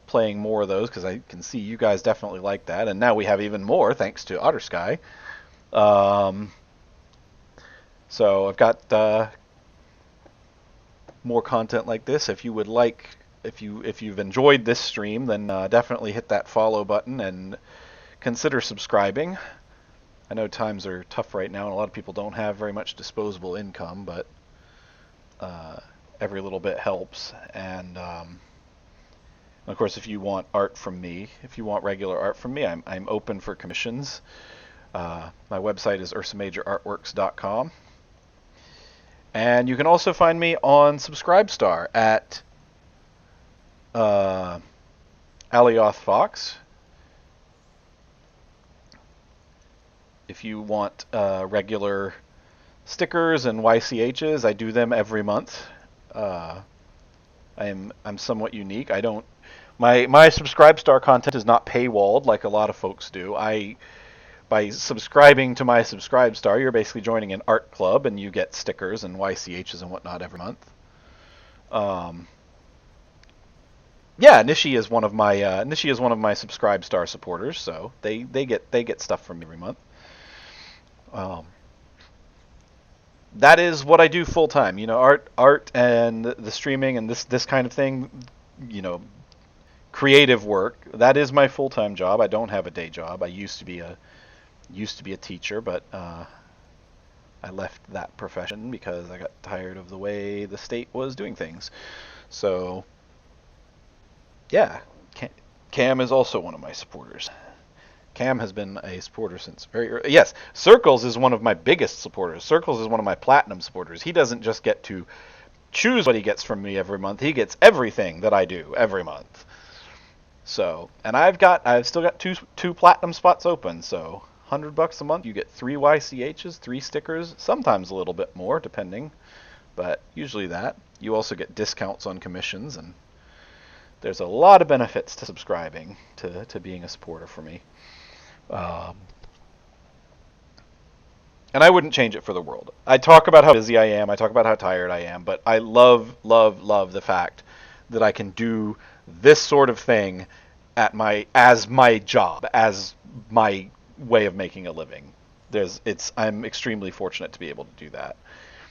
playing more of those because I can see you guys definitely like that, and now we have even more thanks to Otter Sky. Um, so I've got more content like this. If you would like, if you've enjoyed this stream, then definitely hit that follow button and consider subscribing. I know times are tough right now, and a lot of people don't have very much disposable income, but uh, every little bit helps. And of course, if you want art from me, if you want regular art from me, I'm open for commissions. My website is ursamajorartworks.com. And you can also find me on Subscribestar at Alioth Fox. If you want regular stickers and YCHs, I do them every month. I'm somewhat unique. I don't my Subscribestar content is not paywalled like a lot of folks do. By subscribing to my Subscribestar, you're basically joining an art club, and you get stickers and YCHs and whatnot every month. Um, yeah, Nishi is one of my Subscribestar supporters, so they get stuff from me every month. Um, that is what I do full time. Art and the streaming and this kind of thing. You know, creative work. That is my full time job. I don't have a day job. I used to be a teacher, but I left that profession because I got tired of the way the state was doing things. So yeah, Cam is also one of my supporters. Cam has been a supporter since very early. Yes, Circles is one of my biggest supporters. Circles is one of my platinum supporters. He doesn't just get to choose what he gets from me every month. He gets everything that I do every month. So, and I've still got two platinum spots open. So, $100 a month, you get 3 YCHs, 3 stickers, sometimes a little bit more depending, but usually that. You also get discounts on commissions, and there's a lot of benefits to subscribing to being a supporter for me. Um, and I wouldn't change it for the world. I talk about how busy I am. I talk about how tired I am. But I love, love, love the fact that I can do this sort of thing as my job, as my way of making a living. I'm extremely fortunate to be able to do that.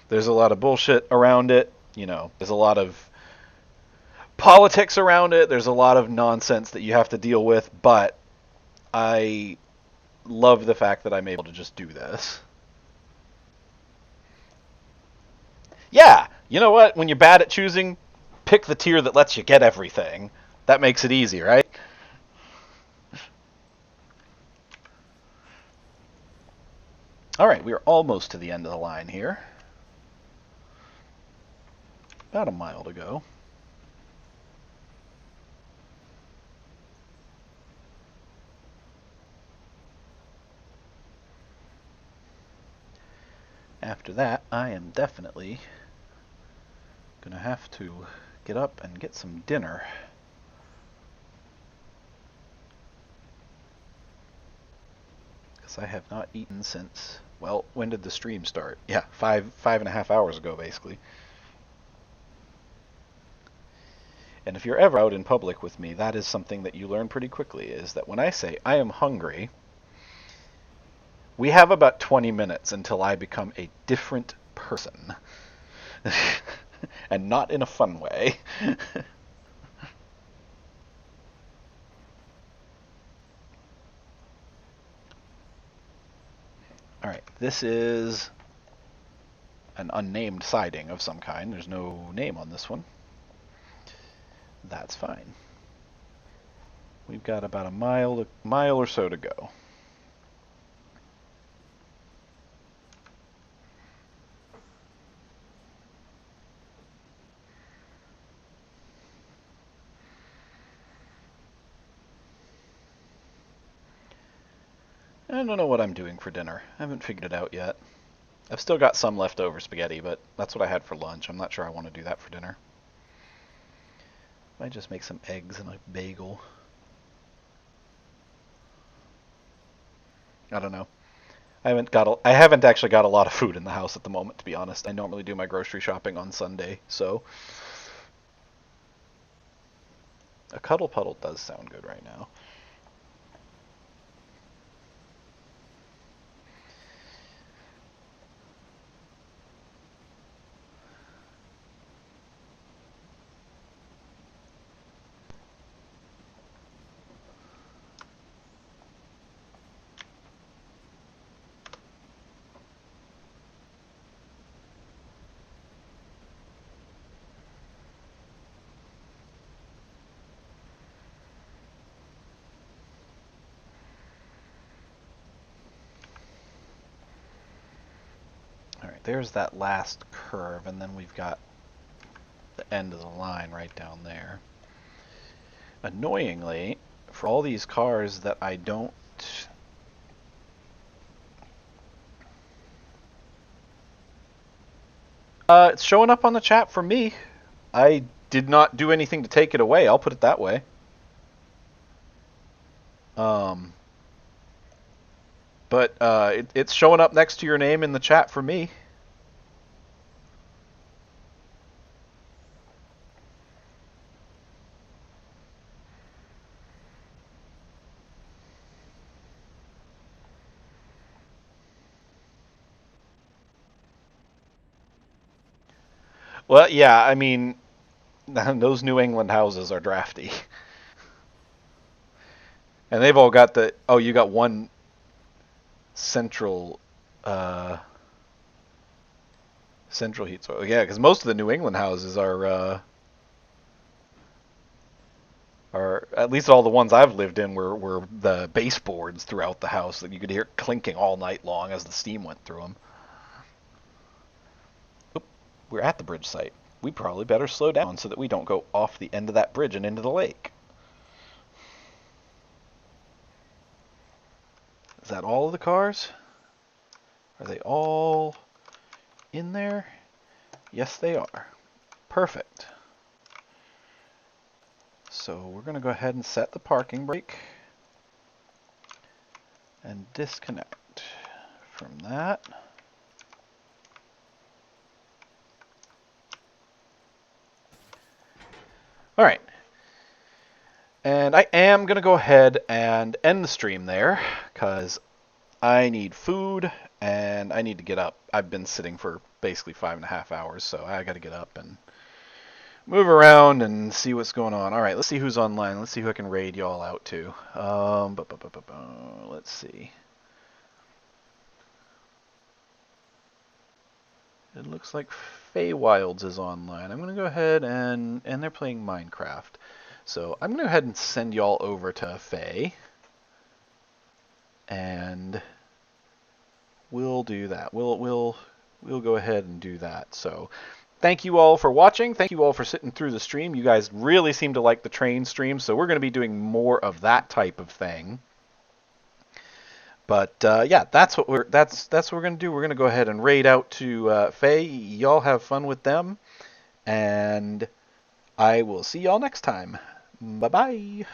There's a lot of bullshit around it. There's a lot of politics around it. There's a lot of nonsense that you have to deal with. But I love the fact that I'm able to just do this. Yeah, you know what? When you're bad at choosing, pick the tier that lets you get everything. That makes it easy, right? All right, we are almost to the end of the line here. About a mile to go. after that, I am definitely going to have to get up and get some dinner. Because I have not eaten since, well, when did the stream start? Yeah, five and a half hours ago, basically. And if you're ever out in public with me, that is something that you learn pretty quickly, is that when I say I am hungry, we have about 20 minutes until I become a different person. And not in a fun way. Alright, this is an unnamed siding of some kind. There's no name on this one. That's fine. We've got about a mile or so to go. I don't know what I'm doing for dinner. I haven't figured it out yet. I've still got some leftover spaghetti, but that's what I had for lunch. I'm not sure I want to do that for dinner. Might just make some eggs and a bagel. I don't know. I haven't actually got a lot of food in the house at the moment, to be honest. I normally do my grocery shopping on Sunday, so a cuddle puddle does sound good right now. Alright, there's that last curve, and then we've got the end of the line right down there. Annoyingly, for all these cars that I don't... it's showing up on the chat for me. I did not do anything to take it away, I'll put it that way. But it's showing up next to your name in the chat for me. Well, yeah, I mean, those New England houses are drafty. And they've all got the... Oh, you got one central... central heat source. Yeah, because most of the New England houses are at least all the ones I've lived in were the baseboards throughout the house that you could hear clinking all night long as the steam went through them. Oop, we're at the bridge site. We probably better slow down so that we don't go off the end of that bridge and into the lake. Is that all of the cars? Are they all in there? Yes, they are. Perfect. So we're going to go ahead and set the parking brake and disconnect from that. All right. And I am going to go ahead and end the stream there because I need food and I need to get up. I've been sitting for basically 5.5 hours, so I got to get up and move around and see what's going on. All right, let's see who's online. Let's see who I can raid y'all out to. Let's see. It looks like Feywilds is online. I'm going to go ahead and they're playing Minecraft. So I'm going to go ahead and send y'all over to Fey. And we'll do that. We'll go ahead and do that. So thank you all for watching. Thank you all for sitting through the stream. You guys really seem to like the train stream, so we're going to be doing more of that type of thing. But yeah, that's what we're gonna do. We're gonna go ahead and raid out to Faye. Y'all have fun with them, and I will see y'all next time. Bye bye.